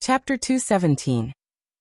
Chapter 217.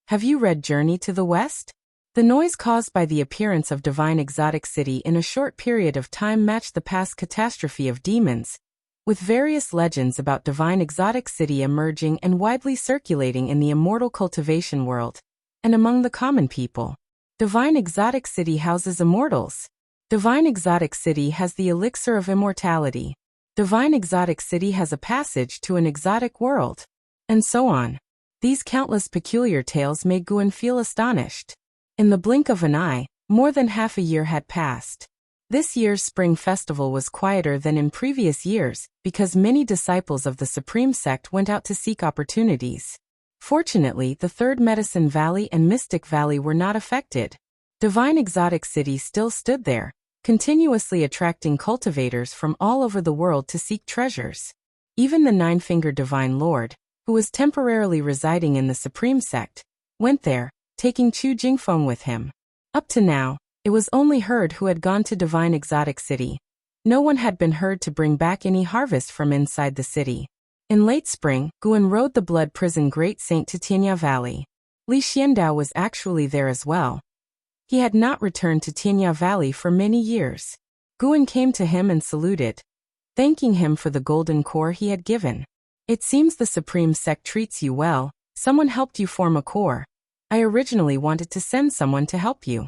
Have you read Journey to the West? The noise caused by the appearance of divine exotic city in a short period of time matched the past catastrophe of demons, with various legends about divine exotic city emerging and widely circulating in the immortal cultivation world, and among the common people. Divine exotic city houses immortals. Divine exotic city has the elixir of immortality. Divine exotic city has a passage to an exotic world. And so on. These countless peculiar tales made Guan feel astonished. In the blink of an eye, more than half a year had passed. This year's spring festival was quieter than in previous years because many disciples of the Supreme Sect went out to seek opportunities. Fortunately, the Third Medicine Valley and Mystic Valley were not affected. Divine Exotic City still stood there, continuously attracting cultivators from all over the world to seek treasures. Even the Nine-Fingered Divine Lord, who was temporarily residing in the Supreme Sect, went there, taking Chu Jingfeng with him. Up to now, it was only Herd who had gone to Divine Exotic City. No one had been heard to bring back any harvest from inside the city. In late spring, Guan rode the Blood Prison Great Saint to Tianya Valley. Li Xiandao was actually there as well. He had not returned to Tianya Valley for many years. Guan came to him and saluted, thanking him for the golden core he had given. It seems the Supreme Sect treats you well. Someone helped you form a core. I originally wanted to send someone to help you.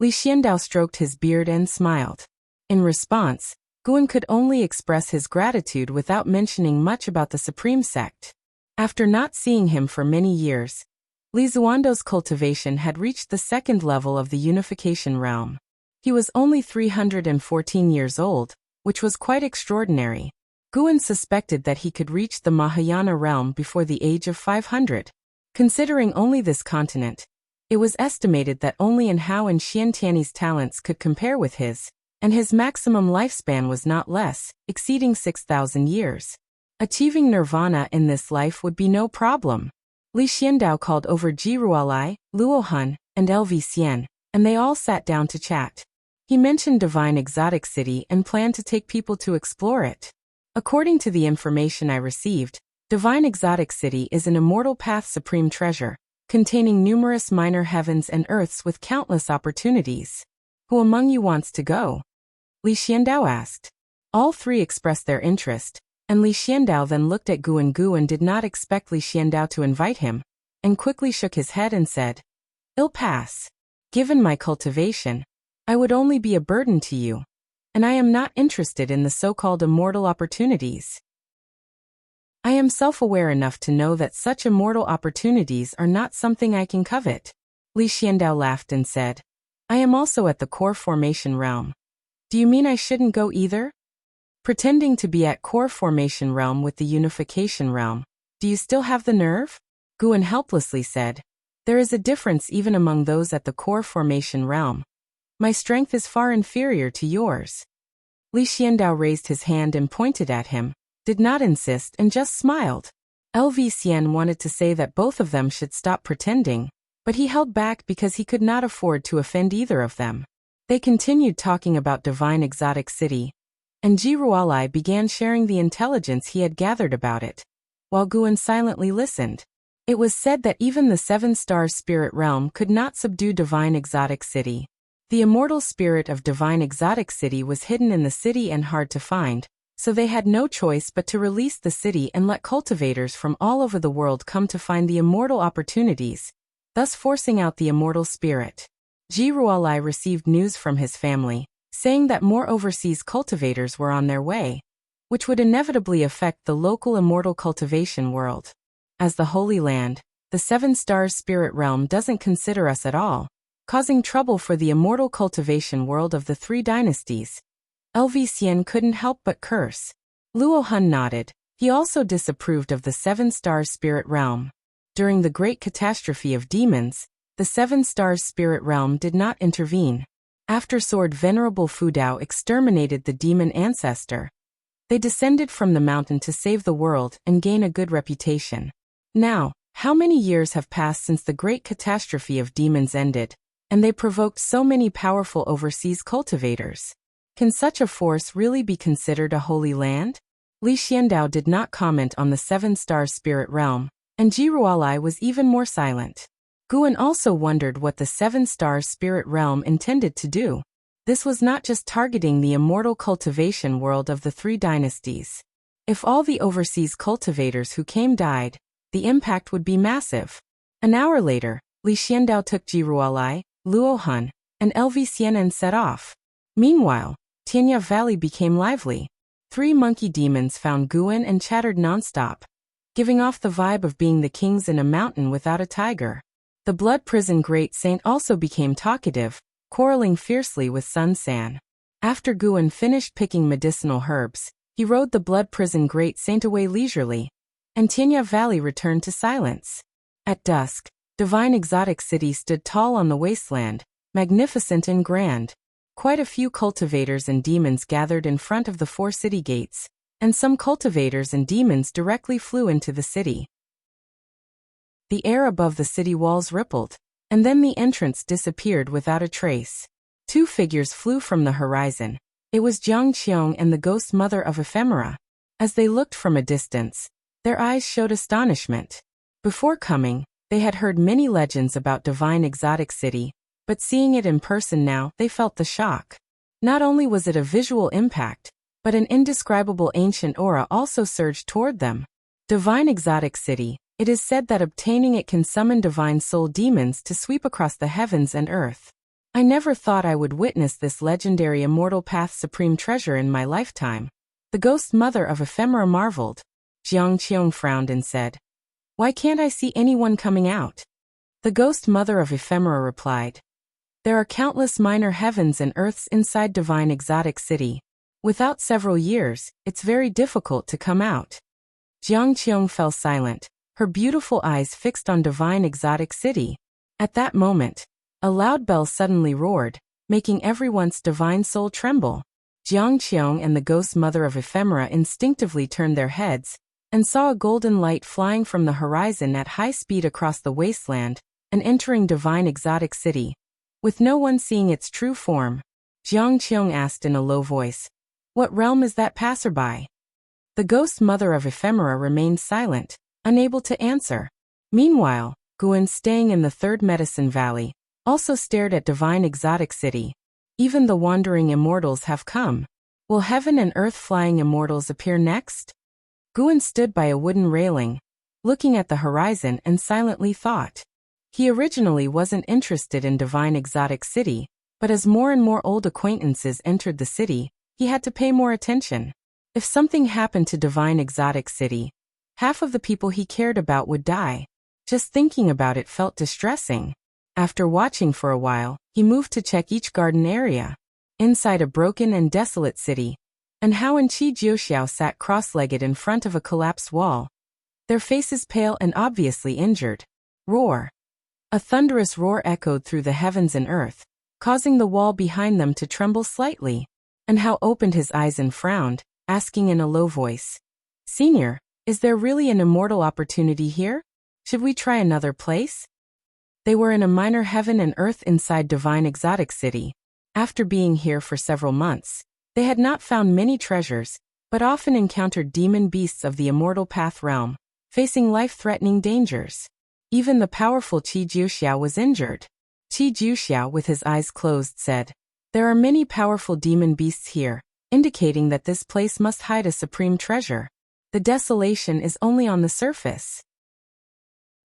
Li Xiandao stroked his beard and smiled. In response, Guan could only express his gratitude without mentioning much about the Supreme Sect. After not seeing him for many years, Li Zuando's cultivation had reached the second level of the unification realm. He was only 314 years old, which was quite extraordinary. Guan suspected that he could reach the Mahayana realm before the age of 500. Considering only this continent, it was estimated that only in Hao and Xiantiani's talents could compare with his, and his maximum lifespan was not less, exceeding 6,000 years. Achieving nirvana in this life would be no problem. Li Xiandao called over Ji Ruolai, Luo Han, and LV Xian, and they all sat down to chat. He mentioned Divine Exotic City and planned to take people to explore it. According to the information I received, Divine Exotic City is an immortal path supreme treasure, containing numerous minor heavens and earths with countless opportunities. Who among you wants to go? Li Xiandao asked. All three expressed their interest, and Li Xiandao then looked at Guan. Guan did not expect Li Xiandao to invite him, and quickly shook his head and said, "I'll pass. Given my cultivation, I would only be a burden to you, and I am not interested in the so-called immortal opportunities. I am self-aware enough to know that such immortal opportunities are not something I can covet." Li Xiandao laughed and said, "I am also at the core formation realm. Do you mean I shouldn't go either? Pretending to be at core formation realm with the unification realm, do you still have the nerve?" Guan helplessly said, "There is a difference even among those at the core formation realm. My strength is far inferior to yours." Li Xiandao raised his hand and pointed at him, did not insist and just smiled. LV Xian wanted to say that both of them should stop pretending, but he held back because he could not afford to offend either of them. They continued talking about Divine Exotic City, and Ji Ruolai began sharing the intelligence he had gathered about it, while Guan silently listened. It was said that even the Seven-Star Spirit Realm could not subdue Divine Exotic City. The immortal spirit of Divine Exotic City was hidden in the city and hard to find, so they had no choice but to release the city and let cultivators from all over the world come to find the immortal opportunities, thus forcing out the immortal spirit. Ji Ruolai received news from his family, saying that more overseas cultivators were on their way, which would inevitably affect the local immortal cultivation world. As the Holy Land, the Seven Stars Spirit Realm doesn't consider us at all, causing trouble for the immortal cultivation world of the three dynasties. LV Xian couldn't help but curse. Luo Han nodded. He also disapproved of the Seven Stars Spirit Realm. During the great catastrophe of demons, the Seven Stars Spirit Realm did not intervene. After Sword Venerable Fudao exterminated the demon ancestor, they descended from the mountain to save the world and gain a good reputation. Now, how many years have passed since the great catastrophe of demons ended, and they provoked so many powerful overseas cultivators? Can such a force really be considered a holy land? Li Xiandao did not comment on the Seven-Star Spirit Realm, and Jirualai was even more silent. Guan also wondered what the Seven Stars Spirit Realm intended to do. This was not just targeting the immortal cultivation world of the three dynasties. If all the overseas cultivators who came died, the impact would be massive. An hour later, Li Xiandao took Jirualai, Luo Hun, and LV Xian and set off. Meanwhile, Tianya Valley became lively. 3 monkey demons found Guan and chattered nonstop, giving off the vibe of being the kings in a mountain without a tiger. The Blood Prison Great Saint also became talkative, quarreling fiercely with Sun San. After Guan finished picking medicinal herbs, he rode the Blood Prison Great Saint away leisurely, and Tianya Valley returned to silence. At dusk, Divine Exotic City stood tall on the wasteland, magnificent and grand. Quite a few cultivators and demons gathered in front of the 4 city gates, and some cultivators and demons directly flew into the city. The air above the city walls rippled, and then the entrance disappeared without a trace. 2 figures flew from the horizon. It was Jiang Qiong and the ghost mother of Ephemera. As they looked from a distance, their eyes showed astonishment. Before coming, they had heard many legends about Divine Exotic City, but seeing it in person now, they felt the shock. Not only was it a visual impact, but an indescribable ancient aura also surged toward them. Divine Exotic City, it is said that obtaining it can summon divine soul demons to sweep across the heavens and earth. I never thought I would witness this legendary immortal path supreme treasure in my lifetime. The ghost mother of Ephemera marveled. Jiang Qiong frowned and said, "Why can't I see anyone coming out?" The ghost mother of Ephemera replied, "There are countless minor heavens and earths inside Divine Exotic City. Without several years, it's very difficult to come out." Jiang Qiong fell silent, her beautiful eyes fixed on Divine Exotic City. At that moment, a loud bell suddenly roared, making everyone's divine soul tremble. Jiang Qiong and the ghost mother of Ephemera instinctively turned their heads, and saw a golden light flying from the horizon at high speed across the wasteland, and entering Divine Exotic City. With no one seeing its true form, Jiang Qiong asked in a low voice, "What realm is that passerby?" The ghost mother of Ephemera remained silent, unable to answer. Meanwhile, Guan, staying in the 3rd Medicine Valley, also stared at Divine Exotic City. Even the wandering immortals have come. Will heaven and earth flying immortals appear next? Guan stood by a wooden railing, looking at the horizon and silently thought. He originally wasn't interested in Divine Exotic City, but as more and more old acquaintances entered the city, he had to pay more attention. If something happened to Divine Exotic City, half of the people he cared about would die. Just thinking about it felt distressing. After watching for a while, he moved to check each garden area. Inside a broken and desolate city, and Hao and Qi Jiuxiao sat cross-legged in front of a collapsed wall, their faces pale and obviously injured. Roar! A thunderous roar echoed through the heavens and earth, causing the wall behind them to tremble slightly. And Hao opened his eyes and frowned, asking in a low voice, "Senior, is there really an immortal opportunity here? Should we try another place?" They were in a minor heaven and earth inside Divine Exotic City. After being here for several months, they had not found many treasures, but often encountered demon beasts of the immortal path realm, facing life-threatening dangers. Even the powerful Qi Jiuxiao was injured. Qi Jiuxiao, with his eyes closed, said, "There are many powerful demon beasts here, indicating that this place must hide a supreme treasure. The desolation is only on the surface.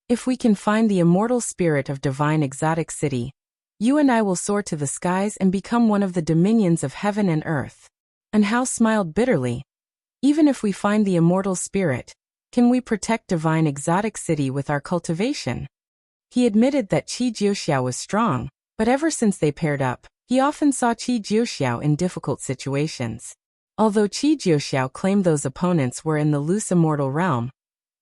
If we can find the immortal spirit of Divine Exotic City, you and I will soar to the skies and become one of the dominions of heaven and earth." And Hao smiled bitterly. "Even if we find the immortal spirit, can we protect Divine Exotic City with our cultivation?" He admitted that Qi Jiuxiao was strong, but ever since they paired up, he often saw Qi Jiuxiao in difficult situations. Although Qi Jiuxiao claimed those opponents were in the loose immortal realm,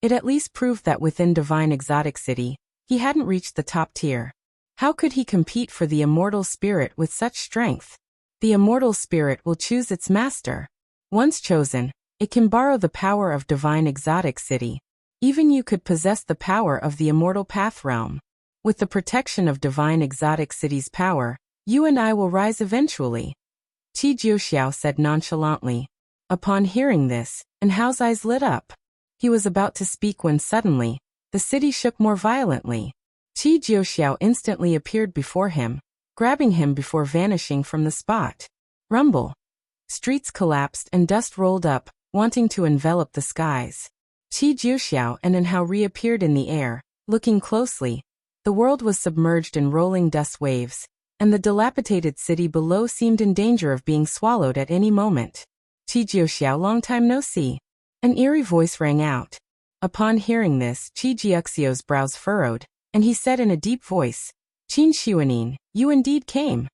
it at least proved that within Divine Exotic City, he hadn't reached the top tier. How could he compete for the immortal spirit with such strength? The immortal spirit will choose its master. Once chosen, it can borrow the power of Divine Exotic City. Even you could possess the power of the immortal path realm. With the protection of Divine Exotic City's power, you and I will rise eventually," Qi Jiuxiao said nonchalantly. Upon hearing this, and Hao's eyes lit up. He was about to speak when suddenly, the the city shook more violently. Qi Jiuxiao instantly appeared before him, grabbing him before vanishing from the spot. Rumble. Streets collapsed and dust rolled up, wanting to envelop the skies. Qi Jiuxiao and Enhao reappeared in the air. Looking closely, the world was submerged in rolling dust waves, and the dilapidated city below seemed in danger of being swallowed at any moment. Qi Jiuxiao, long time no see. An eerie voice rang out. Upon hearing this, Qi Jiuxiao's brows furrowed, and he said in a deep voice, Qin Xuanin, you indeed came.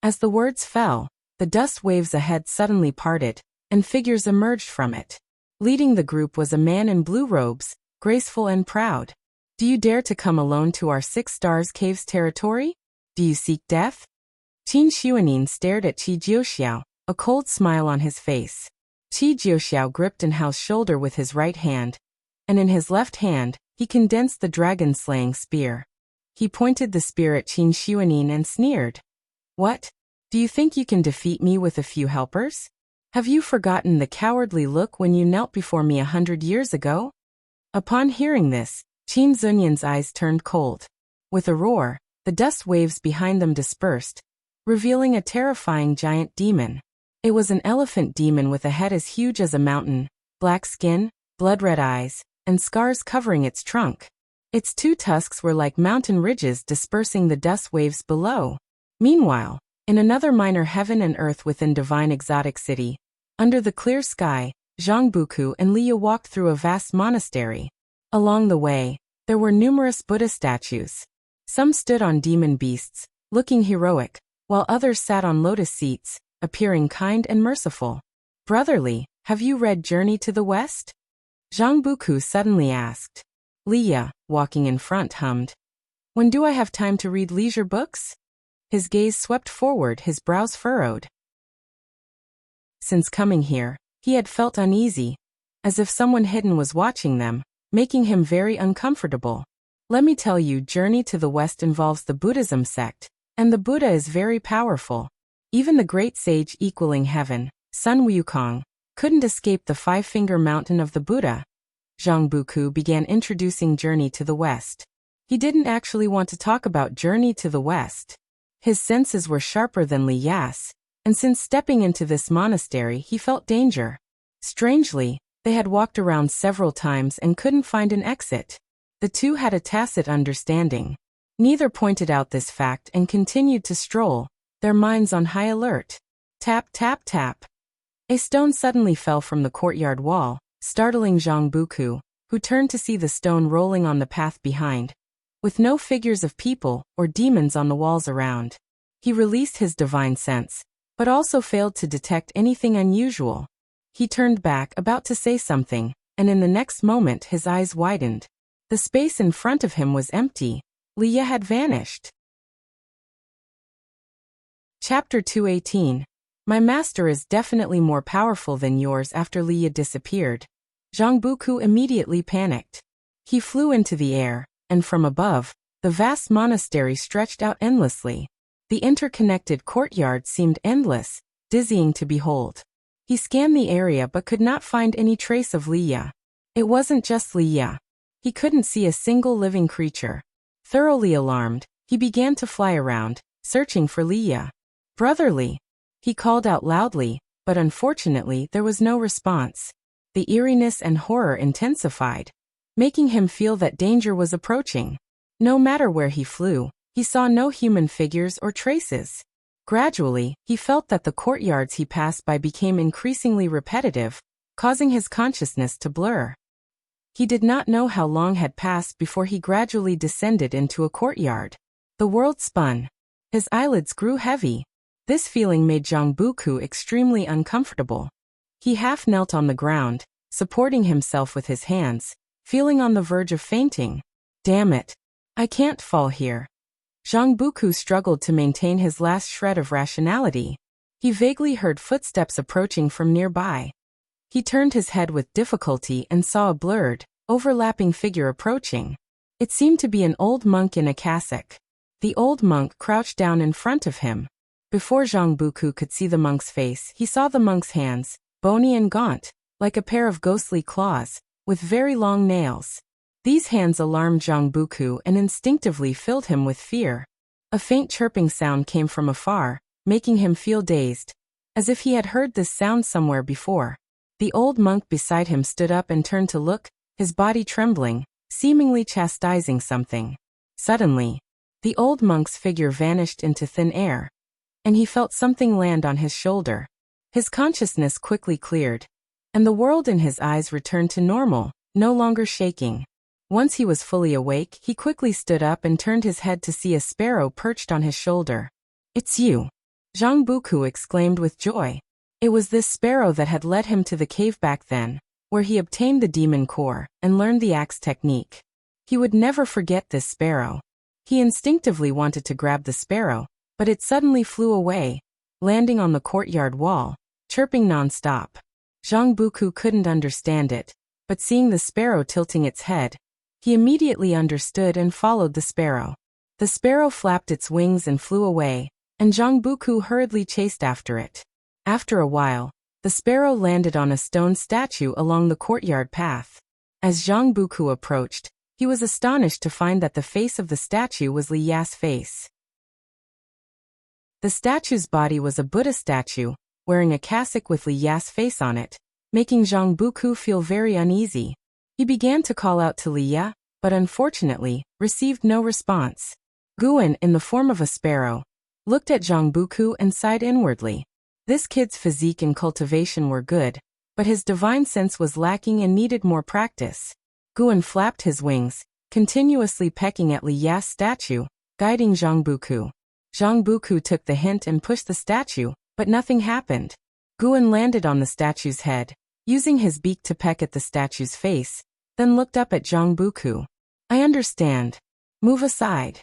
As the words fell, the dust waves ahead suddenly parted, and figures emerged from it. Leading the group was a man in blue robes, graceful and proud. Do you dare to come alone to our 6 Stars Caves territory? Do you seek death? Qin Xuanin stared at Qi Jiuxiao, a cold smile on his face. Qi Jiuxiao gripped Enhao's shoulder with his right hand, and in his left hand, he condensed the dragon-slaying spear. He pointed the spear at Qin Xuanin and sneered. What? Do you think you can defeat me with a few helpers? Have you forgotten the cowardly look when you knelt before me 100 years ago? Upon hearing this, Qin Zunyan's eyes turned cold. With a roar, the dust waves behind them dispersed, revealing a terrifying giant demon. It was an elephant demon with a head as huge as a mountain, black skin, blood-red eyes, and scars covering its trunk. Its 2 tusks were like mountain ridges dispersing the dust waves below. Meanwhile, in another minor heaven and earth within Divine Exotic City, under the clear sky, Zhang Buku and Liya walked through a vast monastery. Along the way, there were numerous Buddha statues. Some stood on demon beasts, looking heroic, while others sat on lotus seats, appearing kind and merciful. Brotherly, have you read Journey to the West? Zhang Buku suddenly asked. Liya, walking in front, hummed. When do I have time to read leisure books? His gaze swept forward, his brows furrowed. Since coming here, he had felt uneasy, as if someone hidden was watching them, making him very uncomfortable. Let me tell you, Journey to the West involves the Buddhism sect, and the Buddha is very powerful. Even the great sage equaling heaven, Sun Wukong, couldn't escape the 5-finger mountain of the Buddha. Zhang Buku began introducing Journey to the West. He didn't actually want to talk about Journey to the West. His senses were sharper than Li Yas, and since stepping into this monastery he felt danger. Strangely, they had walked around several times and couldn't find an exit. The two had a tacit understanding. Neither pointed out this fact and continued to stroll, their minds on high alert. Tap, tap, tap. A stone suddenly fell from the courtyard wall, startling Zhang Buku, who turned to see the stone rolling on the path behind, with no figures of people or demons on the walls around. He released his divine sense, but also failed to detect anything unusual. He turned back, about to say something, and in the next moment his eyes widened. The space in front of him was empty. Liya had vanished. Chapter 218. My master is definitely more powerful than yours. After Liya disappeared, Zhang Buku immediately panicked. He flew into the air, and from above, the vast monastery stretched out endlessly. The interconnected courtyard seemed endless, dizzying to behold. He scanned the area but could not find any trace of Liya. It wasn't just Liya. He couldn't see a single living creature. Thoroughly alarmed, he began to fly around, searching for Liya. Brotherly, he called out loudly, but unfortunately there was no response. The eeriness and horror intensified, making him feel that danger was approaching. No matter where he flew, he saw no human figures or traces. Gradually, he felt that the courtyards he passed by became increasingly repetitive, causing his consciousness to blur. He did not know how long had passed before he gradually descended into a courtyard. The world spun. His eyelids grew heavy. This feeling made Zhang Buku extremely uncomfortable. He half knelt on the ground, supporting himself with his hands, feeling on the verge of fainting. Damn it! I can't fall here. Zhang Buku struggled to maintain his last shred of rationality. He vaguely heard footsteps approaching from nearby. He turned his head with difficulty and saw a blurred, overlapping figure approaching. It seemed to be an old monk in a cassock. The old monk crouched down in front of him. Before Zhang Buku could see the monk's face, he saw the monk's hands, bony and gaunt, like a pair of ghostly claws, with very long nails. These hands alarmed Zhang Buku and instinctively filled him with fear. A faint chirping sound came from afar, making him feel dazed, as if he had heard this sound somewhere before. The old monk beside him stood up and turned to look, his body trembling, seemingly chastising something. Suddenly, the old monk's figure vanished into thin air, and he felt something land on his shoulder. His consciousness quickly cleared, and the world in his eyes returned to normal, no longer shaking. Once he was fully awake, he quickly stood up and turned his head to see a sparrow perched on his shoulder. "It's you!" Zhang Buku exclaimed with joy. It was this sparrow that had led him to the cave back then, where he obtained the demon core and learned the axe technique. He would never forget this sparrow. He instinctively wanted to grab the sparrow, but it suddenly flew away, landing on the courtyard wall, chirping non-stop. Zhang Buku couldn't understand it, but seeing the sparrow tilting its head, he immediately understood and followed the sparrow. The sparrow flapped its wings and flew away, and Zhang Buku hurriedly chased after it. After a while, the sparrow landed on a stone statue along the courtyard path. As Zhang Buku approached, he was astonished to find that the face of the statue was Li Ya's face. The statue's body was a Buddha statue, wearing a cassock with Li Ya's face on it, making Zhang Buku feel very uneasy. He began to call out to Li Ya, but unfortunately, received no response. Guan, in the form of a sparrow, looked at Zhang Buku and sighed inwardly. This kid's physique and cultivation were good, but his divine sense was lacking and needed more practice. Guan flapped his wings, continuously pecking at Li Ya's statue, guiding Zhang Buku. Zhang Buku took the hint and pushed the statue, but nothing happened. Guan landed on the statue's head, using his beak to peck at the statue's face, then looked up at Zhang Buku. "I understand. Move aside."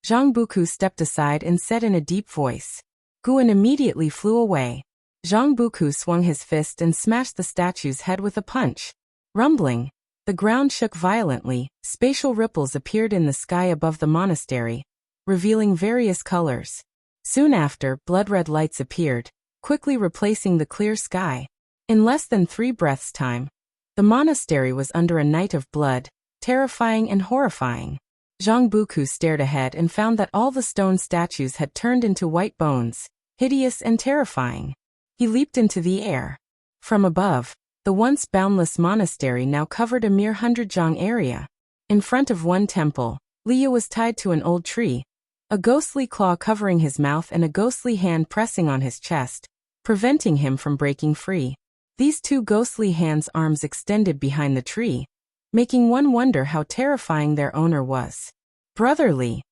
Zhang Buku stepped aside and said in a deep voice. Guan immediately flew away. Zhang Buku swung his fist and smashed the statue's head with a punch. Rumbling, the ground shook violently, spatial ripples appeared in the sky above the monastery, revealing various colors. Soon after, blood-red lights appeared, quickly replacing the clear sky. In less than 3 breaths' time, the monastery was under a night of blood, terrifying and horrifying. Zhang Buku stared ahead and found that all the stone statues had turned into white bones, hideous and terrifying. He leaped into the air. From above, the once boundless monastery now covered a mere 100-jang area. In front of one temple, Liya was tied to an old tree, a ghostly claw covering his mouth and a ghostly hand pressing on his chest, preventing him from breaking free. These 2 ghostly hands' arms extended behind the tree, making one wonder how terrifying their owner was. "Brotherly!"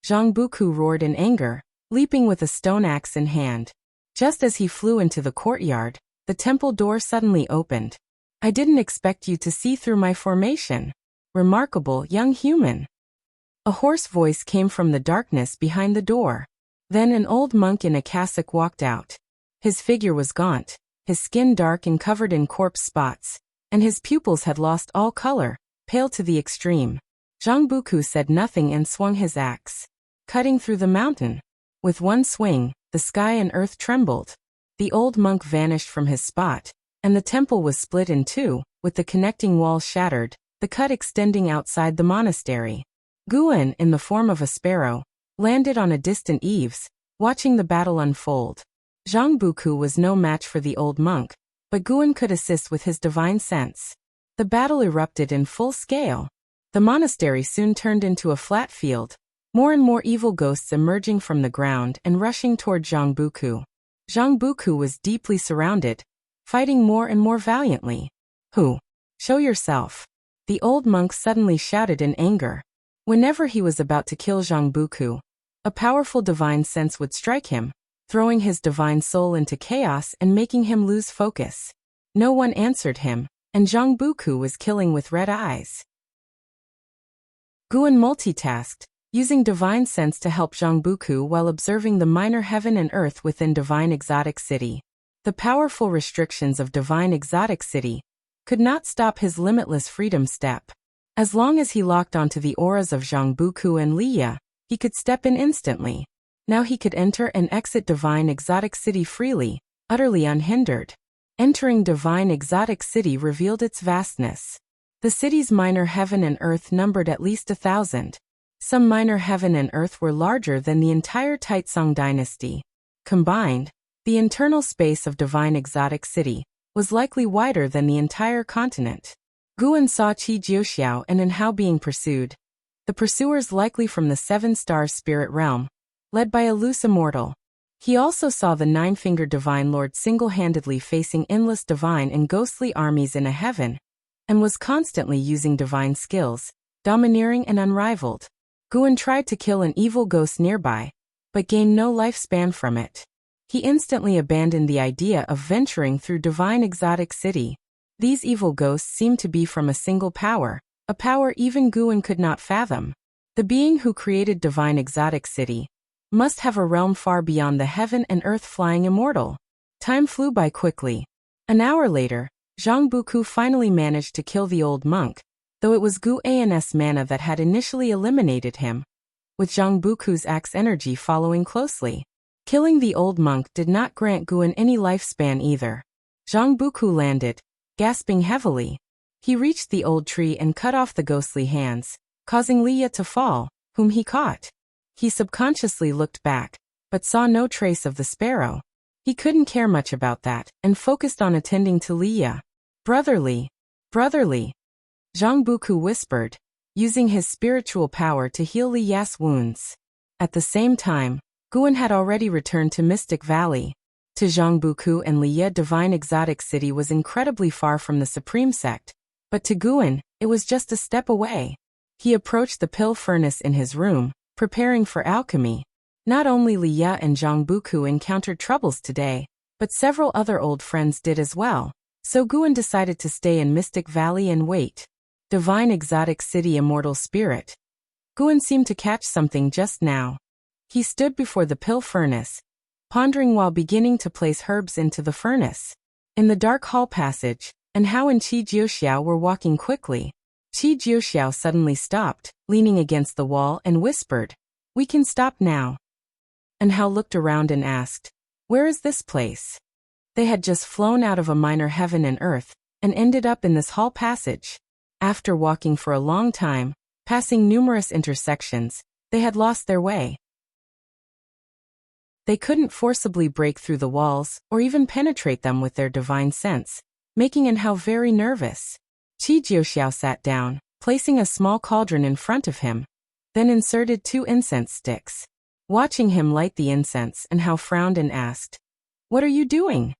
Zhang Buku roared in anger, leaping with a stone axe in hand. Just as he flew into the courtyard, the temple door suddenly opened. "I didn't expect you to see through my formation. Remarkable, young human." A hoarse voice came from the darkness behind the door. Then an old monk in a cassock walked out. His figure was gaunt, his skin dark and covered in corpse spots, and his pupils had lost all color, pale to the extreme. Zhang Buku said nothing and swung his axe, cutting through the mountain. With one swing, the sky and earth trembled. The old monk vanished from his spot, and the temple was split in 2, with the connecting walls shattered, the cut extending outside the monastery. Guan, in the form of a sparrow, landed on a distant eaves, watching the battle unfold. Zhang Buku was no match for the old monk, but Guan could assist with his divine sense. The battle erupted in full scale. The monastery soon turned into a flat field, more and more evil ghosts emerging from the ground and rushing toward Zhang Buku. Zhang Buku was deeply surrounded, fighting more and more valiantly. "Who? Show yourself!" The old monk suddenly shouted in anger. Whenever he was about to kill Zhang Buku, a powerful divine sense would strike him, throwing his divine soul into chaos and making him lose focus. No one answered him, and Zhang Buku was killing with red eyes. Guan multitasked, using divine sense to help Zhang Buku while observing the minor heaven and earth within Divine Exotic City. The powerful restrictions of Divine Exotic City could not stop his limitless freedom step. As long as he locked onto the auras of Zhang Buku and Liya, he could step in instantly. Now he could enter and exit Divine Exotic City freely, utterly unhindered. Entering Divine Exotic City revealed its vastness. The city's minor heaven and earth numbered at least 1,000. Some minor heaven and earth were larger than the entire Taizong dynasty. Combined, the internal space of divine exotic city was likely wider than the entire continent. Guan saw Qi Jiuxiao and Hao being pursued. The pursuers likely from the seven-star spirit realm, led by a loose immortal. He also saw the nine-fingered divine lord single-handedly facing endless divine and ghostly armies in a heaven, and was constantly using divine skills, domineering and unrivaled. Guan tried to kill an evil ghost nearby, but gained no lifespan from it. He instantly abandoned the idea of venturing through divine exotic city. These evil ghosts seemed to be from a single power, a power even Guan could not fathom. The being who created divine exotic city must have a realm far beyond the heaven and earth flying immortal. Time flew by quickly. An hour later, Zhang Buku finally managed to kill the old monk, though it was Gu An's mana that had initially eliminated him, with Zhang Buku's axe energy following closely. Killing the old monk did not grant Guan any lifespan either. Zhang Buku landed, gasping heavily. He reached the old tree and cut off the ghostly hands, causing Liya to fall, whom he caught. He subconsciously looked back, but saw no trace of the sparrow. He couldn't care much about that, and focused on attending to Liya. Brotherly, brotherly, Zhang Buku whispered, using his spiritual power to heal Liya's wounds. At the same time, Guan had already returned to Mystic Valley. To Zhang Buku and Liya, divine exotic city was incredibly far from the supreme sect, but to Guan, it was just a step away. He approached the pill furnace in his room, preparing for alchemy. Not only Liya and Zhang Buku encountered troubles today, but several other old friends did as well, so Guan decided to stay in Mystic Valley and wait. Divine exotic city immortal spirit. Guan seemed to catch something just now. He stood before the pill furnace, pondering while beginning to place herbs into the furnace. In the dark hall passage, Hao and Qi Jiuxiao were walking quickly. Qi Jiuxiao suddenly stopped, leaning against the wall, and whispered, "We can stop now." Hao looked around and asked, "Where is this place?" They had just flown out of a minor heaven and earth, and ended up in this hall passage. After walking for a long time, passing numerous intersections, they had lost their way. They couldn't forcibly break through the walls, or even penetrate them with their divine sense, making Hao very nervous. Qi Jiuxiao sat down, placing a small cauldron in front of him, then inserted 2 incense sticks. Watching him light the incense, Hao frowned and asked, "What are you doing?"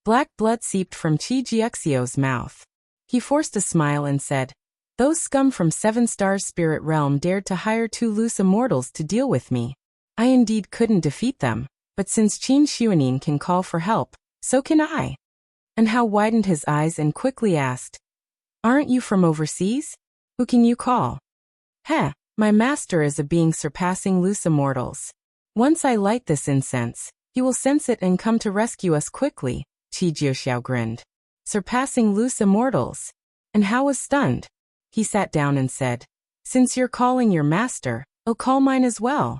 Black blood seeped from Qi Jiuxiao's mouth. He forced a smile and said, "Those scum from 7 Stars Spirit Realm dared to hire 2 loose immortals to deal with me. I indeed couldn't defeat them, but since Qin Xuanin can call for help, so can I." Hao widened his eyes and quickly asked, "Aren't you from overseas? Who can you call?" "Heh, my master is a being surpassing loose immortals. Once I light this incense, he will sense it and come to rescue us quickly," Qi Jiuxiao grinned. "Surpassing loose immortals?" Hao was stunned. He sat down and said, "Since you're calling your master, I'll call mine as well."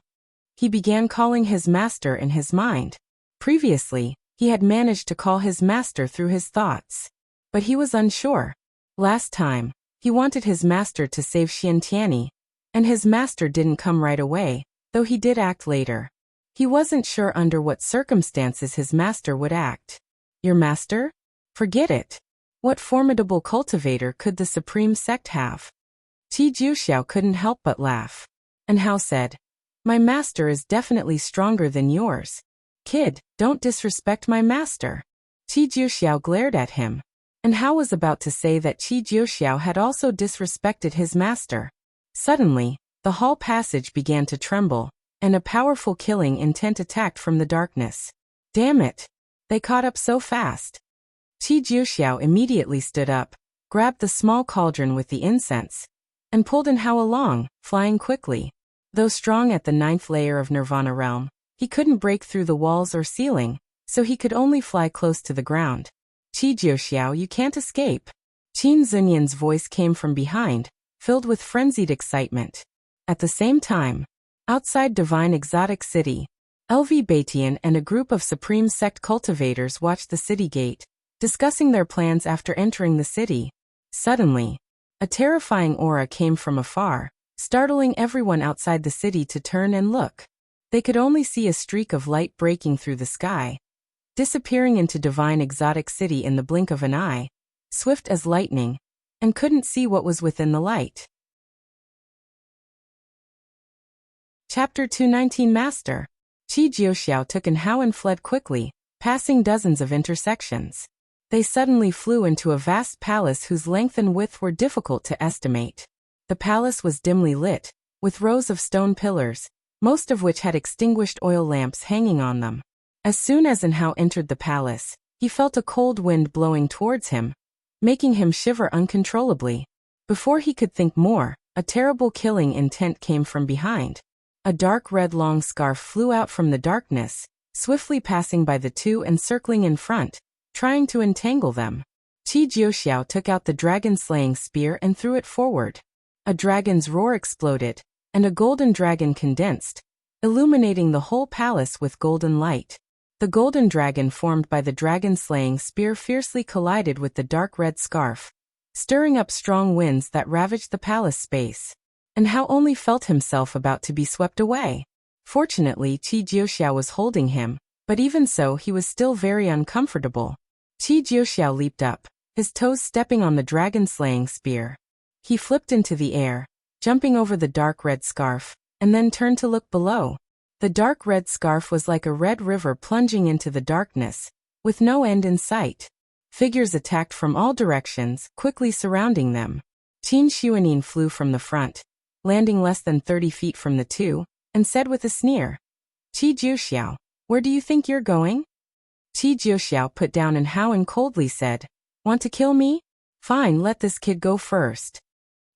He began calling his master in his mind. Previously, he had managed to call his master through his thoughts. But he was unsure. Last time, he wanted his master to save Xiantiani, and his master didn't come right away, though he did act later. He wasn't sure under what circumstances his master would act. Your master? Forget it. What formidable cultivator could the supreme sect have? Qi Jiuxiao couldn't help but laugh. Hao said, "My master is definitely stronger than yours. Kid, don't disrespect my master." Qi Jiuxiao glared at him. Hao was about to say that Qi Jiuxiao had also disrespected his master. Suddenly, the hall passage began to tremble, and a powerful killing intent attacked from the darkness. Damn it! They caught up so fast. Qi Jiuxiao immediately stood up, grabbed the small cauldron with the incense, and pulled Hao along, flying quickly. Though strong at the 9th layer of Nirvana realm, he couldn't break through the walls or ceiling, so he could only fly close to the ground. "Qi Jiuxiao, you can't escape." Qin Zunyan's voice came from behind, filled with frenzied excitement. At the same time, outside divine exotic city, LV Baitian and a group of supreme sect cultivators watched the city gate, discussing their plans after entering the city. Suddenly, A terrifying aura came from afar, startling everyone outside the city to turn and look. They could only see a streak of light breaking through the sky, disappearing into divine exotic city in the blink of an eye, swift as lightning, and couldn't see what was within the light. Chapter 219 Master. Qi Jiuxiao took an hao and fled quickly, passing dozens of intersections. They suddenly flew into a vast palace whose length and width were difficult to estimate. The palace was dimly lit, with rows of stone pillars, most of which had extinguished oil lamps hanging on them. As soon as An Hao entered the palace, he felt a cold wind blowing towards him, making him shiver uncontrollably. Before he could think more, a terrible killing intent came from behind. A dark red long scarf flew out from the darkness, swiftly passing by the two and circling in front, trying to entangle them. Qi Jiuxiao took out the dragon-slaying spear and threw it forward. A dragon's roar exploded, and a golden dragon condensed, illuminating the whole palace with golden light. The golden dragon formed by the dragon-slaying spear fiercely collided with the dark red scarf, stirring up strong winds that ravaged the palace space. And Hao only felt himself about to be swept away. Fortunately, Qi Jiuxiao was holding him, but even so he was still very uncomfortable. Qi Jiuxiao leaped up, his toes stepping on the dragon-slaying spear. He flipped into the air, jumping over the dark red scarf, and then turned to look below. The dark red scarf was like a red river plunging into the darkness, with no end in sight. Figures attacked from all directions, quickly surrounding them. Qin Xuanin flew from the front, landing less than 30 feet from the two, and said with a sneer, "Qi Jiuxiao, where do you think you're going?" Qi Jiuxiao put down An Hao and coldly said, "Want to kill me? Fine, let this kid go first."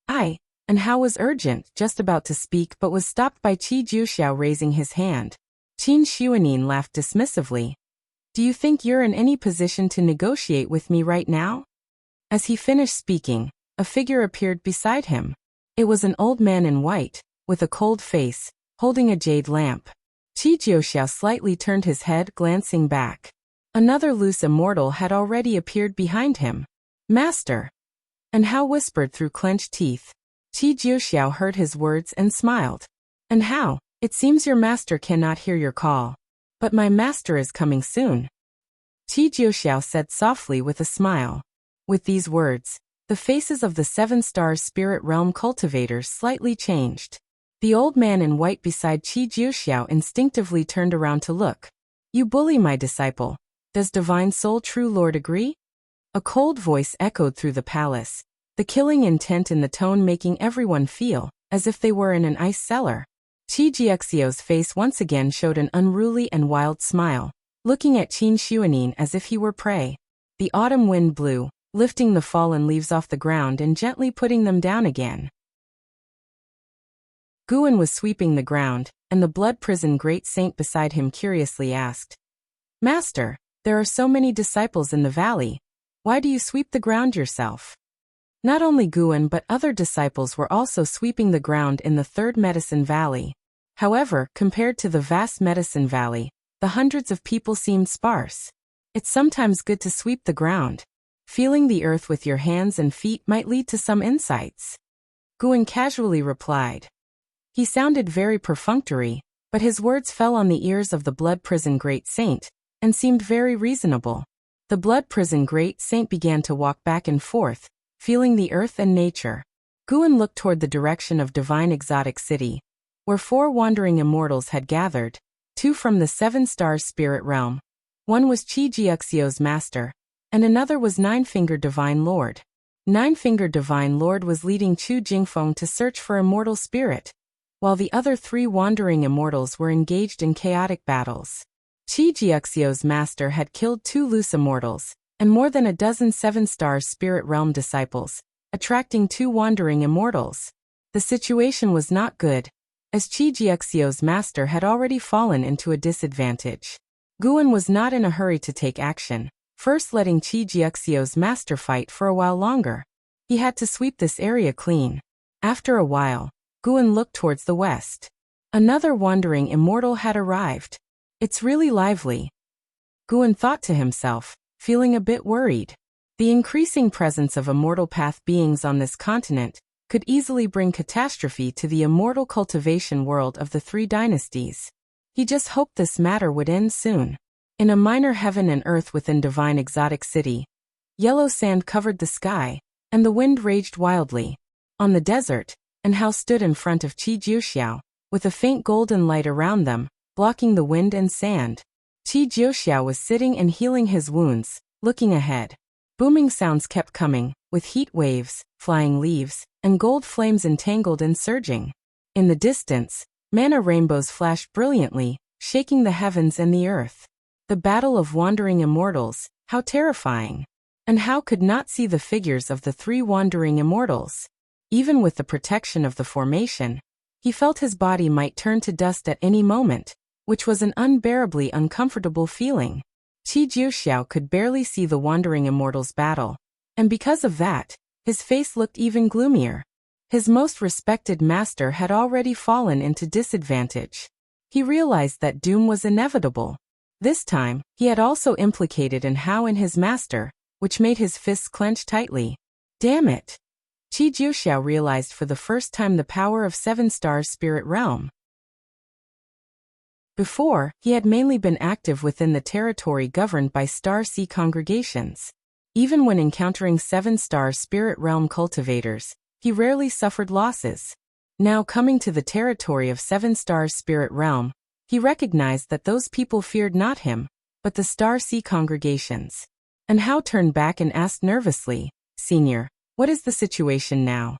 An Hao was urgent, just about to speak but was stopped by Qi Jiuxiao raising his hand. Qin Xuanin laughed dismissively. "Do you think you're in any position to negotiate with me right now?" As he finished speaking, a figure appeared beside him. It was an old man in white, with a cold face, holding a jade lamp. Qi Jiuxiao slightly turned his head, glancing back. Another loose immortal had already appeared behind him. "Master!" An Hao whispered through clenched teeth. Qi Jiuxiao heard his words and smiled. "An Hao, it seems your master cannot hear your call. But my master is coming soon," Qi Jiuxiao said softly with a smile. With these words, the faces of the 7 Stars Spirit Realm cultivators slightly changed. The old man in white beside Qi Jiuxiao instinctively turned around to look. "You bully my disciple. Does Divine Soul True Lord agree?" A cold voice echoed through the palace, the killing intent in the tone making everyone feel as if they were in an ice cellar. Qi Jiuxiao's face once again showed an unruly and wild smile, looking at Qin Xuanin as if he were prey. The autumn wind blew, lifting the fallen leaves off the ground and gently putting them down again. Guan was sweeping the ground, and the blood prison great saint beside him curiously asked, "Master, there are so many disciples in the valley. Why do you sweep the ground yourself?" Not only Guan but other disciples were also sweeping the ground in the Third Medicine Valley. However, compared to the vast Medicine Valley, the hundreds of people seemed sparse. It's sometimes good to sweep the ground. Feeling the earth with your hands and feet might lead to some insights. Guan casually replied. He sounded very perfunctory, but his words fell on the ears of the Blood Prison Great Saint, and seemed very reasonable. The Blood Prison Great Saint began to walk back and forth, feeling the earth and nature. Guan looked toward the direction of Divine Exotic City, where 4 wandering immortals had gathered, 2 from the 7 Stars Spirit Realm. One was Qi Jiuxiao's master, and another was Nine-Fingered Divine Lord. Nine-Fingered Divine Lord was leading Chu Jingfeng to search for immortal spirit, while the other 3 wandering immortals were engaged in chaotic battles. Qi Jiuxiao's master had killed 2 loose immortals, and more than a dozen 7 Stars Spirit Realm disciples, attracting 2 wandering immortals. The situation was not good, as Qi Jiuxiao's master had already fallen into a disadvantage. Guan was not in a hurry to take action, first letting Qi Jiuxiao's master fight for a while longer. He had to sweep this area clean. After a while, Guan looked towards the west. Another wandering immortal had arrived. It's really lively, Guan thought to himself, feeling a bit worried. The increasing presence of immortal path beings on this continent could easily bring catastrophe to the immortal cultivation world of the three dynasties. He just hoped this matter would end soon. In a minor heaven and earth within divine exotic city, yellow sand covered the sky, and the wind raged wildly. On the desert, and Hao stood in front of Qi Jiuxiao, with a faint golden light around them, blocking the wind and sand. Qi Jiuxiao was sitting and healing his wounds, looking ahead. Booming sounds kept coming, with heat waves, flying leaves, and gold flames entangled and surging. In the distance, mana rainbows flashed brilliantly, shaking the heavens and the earth. The battle of wandering immortals, how terrifying! And Hao could not see the figures of the three wandering immortals. Even with the protection of the formation, he felt his body might turn to dust at any moment, which was an unbearably uncomfortable feeling. Qi Jiuxiao could barely see the wandering immortals battle, and because of that, his face looked even gloomier. His most respected master had already fallen into disadvantage. He realized that doom was inevitable. This time, he had also implicated Hao and his master, which made his fists clench tightly. Damn it! Qi Jiuxiao realized for the first time the power of Seven Stars' spirit realm. Before, he had mainly been active within the territory governed by Star Sea congregations. Even when encountering Seven Stars' spirit realm cultivators, he rarely suffered losses. Now coming to the territory of Seven Stars' spirit realm, he recognized that those people feared not him, but the Star Sea congregations. And Hao turned back and asked nervously, "Senior, what is the situation now?"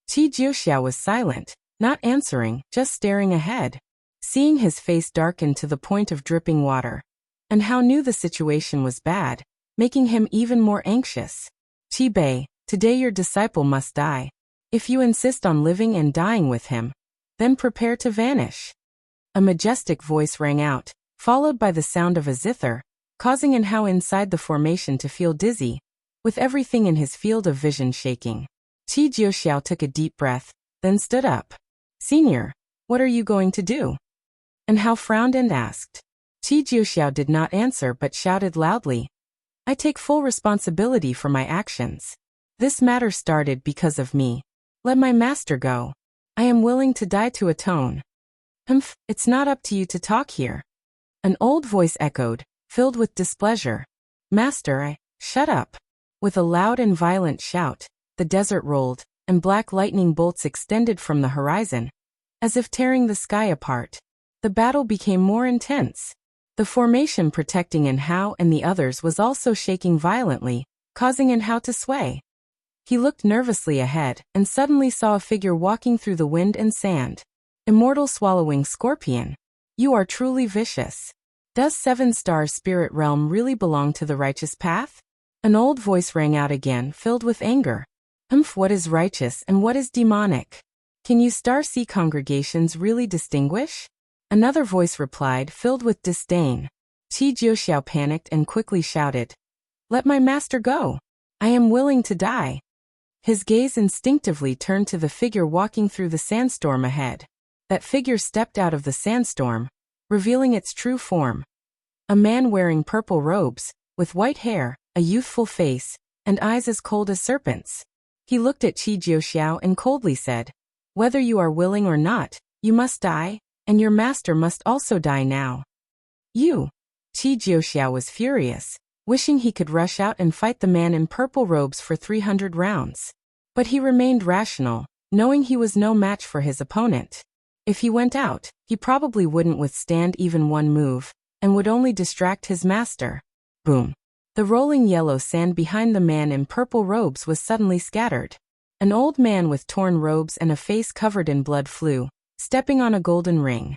Qi Jiuxiao was silent, not answering, just staring ahead. Seeing his face darken to the point of dripping water, and Hao knew the situation was bad, making him even more anxious. "Qi Bei, today your disciple must die. If you insist on living and dying with him, then prepare to vanish." A majestic voice rang out, followed by the sound of a zither, causing Hao inside the formation to feel dizzy, with everything in his field of vision shaking. Qi Jiuxiao took a deep breath, then stood up. "Senior, what are you going to do?" And Hao frowned and asked. Qi Jiuxiao did not answer but shouted loudly, "I take full responsibility for my actions. This matter started because of me. Let my master go. I am willing to die to atone." It's not up to you to talk here." An old voice echoed, filled with displeasure. "Master, shut up." With a loud and violent shout, the desert rolled, and black lightning bolts extended from the horizon, as if tearing the sky apart. The battle became more intense. The formation protecting Hao and the others was also shaking violently, causing Hao to sway. He looked nervously ahead and suddenly saw a figure walking through the wind and sand. "Immortal swallowing scorpion. You are truly vicious. Does Seven Stars' spirit realm really belong to the righteous path?" An old voice rang out again, filled with anger. What is righteous and what is demonic? Can you Star Sea congregations really distinguish?" Another voice replied, filled with disdain. Qi Jiuxiao panicked and quickly shouted, "Let my master go. I am willing to die." His gaze instinctively turned to the figure walking through the sandstorm ahead. That figure stepped out of the sandstorm, revealing its true form. A man wearing purple robes, with white hair, a youthful face, and eyes as cold as serpents. He looked at Qi Jiuxiao and coldly said, "Whether you are willing or not, you must die, and your master must also die now." "You!" Qi Jiuxiao was furious, wishing he could rush out and fight the man in purple robes for 300 rounds. But he remained rational, knowing he was no match for his opponent. If he went out, he probably wouldn't withstand even one move, and would only distract his master. Boom. The rolling yellow sand behind the man in purple robes was suddenly scattered. An old man with torn robes and a face covered in blood flew, stepping on a golden ring.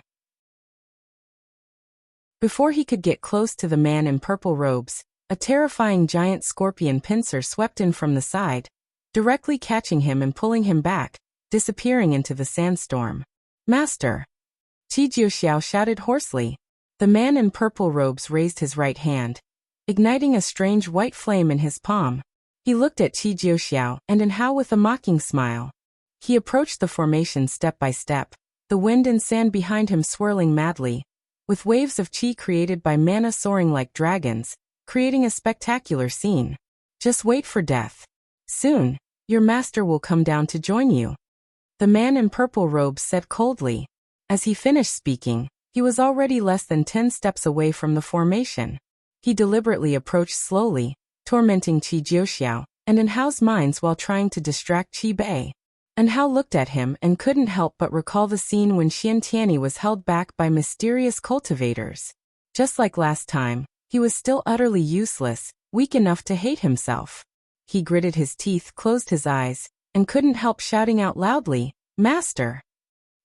Before he could get close to the man in purple robes, a terrifying giant scorpion pincer swept in from the side, directly catching him and pulling him back, disappearing into the sandstorm. "Master!" Qi Jiuxiao shouted hoarsely. The man in purple robes raised his right hand, igniting a strange white flame in his palm. He looked at Qi Jiuxiao and Hao with a mocking smile. He approached the formation step by step, the wind and sand behind him swirling madly, with waves of qi created by mana soaring like dragons, creating a spectacular scene. Just wait for death. Soon, your master will come down to join you. The man in purple robes said coldly. As he finished speaking, he was already less than 10 steps away from the formation. He deliberately approached slowly, tormenting Qi Jiuxiao and in Hao's minds while trying to distract Qi Bei. And Hao looked at him and couldn't help but recall the scene when Xian Tianyi was held back by mysterious cultivators. Just like last time, he was still utterly useless, weak enough to hate himself. He gritted his teeth, closed his eyes, and couldn't help shouting out loudly, "Master!"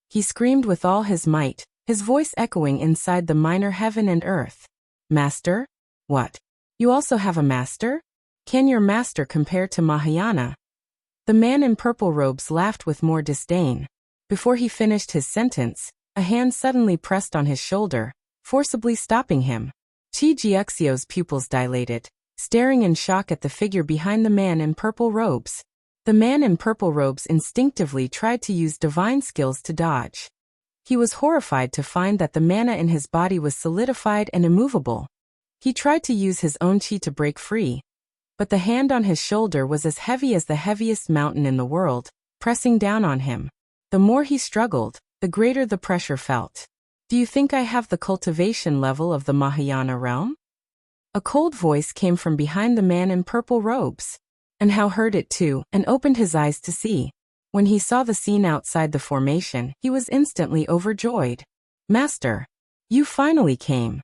He screamed with all his might, his voice echoing inside the minor heaven and earth. "Master? What? You also have a master? Can your master compare to Mahayana?" The man in purple robes laughed with more disdain. Before he finished his sentence, a hand suddenly pressed on his shoulder, forcibly stopping him. Qi Jiuxiao's pupils dilated, staring in shock at the figure behind the man in purple robes. The man in purple robes instinctively tried to use divine skills to dodge. He was horrified to find that the mana in his body was solidified and immovable. He tried to use his own qi to break free, but the hand on his shoulder was as heavy as the heaviest mountain in the world, pressing down on him. The more he struggled, the greater the pressure felt. "Do you think I have the cultivation level of the Mahayana realm?" A cold voice came from behind the man in purple robes. And Hao heard it too, and opened his eyes to see. When he saw the scene outside the formation, he was instantly overjoyed. "Master! You finally came!"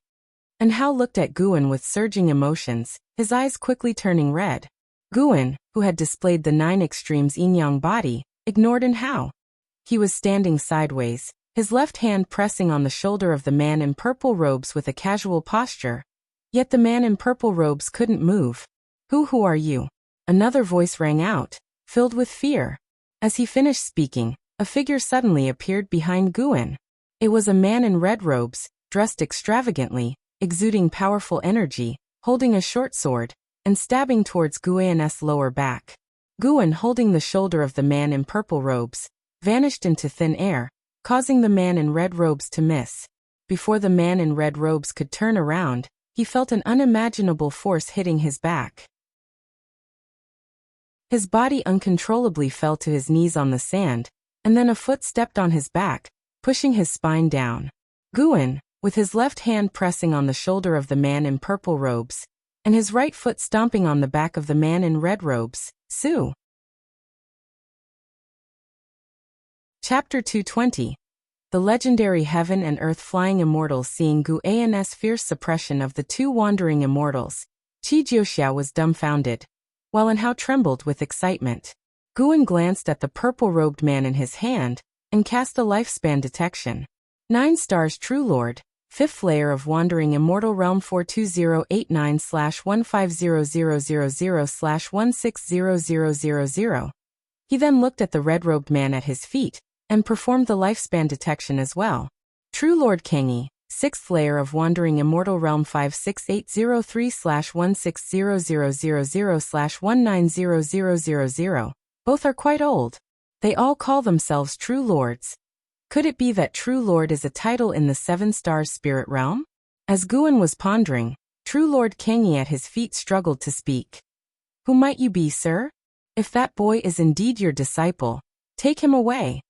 And Hao looked at Guan with surging emotions, his eyes quickly turning red. Guan, who had displayed the 9 extremes yin-yang body, ignored Hao. He was standing sideways, his left hand pressing on the shoulder of the man in purple robes with a casual posture. Yet the man in purple robes couldn't move. Who are you?" Another voice rang out, filled with fear. As he finished speaking, a figure suddenly appeared behind Guan. It was a man in red robes, dressed extravagantly, exuding powerful energy, holding a short sword, and stabbing towards Guan's lower back. Guan, holding the shoulder of the man in purple robes, vanished into thin air, causing the man in red robes to miss. Before the man in red robes could turn around, he felt an unimaginable force hitting his back. His body uncontrollably fell to his knees on the sand, and then a foot stepped on his back, pushing his spine down. Guan, with his left hand pressing on the shoulder of the man in purple robes, and his right foot stomping on the back of the man in red robes, Su. Chapter 220. The legendary heaven and earth flying immortals. Seeing Guan's fierce suppression of the 2 wandering immortals, Qi Jiuxiao was dumbfounded, while Hao trembled with excitement. Guan glanced at the purple-robed man in his hand, and cast a lifespan detection. 9 stars True Lord, 5th layer of Wandering Immortal Realm 42089/15000/1600000. He then looked at the red-robed man at his feet, and performed the lifespan detection as well. True Lord Kengi, 6th layer of Wandering Immortal Realm 56803/16000/1900000. Both are quite old. They all call themselves True Lords. Could it be that True Lord is a title in the 7 stars spirit realm? As Guan was pondering, True Lord Kengi at his feet struggled to speak. "Who might you be, sir? If that boy is indeed your disciple, take him away."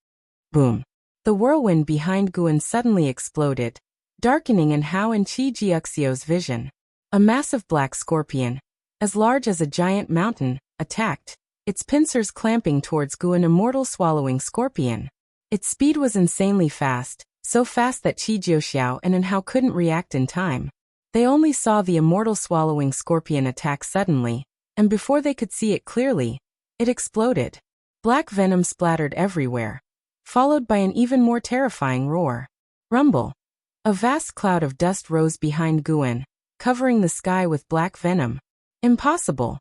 Boom. The whirlwind behind Guan suddenly exploded, darkening Hao and Qi Jiuxiao's vision. A massive black scorpion, as large as a giant mountain, attacked, its pincers clamping towards Guan. Immortal swallowing scorpion. Its speed was insanely fast, so fast that Qi Jiuxiao and Hao couldn't react in time. They only saw the immortal swallowing scorpion attack suddenly, and before they could see it clearly, it exploded. Black venom splattered everywhere, followed by an even more terrifying roar. Rumble. A vast cloud of dust rose behind Guan, covering the sky with black venom. Impossible.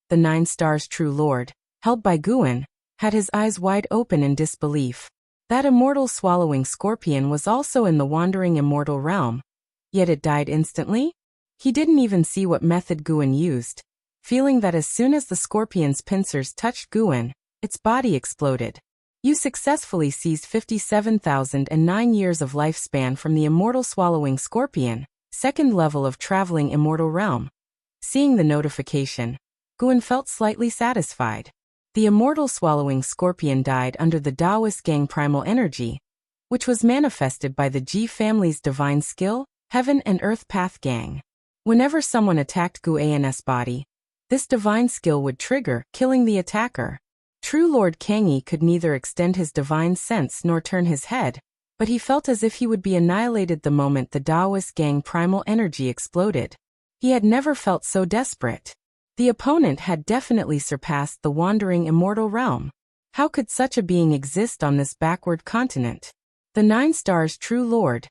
The 9 stars True Lord, held by Guan, had his eyes wide open in disbelief. That immortal swallowing scorpion was also in the wandering immortal realm, yet it died instantly? He didn't even see what method Guan used, feeling that as soon as the scorpion's pincers touched Guan, its body exploded. You successfully seized 57,009 years of lifespan from the immortal swallowing scorpion, 2nd level of traveling immortal realm. Seeing the notification, Guan felt slightly satisfied. The immortal swallowing scorpion died under the Taoist gang primal energy, which was manifested by the Ji family's divine skill, Heaven and Earth Path Gang. Whenever someone attacked Guan's body, this divine skill would trigger, killing the attacker. True Lord Kangyi could neither extend his divine sense nor turn his head, but he felt as if he would be annihilated the moment the Taoist gang primal energy exploded. He had never felt so desperate. The opponent had definitely surpassed the wandering immortal realm. How could such a being exist on this backward continent? The 9 Stars True Lord,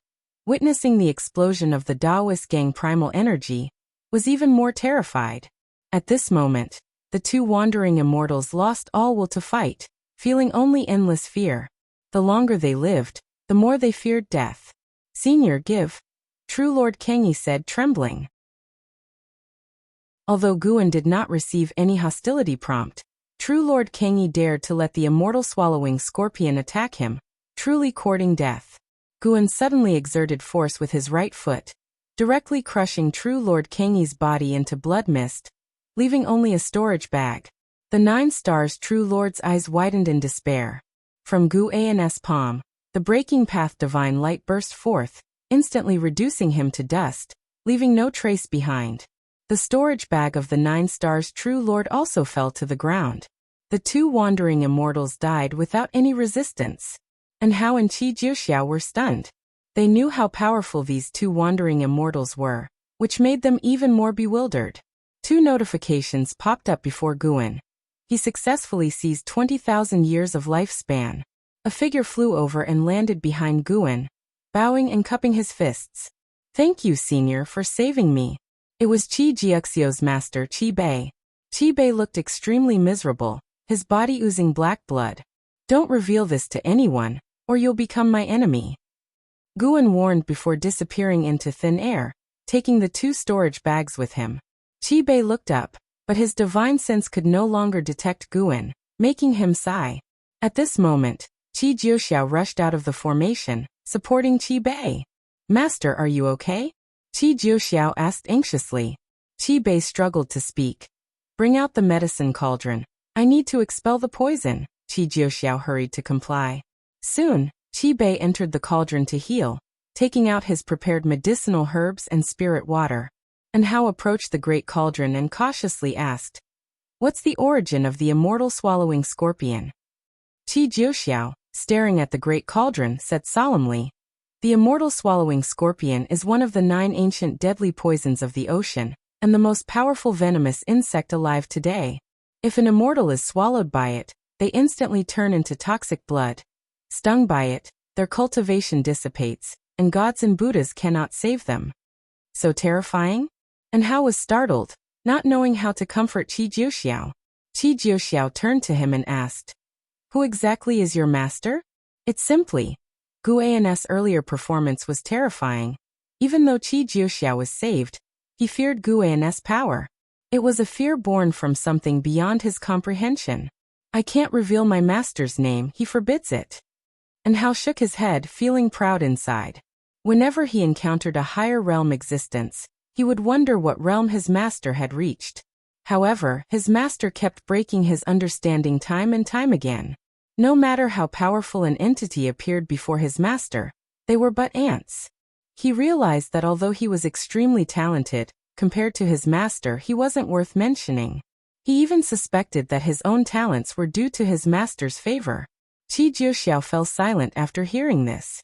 witnessing the explosion of the Taoist gang primal energy, was even more terrified. At this moment, the 2 wandering immortals lost all will to fight, feeling only endless fear. The longer they lived, the more they feared death. Senior, give. True Lord Kangyi said, trembling. Although Guan did not receive any hostility prompt, True Lord Kangyi dared to let the immortal swallowing scorpion attack him, truly courting death. Guan suddenly exerted force with his right foot, directly crushing True Lord Kangyi's body into blood mist, leaving only a storage bag. The 9 Stars True Lord's eyes widened in despair. From Guan's palm, the breaking path divine light burst forth, instantly reducing him to dust, leaving no trace behind. The storage bag of the 9 Stars True Lord also fell to the ground. The 2 wandering immortals died without any resistance. And Hao and Qi Jiuxiao were stunned. They knew how powerful these 2 wandering immortals were, which made them even more bewildered. 2 notifications popped up before Guan. He successfully seized 20,000 years of lifespan. A figure flew over and landed behind Guan, bowing and cupping his fists. Thank you, Senior, for saving me. It was Qi Jiuxiao's master, Qi Bei. Qi Bei looked extremely miserable, his body oozing black blood. Don't reveal this to anyone, or you'll become my enemy. Guan warned before disappearing into thin air, taking the 2 storage bags with him. Qi Bei looked up, but his divine sense could no longer detect Guan, making him sigh. At this moment, Qi Jiuxiao rushed out of the formation, supporting Qi Bei. Master, are you okay? Qi Jiuxiao asked anxiously. Qi Bei struggled to speak. Bring out the medicine cauldron. I need to expel the poison. Qi Jiuxiao hurried to comply. Soon, Qi Bei entered the cauldron to heal, taking out his prepared medicinal herbs and spirit water. And Hao approached the great cauldron and cautiously asked, "What's the origin of the immortal swallowing scorpion?" Qi Jiuxiao, staring at the great cauldron, said solemnly, "The immortal swallowing scorpion is one of the 9 ancient deadly poisons of the ocean, and the most powerful venomous insect alive today. If an immortal is swallowed by it, they instantly turn into toxic blood. Stung by it, their cultivation dissipates, and gods and Buddhas cannot save them." So terrifying? And Hao was startled, not knowing how to comfort Qi Jiuxiao. Qi Jiuxiao turned to him and asked, "Who exactly is your master?" It's simply, Guan's earlier performance was terrifying. Even though Qi Jiuxiao was saved, he feared Guan's power. It was a fear born from something beyond his comprehension. "I can't reveal my master's name, he forbids it." And Hao shook his head, feeling proud inside. Whenever he encountered a higher realm existence, he would wonder what realm his master had reached. However, his master kept breaking his understanding time and time again. No matter how powerful an entity appeared before his master, they were but ants. He realized that although he was extremely talented, compared to his master he wasn't worth mentioning. He even suspected that his own talents were due to his master's favor. Qi Jiuxiao fell silent after hearing this.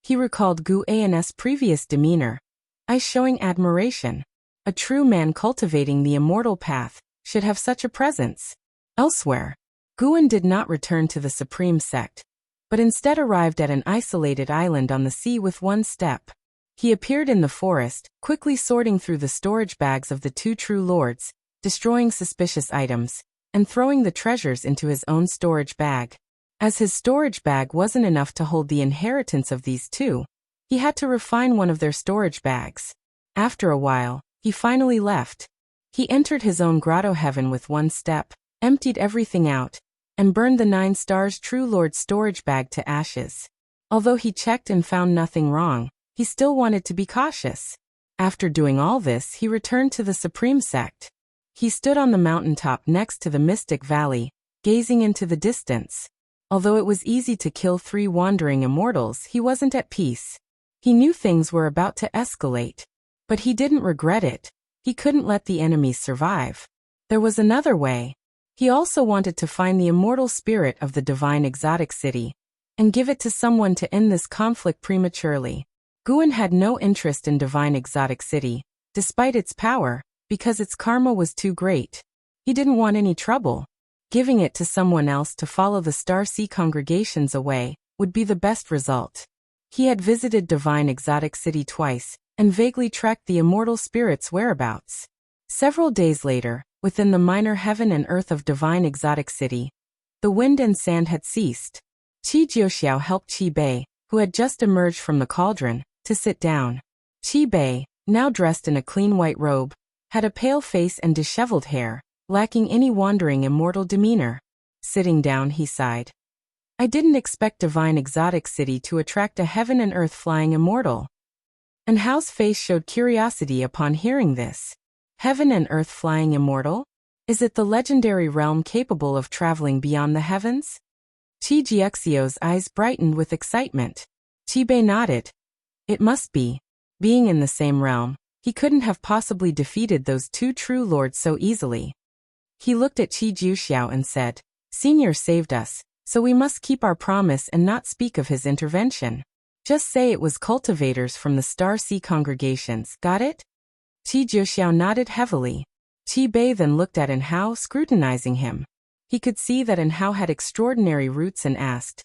He recalled Guan's previous demeanor, eyes showing admiration. A true man cultivating the immortal path should have such a presence. Elsewhere, Guan did not return to the Supreme Sect, but instead arrived at an isolated island on the sea with one step. He appeared in the forest, quickly sorting through the storage bags of the 2 true lords, destroying suspicious items, and throwing the treasures into his own storage bag. As his storage bag wasn't enough to hold the inheritance of these 2, he had to refine one of their storage bags. After a while, he finally left. He entered his own grotto heaven with one step, emptied everything out, and burned the 9 Stars True Lord's storage bag to ashes. Although he checked and found nothing wrong, he still wanted to be cautious. After doing all this, he returned to the Supreme Sect. He stood on the mountaintop next to the Mystic Valley, gazing into the distance. Although it was easy to kill 3 wandering immortals, he wasn't at peace. He knew things were about to escalate. But he didn't regret it. He couldn't let the enemies survive. There was another way. He also wanted to find the immortal spirit of the divine exotic city and give it to someone to end this conflict prematurely. Guan had no interest in divine exotic city, despite its power, because its karma was too great. He didn't want any trouble. Giving it to someone else to follow the Star Sea congregations away would be the best result. He had visited divine exotic city twice and vaguely tracked the immortal spirit's whereabouts. Several days later, within the minor heaven and earth of divine exotic city, the wind and sand had ceased. Qi Jiuxiao helped Qi Bei, who had just emerged from the cauldron, to sit down. Qi Bei, now dressed in a clean white robe, had a pale face and disheveled hair, lacking any wandering immortal demeanor. Sitting down, he sighed. I didn't expect divine exotic city to attract a heaven and earth flying immortal. And Hao's face showed curiosity upon hearing this. Heaven and earth flying immortal? Is it the legendary realm capable of traveling beyond the heavens? Qi Jiuxiao's eyes brightened with excitement. Qi Bei nodded. It must be. Being in the same realm, he couldn't have possibly defeated those 2 true lords so easily. He looked at Qi Jiuxiao and said, Senior saved us, so we must keep our promise and not speak of his intervention. Just say it was cultivators from the Star Sea congregations, got it? Qi Jiuxiao nodded heavily. Qi Bei then looked at Hao, scrutinizing him. He could see that Hao had extraordinary roots and asked,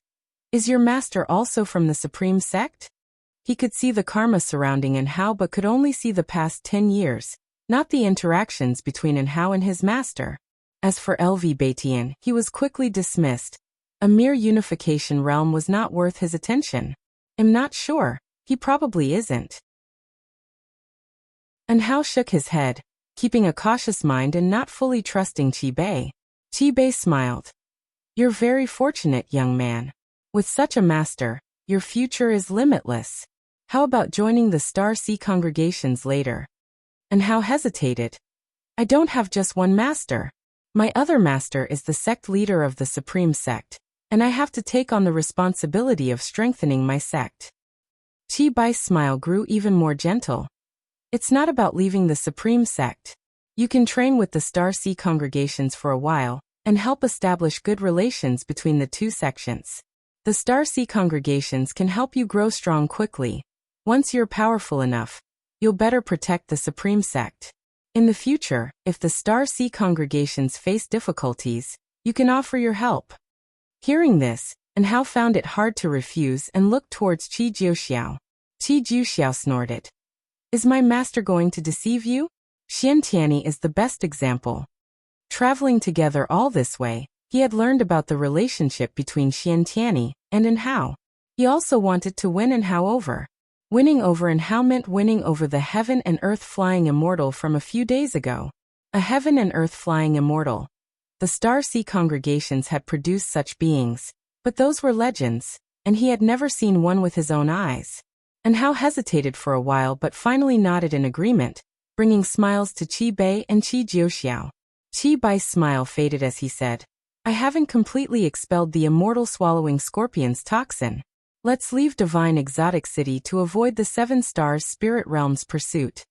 Is your master also from the Supreme Sect? He could see the karma surrounding Hao but could only see the past 10 years, not the interactions between Hao and his master. As for LV Beitian, he was quickly dismissed. A mere unification realm was not worth his attention. I'm not sure. He probably isn't. Hao shook his head, keeping a cautious mind and not fully trusting Qi Bei. Qi Bei smiled. You're very fortunate, young man. With such a master, your future is limitless. How about joining the Star Sea congregations later? Hao hesitated. I don't have just one master. My other master is the sect leader of the Supreme Sect, and I have to take on the responsibility of strengthening my sect. Qi Bai's smile grew even more gentle. It's not about leaving the Supreme Sect. You can train with the Star Sea congregations for a while and help establish good relations between the 2 sections. The Star Sea congregations can help you grow strong quickly. Once you're powerful enough, you'll better protect the Supreme Sect. In the future, if the Star Sea congregations face difficulties, you can offer your help. Hearing this, Hao found it hard to refuse and looked towards Qi Jiuxiao. Qi Jiuxiao snorted. Is my master going to deceive you? Xian Tianyi is the best example. Traveling together all this way, he had learned about the relationship between Xian Tianyi and Hao. He also wanted to win Hao over. Winning over Hao meant winning over the heaven and earth flying immortal from a few days ago. A heaven and earth flying immortal. The Star Sea congregations had produced such beings, but those were legends, and he had never seen one with his own eyes. Hao hesitated for a while but finally nodded in agreement, bringing smiles to Qi Bei and Qi Jiuxiao. Qi Bai's smile faded as he said, I haven't completely expelled the immortal swallowing scorpion's toxin. Let's leave divine exotic city to avoid the 7 stars spirit realm's pursuit.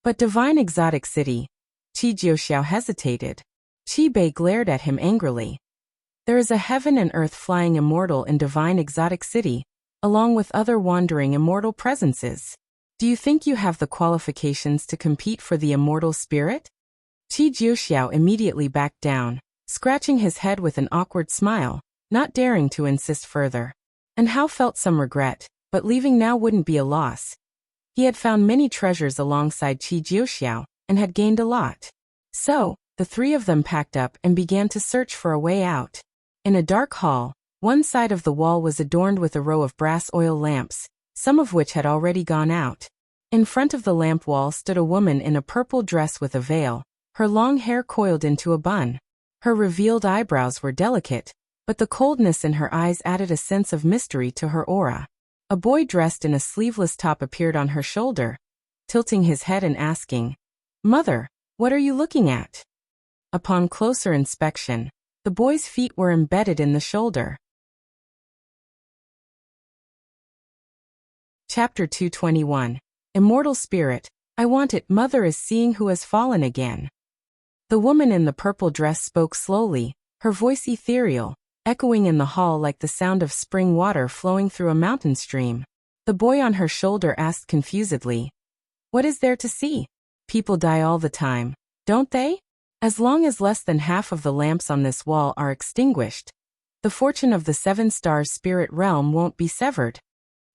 But divine exotic city? Qi Jiuxiao hesitated. Qi Bei glared at him angrily. There is a heaven and earth flying immortal in divine exotic city, along with other wandering immortal presences. Do you think you have the qualifications to compete for the immortal spirit? Qi Jiuxiao immediately backed down, scratching his head with an awkward smile, not daring to insist further. Hao felt some regret, but leaving now wouldn't be a loss. He had found many treasures alongside Qi Jiuxiao, and had gained a lot. So, the 3 of them packed up and began to search for a way out. In a dark hall, one side of the wall was adorned with a row of brass oil lamps, some of which had already gone out. In front of the lamp wall stood a woman in a purple dress with a veil, her long hair coiled into a bun. Her revealed eyebrows were delicate, but the coldness in her eyes added a sense of mystery to her aura. A boy dressed in a sleeveless top appeared on her shoulder. tilting his head and asking, "Mother, what are you looking at?" Upon closer inspection, the boy's feet were embedded in the shoulder. Chapter 221. Immortal Spirit, I want it. Mother is seeing who has fallen again. The woman in the purple dress spoke slowly, her voice ethereal, echoing in the hall like the sound of spring water flowing through a mountain stream. The boy on her shoulder asked confusedly, "What is there to see? People die all the time, don't they? As long as less than half of the lamps on this wall are extinguished, the fortune of the 7 stars spirit realm won't be severed."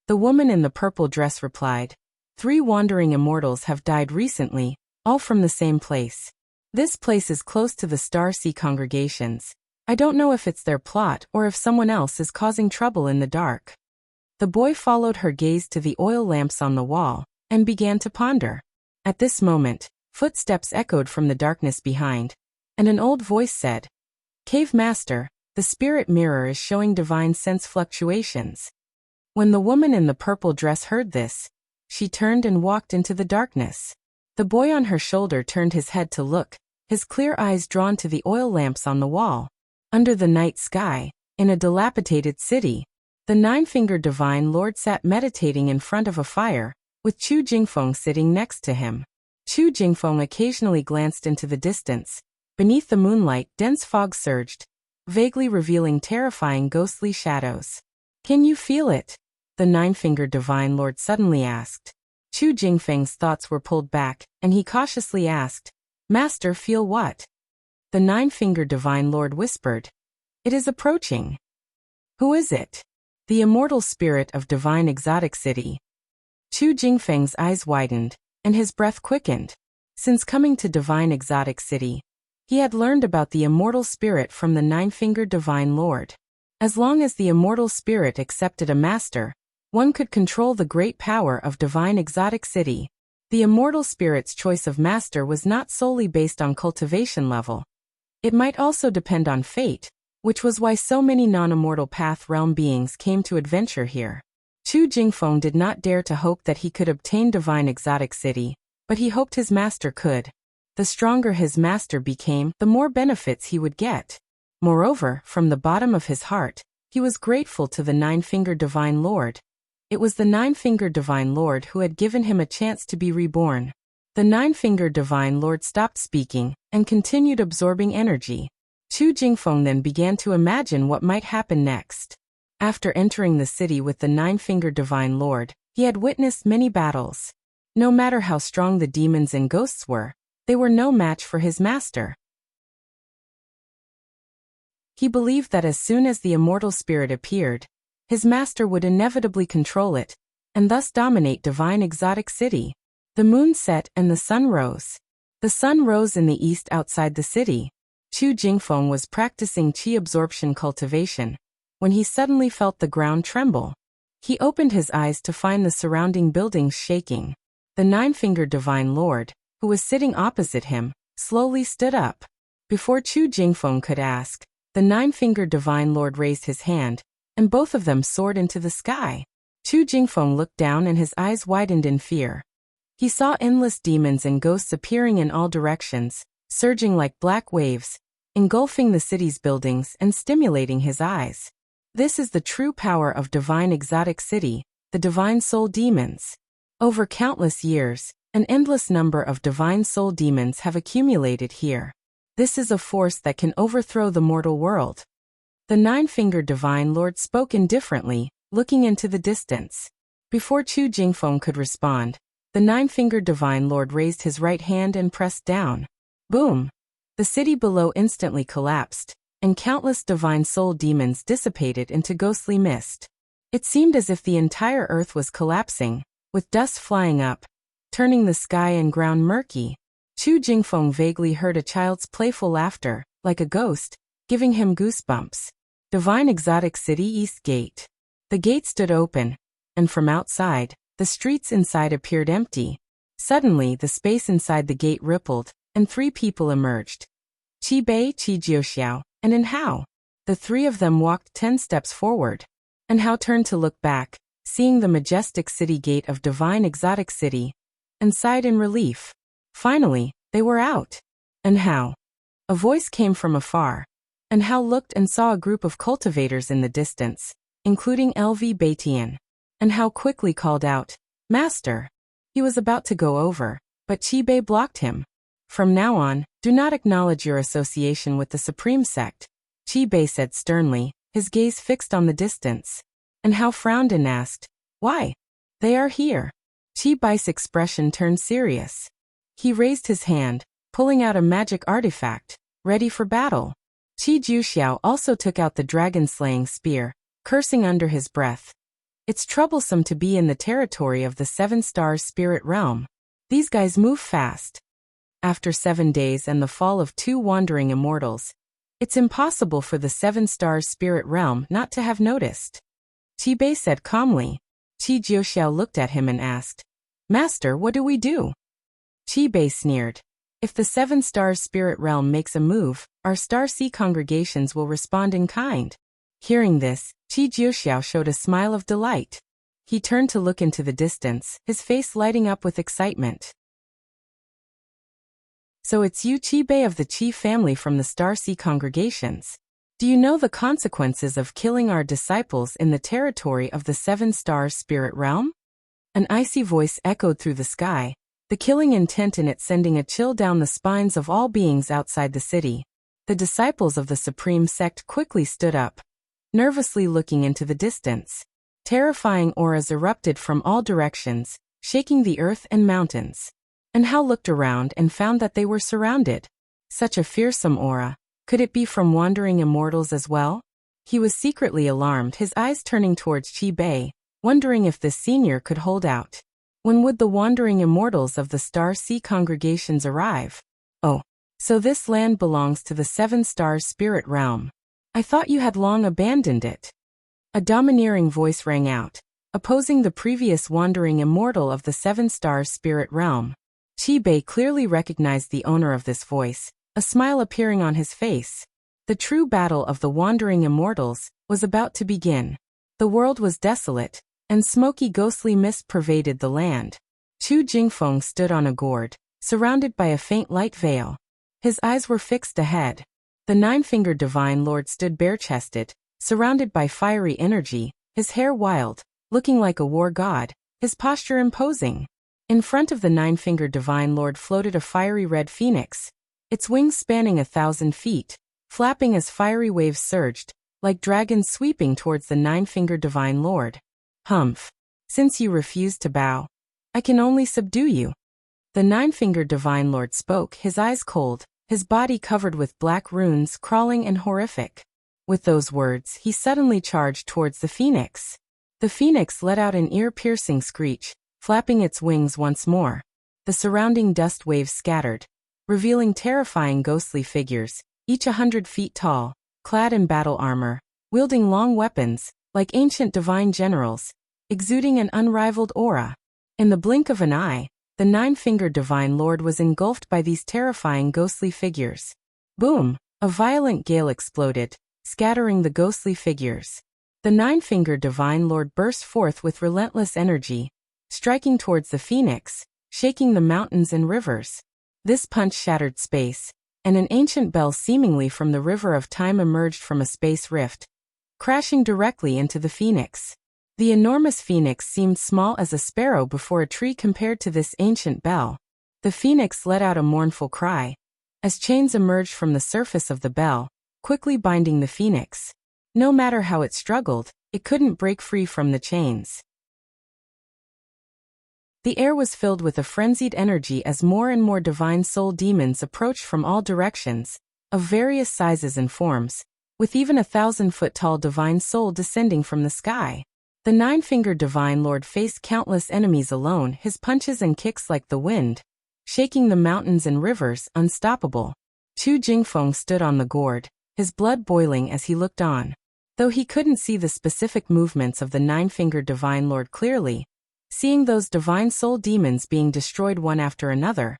The woman in the purple dress replied, 3 wandering immortals have died recently, all from the same place. This place is close to the Star Sea congregations. I don't know if it's their plot or if someone else is causing trouble in the dark. The boy followed her gaze to the oil lamps on the wall and began to ponder. At this moment, footsteps echoed from the darkness behind, and an old voice said, "Cave Master, the spirit mirror is showing divine sense fluctuations." When the woman in the purple dress heard this, she turned and walked into the darkness. The boy on her shoulder turned his head to look, his clear eyes drawn to the oil lamps on the wall. Under the night sky, in a dilapidated city, the 9-fingered Divine Lord sat meditating in front of a fire, with Chu Jingfeng sitting next to him. Chu Jingfeng occasionally glanced into the distance. Beneath the moonlight, dense fog surged, vaguely revealing terrifying ghostly shadows. "Can you feel it?" the 9-fingered Divine Lord suddenly asked. Chu Jingfeng's thoughts were pulled back, and he cautiously asked, "Master, feel what?" The 9-fingered Divine Lord whispered, "It is approaching." "Who is it?" "The immortal spirit of divine exotic city." Chu Jingfeng's eyes widened, and his breath quickened. Since coming to divine exotic city, he had learned about the immortal spirit from the 9-fingered Divine Lord. As long as the immortal spirit accepted a master, one could control the great power of divine exotic city. The immortal spirit's choice of master was not solely based on cultivation level. It might also depend on fate, which was why so many non-immortal path realm beings came to adventure here. Chu Jingfeng did not dare to hope that he could obtain divine exotic city, but he hoped his master could. The stronger his master became, the more benefits he would get. Moreover, from the bottom of his heart, he was grateful to the 9-fingered Divine Lord. It was the 9-fingered Divine Lord who had given him a chance to be reborn. The 9-fingered Divine Lord stopped speaking and continued absorbing energy. Chu Jingfeng then began to imagine what might happen next. After entering the city with the 9-fingered Divine Lord, he had witnessed many battles. No matter how strong the demons and ghosts were, they were no match for his master. He believed that as soon as the immortal spirit appeared, his master would inevitably control it, and thus dominate divine exotic city. The moon set and the sun rose. The sun rose in the east outside the city. Chu Jingfeng was practicing qi absorption cultivation, when he suddenly felt the ground tremble. He opened his eyes to find the surrounding buildings shaking. The 9-fingered Divine Lord, who was sitting opposite him, slowly stood up. Before Chu Jingfeng could ask, the 9-fingered Divine Lord raised his hand, and both of them soared into the sky. Chu Jingfeng looked down and his eyes widened in fear. He saw endless demons and ghosts appearing in all directions, surging like black waves, engulfing the city's buildings and stimulating his eyes. This is the true power of divine exotic city, the divine soul demons. Over countless years, an endless number of divine soul demons have accumulated here. This is a force that can overthrow the mortal world. The 9-fingered Divine Lord spoke indifferently, looking into the distance. Before Chu Jingfeng could respond, the 9-fingered Divine Lord raised his right hand and pressed down. Boom! The city below instantly collapsed, and countless divine soul demons dissipated into ghostly mist. It seemed as if the entire earth was collapsing, with dust flying up, turning the sky and ground murky. Chu Jingfeng vaguely heard a child's playful laughter, like a ghost, giving him goosebumps. Divine Exotic City East Gate. The gate stood open, and from outside, the streets inside appeared empty. Suddenly, the space inside the gate rippled, and 3 people emerged. Qi Bei, Qi Jiuxiao, and In Hao. The 3 of them walked 10 steps forward. And Hao turned to look back, seeing the majestic city gate of Divine Exotic City. and sighed in relief. Finally, they were out. And how? A voice came from afar. And Hal looked and saw a group of cultivators in the distance, including LV Batian. And Hal quickly called out, "Master!" He was about to go over, but Chibei blocked him. "From now on, do not acknowledge your association with the Supreme Sect," Chibei said sternly, his gaze fixed on the distance. And Hal frowned and asked, "Why?" "They are here." Chibei's expression turned serious. He raised his hand, pulling out a magic artifact, ready for battle. Qi Juxiao also took out the dragon-slaying spear, cursing under his breath. "It's troublesome to be in the territory of the 7-star spirit realm. These guys move fast." After 7 days and the fall of 2 wandering immortals, it's impossible for the 7-star spirit realm not to have noticed. Chibei said calmly. Qi Juxiao looked at him and asked, "Master, what do we do?" Chibei sneered. "If the 7-star spirit realm makes a move, our Star Sea congregations will respond in kind." Hearing this, Qi Juxiao showed a smile of delight. He turned to look into the distance, his face lighting up with excitement. "So it's you, Chibei of the Qi family from the Star Sea congregations. Do you know the consequences of killing our disciples in the territory of the 7-star spirit realm?" An icy voice echoed through the sky, the killing intent in it sending a chill down the spines of all beings outside the city. The disciples of the Supreme Sect quickly stood up, nervously looking into the distance. Terrifying auras erupted from all directions, shaking the earth and mountains. And Hal looked around and found that they were surrounded. Such a fearsome aura. Could it be from wandering immortals as well? He was secretly alarmed, his eyes turning towards Chibei, wondering if the senior could hold out. When would the wandering immortals of the Star Sea congregations arrive? "Oh, so this land belongs to the 7-star spirit realm. I thought you had long abandoned it." A domineering voice rang out, opposing the previous wandering immortal of the 7-star spirit realm. Chibei clearly recognized the owner of this voice, a smile appearing on his face. The true battle of the wandering immortals was about to begin. The world was desolate, and smoky ghostly mist pervaded the land. Chu Jingfeng stood on a gourd, surrounded by a faint light veil. His eyes were fixed ahead. The 9-fingered Divine Lord stood bare-chested, surrounded by fiery energy, his hair wild, looking like a war god, his posture imposing. In front of the 9-fingered Divine Lord floated a fiery red phoenix, its wings spanning 1,000 feet, flapping as fiery waves surged, like dragons sweeping towards the 9-fingered Divine Lord. "Humph. Since you refuse to bow, I can only subdue you." The 9-fingered Divine Lord spoke, his eyes cold, his body covered with black runes crawling and horrific. With those words, he suddenly charged towards the phoenix. The phoenix let out an ear-piercing screech, flapping its wings once more. The surrounding dust waves scattered, revealing terrifying ghostly figures, each 100 feet tall, clad in battle armor, wielding long weapons, like ancient divine generals, exuding an unrivaled aura. In the blink of an eye, the 9-fingered Divine Lord was engulfed by these terrifying ghostly figures. Boom! A violent gale exploded, scattering the ghostly figures. The 9-fingered Divine Lord burst forth with relentless energy, striking towards the phoenix, shaking the mountains and rivers. This punch shattered space, and an ancient bell seemingly from the river of time emerged from a space rift, crashing directly into the phoenix. The enormous phoenix seemed small as a sparrow before a tree compared to this ancient bell. The phoenix let out a mournful cry, as chains emerged from the surface of the bell, quickly binding the phoenix. No matter how it struggled, it couldn't break free from the chains. The air was filled with a frenzied energy as more and more divine soul demons approached from all directions, of various sizes and forms, with even 1,000-foot-tall divine soul descending from the sky. The 9-fingered Divine Lord faced countless enemies alone, his punches and kicks like the wind, shaking the mountains and rivers, unstoppable. Chu Jingfeng stood on the gourd, his blood boiling as he looked on. Though he couldn't see the specific movements of the 9-fingered Divine Lord clearly, seeing those divine soul demons being destroyed one after another,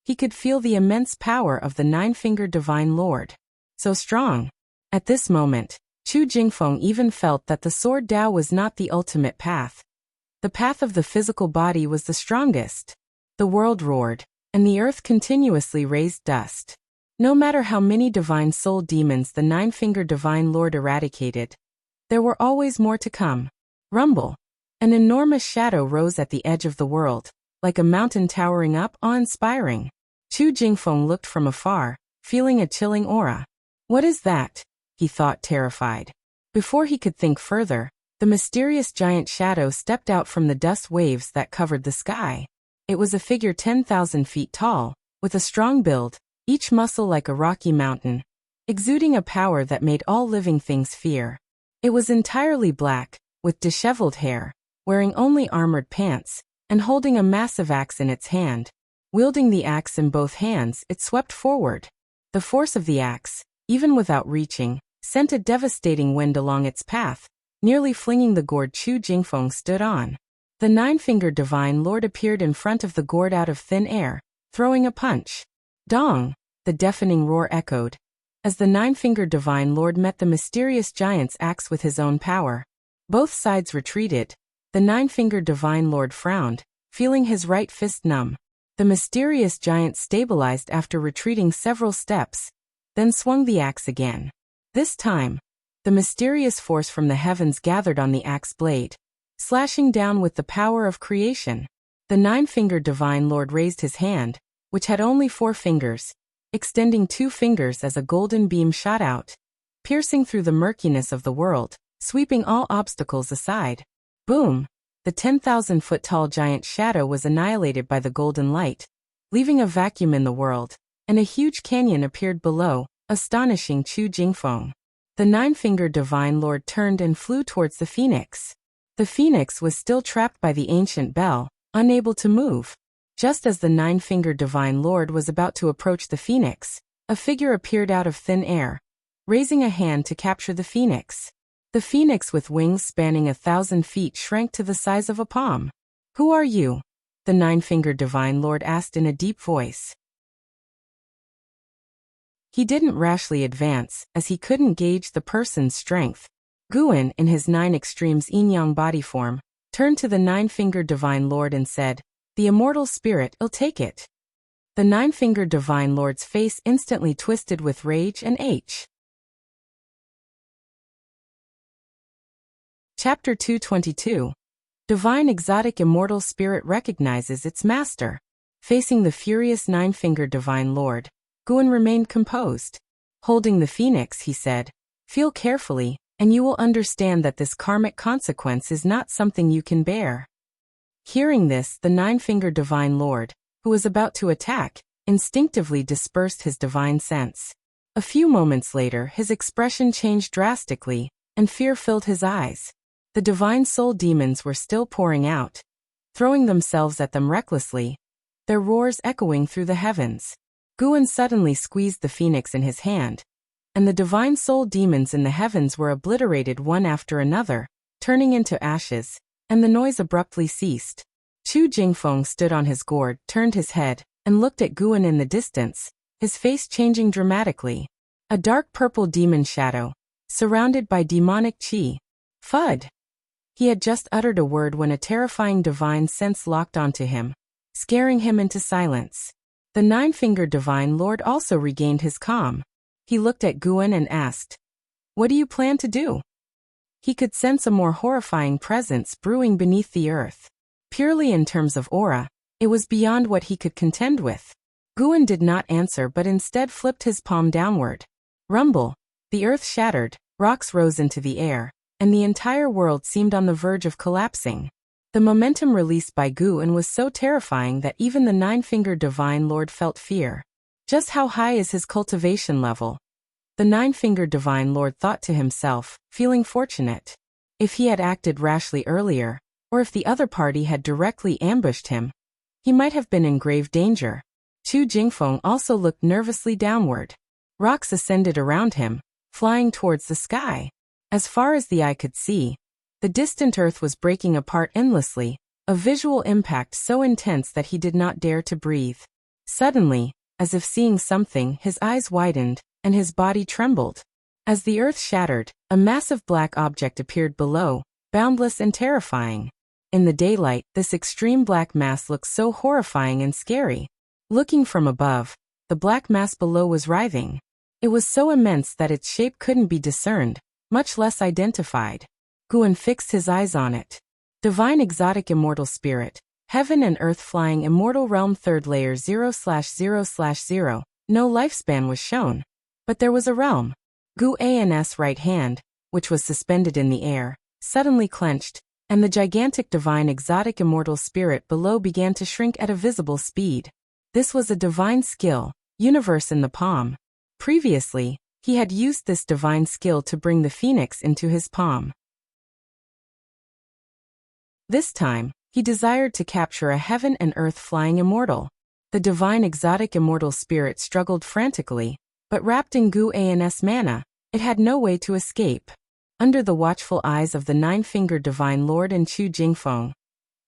he could feel the immense power of the 9-fingered Divine Lord. So strong. At this moment, Chu Jingfeng even felt that the sword Dao was not the ultimate path. The path of the physical body was the strongest. The world roared, and the earth continuously raised dust. No matter how many divine soul demons the nine-fingered divine lord eradicated, there were always more to come. Rumble. An enormous shadow rose at the edge of the world, like a mountain towering up, awe-inspiring. Chu Jingfeng looked from afar, feeling a chilling aura. What is that? He thought, terrified. Before he could think further, the mysterious giant shadow stepped out from the dust waves that covered the sky. It was a figure 10,000 feet tall, with a strong build, each muscle like a rocky mountain, exuding a power that made all living things fear. It was entirely black, with disheveled hair, wearing only armored pants, and holding a massive axe in its hand. Wielding the axe in both hands, it swept forward. The force of the axe, even without reaching, sent a devastating wind along its path, nearly flinging the gourd Chu Jingfeng stood on. The nine-fingered divine lord appeared in front of the gourd out of thin air, throwing a punch. Dong! The deafening roar echoed, as the nine-fingered divine lord met the mysterious giant's axe with his own power. Both sides retreated. The nine-fingered divine lord frowned, feeling his right fist numb. The mysterious giant stabilized after retreating several steps, then swung the axe again. This time, the mysterious force from the heavens gathered on the axe blade, slashing down with the power of creation. The nine-fingered divine lord raised his hand, which had only 4 fingers, extending 2 fingers as a golden beam shot out, piercing through the murkiness of the world, sweeping all obstacles aside. Boom! The 10,000-foot-tall giant shadow was annihilated by the golden light, leaving a vacuum in the world, and a huge canyon appeared below, astonishing Chu Jingfeng. The nine-fingered divine lord turned and flew towards the phoenix. The phoenix was still trapped by the ancient bell, unable to move. Just as the nine-fingered divine lord was about to approach the phoenix, a figure appeared out of thin air, raising a hand to capture the phoenix. The phoenix with wings spanning 1,000 feet shrank to the size of a palm. Who are you? The nine-fingered divine lord asked in a deep voice. He didn't rashly advance, as he couldn't gauge the person's strength. Guan, in his 9 extremes yin-yang body form, turned to the nine-fingered divine lord and said, "The immortal spirit, I'll take it." The nine-fingered divine lord's face instantly twisted with rage and Chapter 222. Divine exotic immortal spirit recognizes its master. Facing the furious nine-fingered divine lord, Guan remained composed. Holding the phoenix, he said, "Feel carefully, and you will understand that this karmic consequence is not something you can bear." Hearing this, the nine-fingered divine lord, who was about to attack, instinctively dispersed his divine sense. A few moments later, his expression changed drastically, and fear filled his eyes. The divine soul demons were still pouring out, throwing themselves at them recklessly, their roars echoing through the heavens. Guan suddenly squeezed the phoenix in his hand, and the divine soul demons in the heavens were obliterated one after another, turning into ashes, and the noise abruptly ceased. Chu Jingfeng stood on his gourd, turned his head, and looked at Guan in the distance, his face changing dramatically. A dark purple demon shadow, surrounded by demonic qi. Fud! He had just uttered a word when a terrifying divine sense locked onto him, scaring him into silence. The nine-fingered divine lord also regained his calm. He looked at Guan and asked, "What do you plan to do?" He could sense a more horrifying presence brewing beneath the earth. Purely in terms of aura, it was beyond what he could contend with. Guan did not answer but instead flipped his palm downward. Rumble! The earth shattered, rocks rose into the air, and the entire world seemed on the verge of collapsing. The momentum released by Guan was so terrifying that even the nine-fingered divine lord felt fear. Just how high is his cultivation level? The nine-fingered divine lord thought to himself, feeling fortunate. If he had acted rashly earlier, or if the other party had directly ambushed him, he might have been in grave danger. Chu Jingfeng also looked nervously downward. Rocks ascended around him, flying towards the sky. As far as the eye could see, the distant earth was breaking apart endlessly, a visual impact so intense that he did not dare to breathe. Suddenly, as if seeing something, his eyes widened, and his body trembled. As the earth shattered, a massive black object appeared below, boundless and terrifying. In the daylight, this extreme black mass looked so horrifying and scary. Looking from above, the black mass below was writhing. It was so immense that its shape couldn't be discerned, much less identified. Guan fixed his eyes on it. Divine exotic immortal spirit. Heaven and earth flying immortal realm 3rd layer 0/0/0. No lifespan was shown. But there was a realm. Guan's right hand, which was suspended in the air, suddenly clenched, and the gigantic divine exotic immortal spirit below began to shrink at a visible speed. This was a divine skill, universe in the palm. Previously, he had used this divine skill to bring the phoenix into his palm. This time, he desired to capture a heaven and earth flying immortal. The divine exotic immortal spirit struggled frantically, but wrapped in Guan's mana, it had no way to escape. Under the watchful eyes of the nine-fingered divine lord and Chu Jingfeng,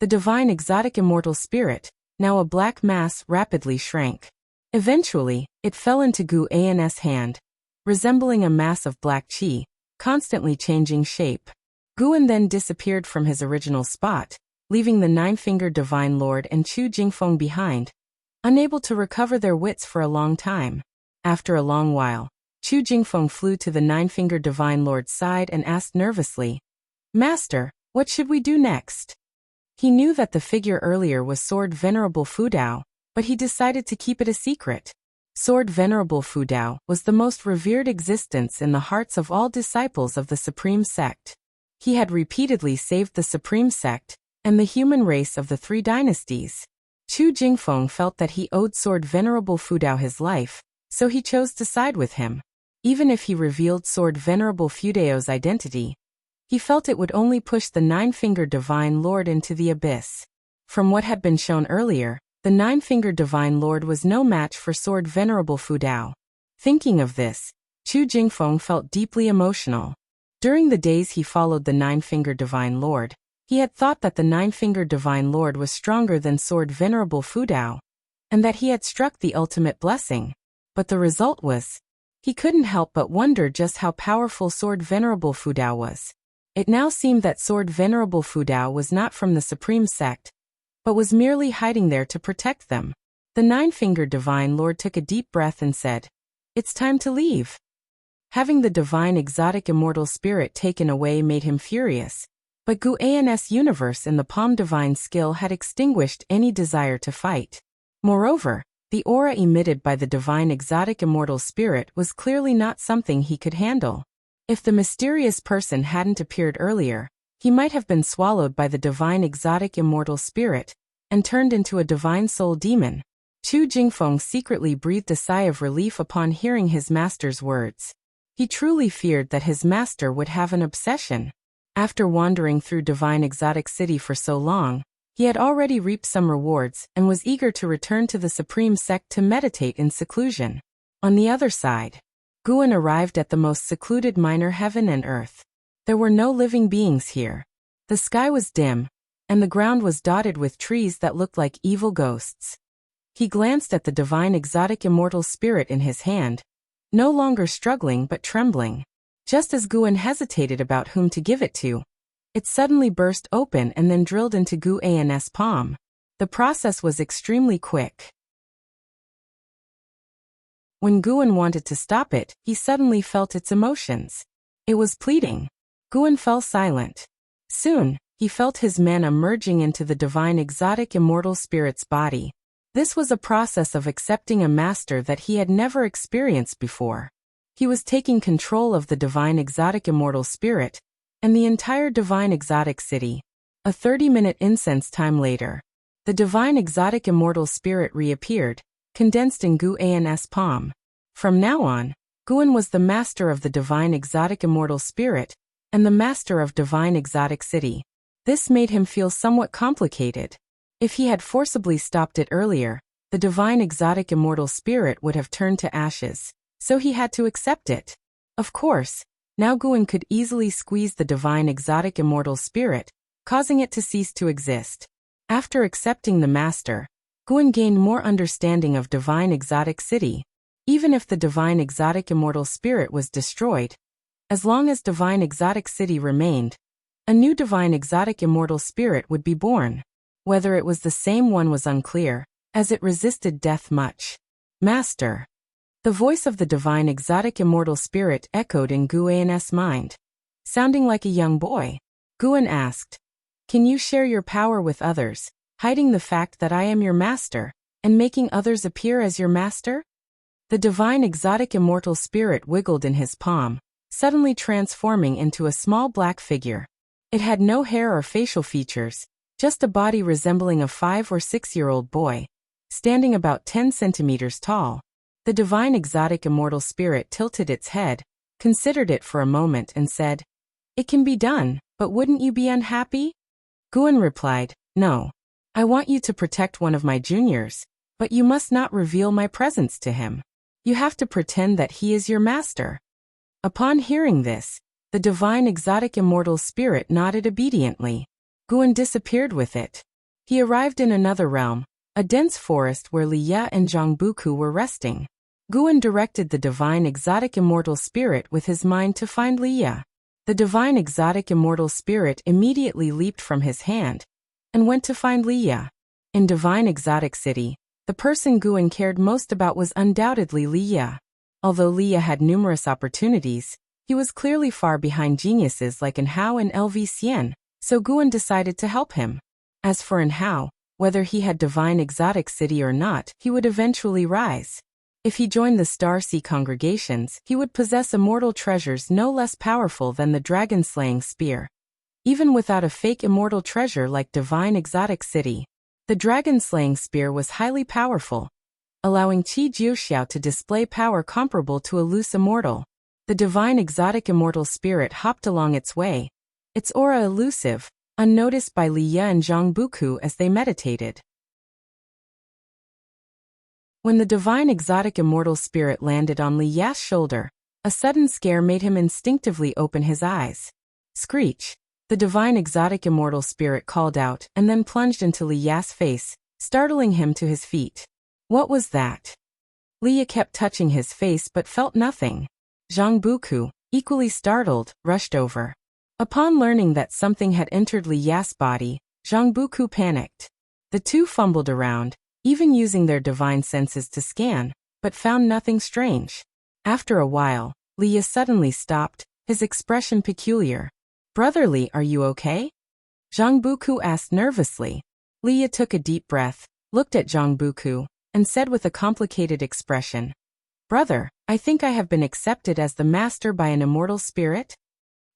the divine exotic immortal spirit, now a black mass, rapidly shrank. Eventually, it fell into Guan's hand, resembling a mass of black qi, constantly changing shape. Guan then disappeared from his original spot, leaving the nine-fingered divine lord and Chu Jingfeng behind, unable to recover their wits for a long time. After a long while, Chu Jingfeng flew to the nine-fingered divine lord's side and asked nervously, "Master, what should we do next?" He knew that the figure earlier was Sword Venerable Fudao, but he decided to keep it a secret. Sword Venerable Fudao was the most revered existence in the hearts of all disciples of the Supreme Sect. He had repeatedly saved the Supreme Sect and the human race of the 3 dynasties. Chu Jingfeng felt that he owed Sword Venerable Fudao his life, so he chose to side with him. Even if he revealed Sword Venerable Fudao's identity, he felt it would only push the nine-fingered divine lord into the abyss. From what had been shown earlier, the nine-fingered divine lord was no match for Sword Venerable Fudao. Thinking of this, Chu Jingfeng felt deeply emotional. During the days he followed the nine-fingered divine lord, he had thought that the nine-fingered divine lord was stronger than Sword Venerable Fudao, and that he had struck the ultimate blessing. But the result was, he couldn't help but wonder just how powerful Sword Venerable Fudao was. It now seemed that Sword Venerable Fudao was not from the Supreme Sect, but was merely hiding there to protect them. The nine-fingered divine lord took a deep breath and said, "It's time to leave." Having the divine exotic immortal spirit taken away made him furious, but Guan's universe in the palm divine skill had extinguished any desire to fight. Moreover, the aura emitted by the divine exotic immortal spirit was clearly not something he could handle. If the mysterious person hadn't appeared earlier, he might have been swallowed by the divine exotic immortal spirit and turned into a divine soul demon. Chu Jingfeng secretly breathed a sigh of relief upon hearing his master's words. He truly feared that his master would have an obsession. After wandering through Divine Exotic City for so long, he had already reaped some rewards and was eager to return to the Supreme Sect to meditate in seclusion. On the other side, Guan arrived at the most secluded minor heaven and earth. There were no living beings here. The sky was dim, and the ground was dotted with trees that looked like evil ghosts. He glanced at the divine exotic immortal spirit in his hand, no longer struggling but trembling. Just as Guan hesitated about whom to give it to, it suddenly burst open and then drilled into Guan's palm. The process was extremely quick. When Guan wanted to stop it, he suddenly felt its emotions. It was pleading. Guan fell silent. Soon, he felt his mana merging into the divine exotic immortal spirit's body. This was a process of accepting a master that he had never experienced before. He was taking control of the divine exotic immortal spirit and the entire divine exotic city. A 30-minute incense time later, the divine exotic immortal spirit reappeared, condensed in Guan's palm. From now on, Guan was the master of the divine exotic immortal spirit and the master of divine exotic city. This made him feel somewhat complicated. If he had forcibly stopped it earlier, the divine exotic immortal spirit would have turned to ashes, so he had to accept it. Of course, now Guan could easily squeeze the divine exotic immortal spirit, causing it to cease to exist. After accepting the master, Guan gained more understanding of divine exotic city. Even if the divine exotic immortal spirit was destroyed, as long as divine exotic city remained, A new divine exotic immortal spirit would be born. Whether it was the same one was unclear, as it resisted death much. Master. The voice of the divine exotic immortal spirit echoed in Guan's mind. Sounding like a young boy, Guan asked, "Can you share your power with others, hiding the fact that I am your master, and making others appear as your master?" The divine exotic immortal spirit wiggled in his palm, suddenly transforming into a small black figure. It had no hair or facial features, just a body resembling a 5 or 6-year-old boy, standing about 10 centimeters tall. The divine exotic immortal spirit tilted its head, considered it for a moment and said, "It can be done, but wouldn't you be unhappy?" Guan replied, "No. I want you to protect one of my juniors, but you must not reveal my presence to him. You have to pretend that he is your master." Upon hearing this, the divine exotic immortal spirit nodded obediently. Guan disappeared with it. He arrived in another realm, a dense forest where Liya and Zhangbuku were resting. Guan directed the divine exotic immortal spirit with his mind to find Liya. The divine exotic immortal spirit immediately leaped from his hand and went to find Liya. In divine exotic city, the person Guan cared most about was undoubtedly Liya. Although Liya had numerous opportunities, he was clearly far behind geniuses like Hao and LV Xian, so Guan decided to help him. As for Hao, whether he had divine exotic city or not, he would eventually rise. If he joined the Star Sea congregations, he would possess immortal treasures no less powerful than the dragon-slaying spear. Even without a fake immortal treasure like divine exotic city, the dragon-slaying spear was highly powerful, allowing Qi Jiuxiao to display power comparable to a loose immortal. The divine exotic immortal spirit hopped along its way, its aura elusive, unnoticed by Liya and Zhangbuku as they meditated. When the divine exotic immortal spirit landed on Liya's shoulder, a sudden scare made him instinctively open his eyes. Screech! The divine exotic immortal spirit called out and then plunged into Liya's face, startling him to his feet. What was that? Liya kept touching his face but felt nothing. Zhangbuku, equally startled, rushed over. Upon learning that something had entered Liya's body, Zhangbuku panicked. The two fumbled around, even using their divine senses to scan, but found nothing strange. After a while, Liya suddenly stopped, his expression peculiar. "Brotherly, are you okay?" Zhangbuku asked nervously. Liya took a deep breath, looked at Zhangbuku, and said with a complicated expression, "Brother, I think I have been accepted as the master by an immortal spirit."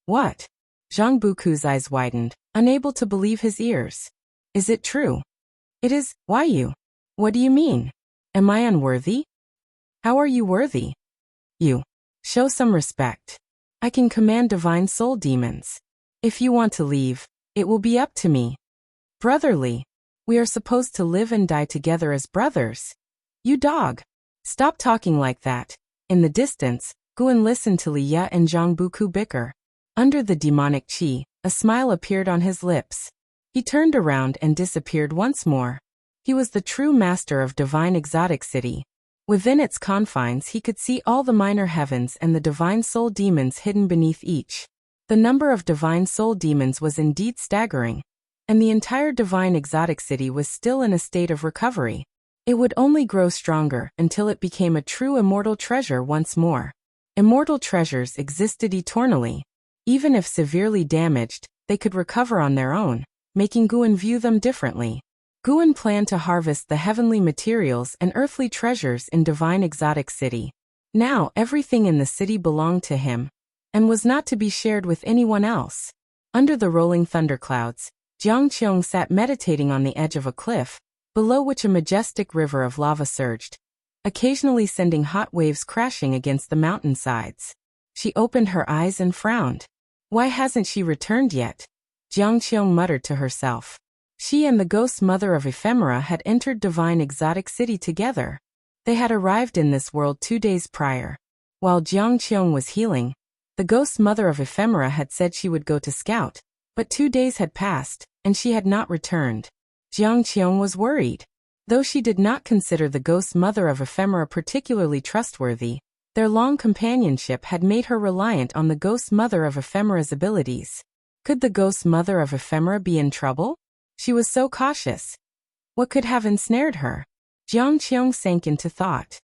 "What?" Zhangbuku's eyes widened, unable to believe his ears. "Is it true?" "It is. Why you? What do you mean? Am I unworthy?" "How are you worthy?" "You. Show some respect. I can command divine soul demons. If you want to leave, it will be up to me." "Brotherly. We are supposed to live and die together as brothers. You dog. Stop talking like that." In the distance, Guan listened to Liya and Zhangbuku bicker. Under the demonic qi, a smile appeared on his lips. He turned around and disappeared once more. He was the true master of divine exotic city. Within its confines he could see all the minor heavens and the divine soul demons hidden beneath each. The number of divine soul demons was indeed staggering, and the entire divine exotic city was still in a state of recovery. It would only grow stronger until it became a true immortal treasure once more. Immortal treasures existed eternally. Even if severely damaged, they could recover on their own, making Guan view them differently. Guan planned to harvest the heavenly materials and earthly treasures in divine exotic city. Now everything in the city belonged to him, and was not to be shared with anyone else. Under the rolling thunderclouds, Jiang Qiong sat meditating on the edge of a cliff, below which a majestic river of lava surged, occasionally sending hot waves crashing against the mountain sides. She opened her eyes and frowned. Why hasn't she returned yet? Jiang Qiong muttered to herself. She and the ghost mother of Ephemera had entered divine exotic city together. They had arrived in this world 2 days prior. While Jiang Qiong was healing, the ghost mother of Ephemera had said she would go to scout, but 2 days had passed, and she had not returned. Jiang Qiong was worried. Though she did not consider the ghost mother of Ephemera particularly trustworthy, their long companionship had made her reliant on the ghost mother of Ephemera's abilities. Could the ghost mother of Ephemera be in trouble? She was so cautious. What could have ensnared her? Jiang Qiong sank into thought.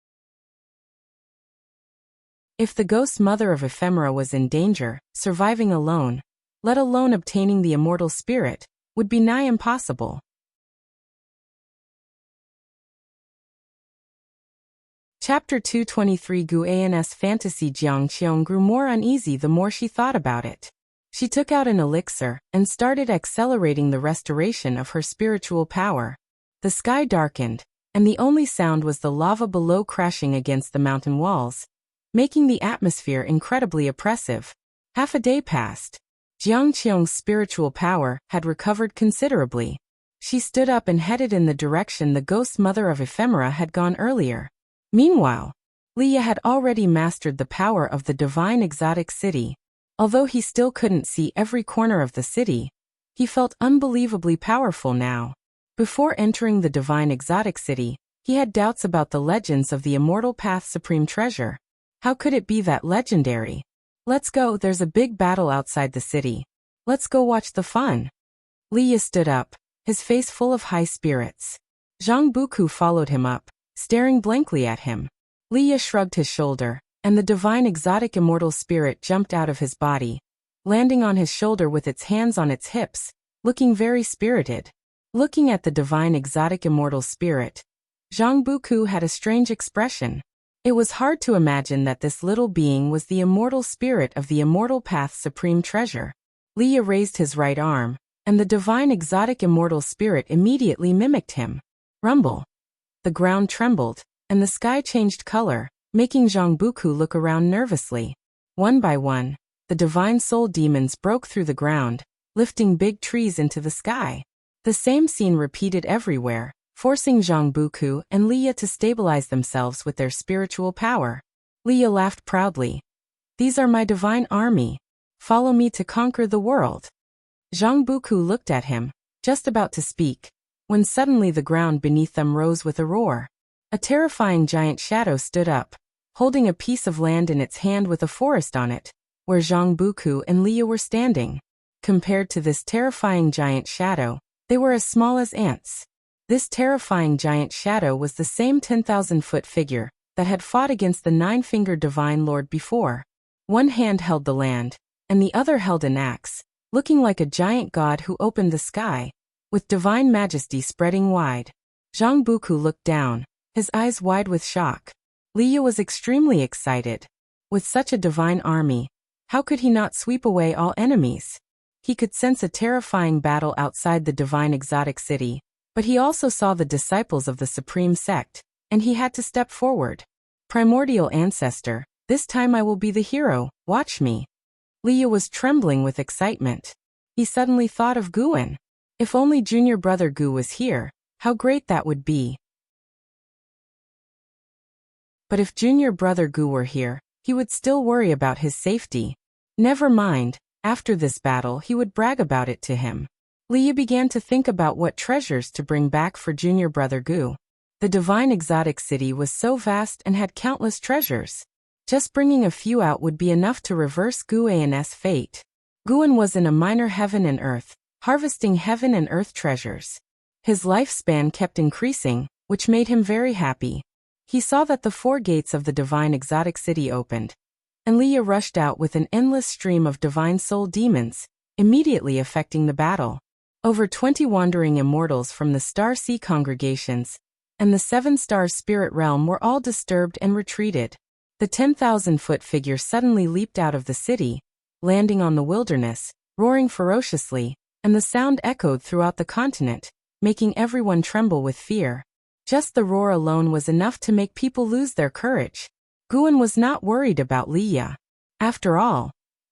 If the ghost mother of Ephemera was in danger, surviving alone, let alone obtaining the immortal spirit, would be nigh impossible. Chapter 223 Guan's fantasy. Jiang Qiong grew more uneasy the more she thought about it. She took out an elixir and started accelerating the restoration of her spiritual power. The sky darkened, and the only sound was the lava below crashing against the mountain walls, making the atmosphere incredibly oppressive. Half a day passed. Jiang Qiong's spiritual power had recovered considerably. She stood up and headed in the direction the ghost mother of Ephemera had gone earlier. Meanwhile, Leah had already mastered the power of the divine exotic city. Although he still couldn't see every corner of the city, he felt unbelievably powerful now. Before entering the divine exotic city, he had doubts about the legends of the immortal path supreme treasure. How could it be that legendary? Let's go, there's a big battle outside the city. Let's go watch the fun. Leah stood up, his face full of high spirits. Zhang Buku followed him up, staring blankly at him. Leah shrugged his shoulder, and the divine exotic immortal spirit jumped out of his body, landing on his shoulder with its hands on its hips, looking very spirited. Looking at the divine exotic immortal spirit, Zhang Buku had a strange expression. It was hard to imagine that this little being was the immortal spirit of the immortal path's supreme treasure. Leah raised his right arm, and the divine exotic immortal spirit immediately mimicked him. Rumble. The ground trembled, and the sky changed color, making Zhang Buku look around nervously. One by one, the divine soul demons broke through the ground, lifting big trees into the sky. The same scene repeated everywhere, forcing Zhang Buku and Leah to stabilize themselves with their spiritual power. Leah laughed proudly. These are my divine army. Follow me to conquer the world. Zhang Buku looked at him, just about to speak, when suddenly the ground beneath them rose with a roar. A terrifying giant shadow stood up, holding a piece of land in its hand with a forest on it, where Zhang Buku and Leah were standing. Compared to this terrifying giant shadow, they were as small as ants. This terrifying giant shadow was the same 10,000-foot figure that had fought against the nine-fingered divine lord before. One hand held the land, and the other held an axe, looking like a giant god who opened the sky, with divine majesty spreading wide. Zhang Buku looked down, his eyes wide with shock. Leah was extremely excited. With such a divine army, how could he not sweep away all enemies? He could sense a terrifying battle outside the divine exotic city, but he also saw the disciples of the supreme sect, and he had to step forward. Primordial ancestor, this time I will be the hero, watch me. Leah was trembling with excitement. He suddenly thought of Guan. If only junior brother Gu was here, how great that would be. But if junior brother Gu were here, he would still worry about his safety. Never mind, after this battle he would brag about it to him. Leah began to think about what treasures to bring back for junior brother Gu. The divine exotic city was so vast and had countless treasures. Just bringing a few out would be enough to reverse Guan's fate. Guan was in a minor heaven and earth, harvesting heaven and earth treasures. His lifespan kept increasing, which made him very happy. He saw that the 4 gates of the divine exotic city opened, and Leah rushed out with an endless stream of divine soul demons, immediately affecting the battle. Over 20 wandering immortals from the Star Sea congregations and the 7-star spirit realm were all disturbed and retreated. The 10,000-foot figure suddenly leaped out of the city, landing on the wilderness, roaring ferociously, and the sound echoed throughout the continent, making everyone tremble with fear. Just the roar alone was enough to make people lose their courage. Guan was not worried about Leah. After all,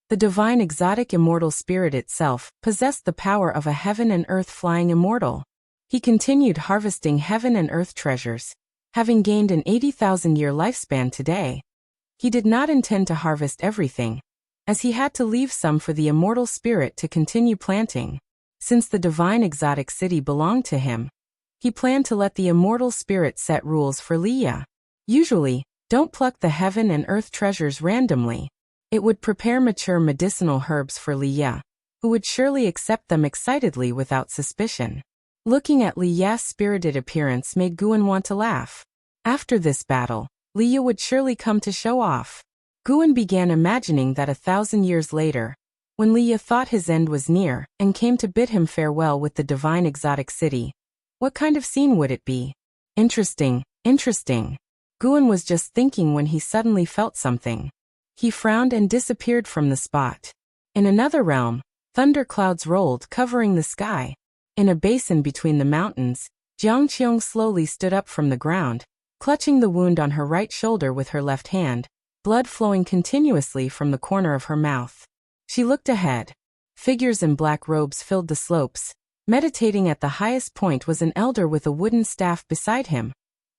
the divine exotic immortal spirit itself possessed the power of a heaven and earth flying immortal. He continued harvesting heaven and earth treasures, having gained an 80,000-year lifespan today. He did not intend to harvest everything, as he had to leave some for the immortal spirit to continue planting. Since the divine exotic city belonged to him, he planned to let the immortal spirit set rules for Leah. Usually, don't pluck the heaven and earth treasures randomly. It would prepare mature medicinal herbs for Leah. who would surely accept them excitedly without suspicion. Looking at Li Ya's spirited appearance made Guan want to laugh. After this battle, Li Ya would surely come to show off. Guan began imagining that 1,000 years later, when Li Ya thought his end was near and came to bid him farewell with the divine exotic city, what kind of scene would it be? Interesting, interesting. Guan was just thinking when he suddenly felt something. He frowned and disappeared from the spot. In another realm, thunderclouds rolled, covering the sky. In a basin between the mountains, Jiang Qiong slowly stood up from the ground, clutching the wound on her right shoulder with her left hand, blood flowing continuously from the corner of her mouth. She looked ahead. Figures in black robes filled the slopes. Meditating at the highest point was an elder with a wooden staff beside him,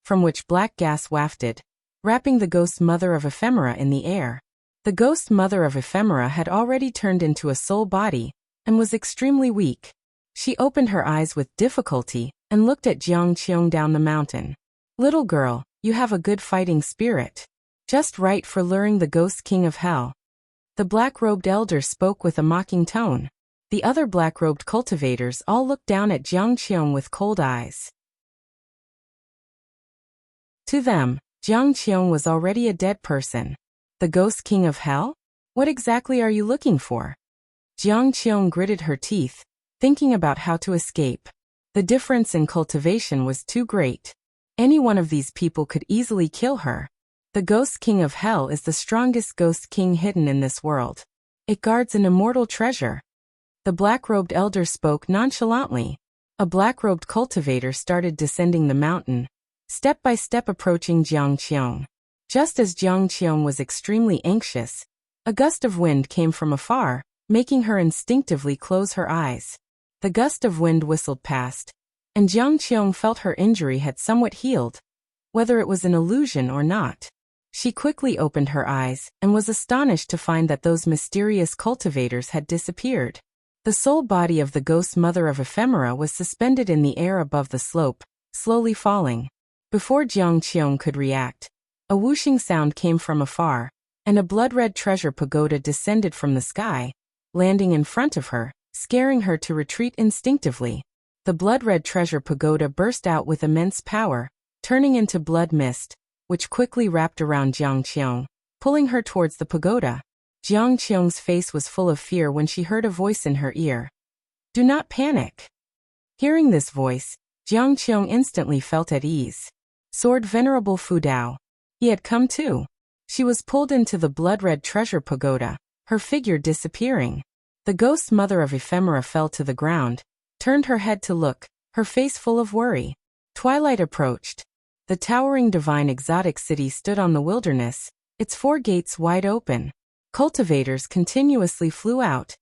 from which black gas wafted, wrapping the ghost mother of ephemera in the air. The ghost mother of ephemera had already turned into a soul body, and was extremely weak. She opened her eyes with difficulty, and looked at Jiang Qiong down the mountain. "Little girl, you have a good fighting spirit. Just right for luring the ghost king of hell." The black-robed elder spoke with a mocking tone. The other black-robed cultivators all looked down at Jiang Qiong with cold eyes. To them, Jiang Qiong was already a dead person. The ghost king of hell? What exactly are you looking for? Jiang Qiong gritted her teeth, thinking about how to escape. The difference in cultivation was too great. Any one of these people could easily kill her. The ghost king of hell is the strongest ghost king hidden in this world. It guards an immortal treasure. The black-robed elder spoke nonchalantly. A black-robed cultivator started descending the mountain, step by step approaching Jiang Qiong. Just as Jiang Qiong was extremely anxious, a gust of wind came from afar, making her instinctively close her eyes. The gust of wind whistled past, and Jiang Qiong felt her injury had somewhat healed, whether it was an illusion or not. She quickly opened her eyes and was astonished to find that those mysterious cultivators had disappeared. The soul body of the ghost mother of ephemera was suspended in the air above the slope, slowly falling. Before Jiang Qiong could react, a whooshing sound came from afar, and a blood-red treasure pagoda descended from the sky, landing in front of her, scaring her to retreat instinctively. The blood-red treasure pagoda burst out with immense power, turning into blood mist, which quickly wrapped around Jiang Qiong, pulling her towards the pagoda. Jiang Qiong's face was full of fear when she heard a voice in her ear. "Do not panic." Hearing this voice, Jiang Qiong instantly felt at ease. Sword Venerable Fu Dao. He had come too. She was pulled into the blood-red treasure pagoda, her figure disappearing. The ghost mother of ephemera fell to the ground, turned her head to look, her face full of worry. Twilight approached. The towering divine exotic city stood on the wilderness, its 4 gates wide open. Cultivators continuously flew out,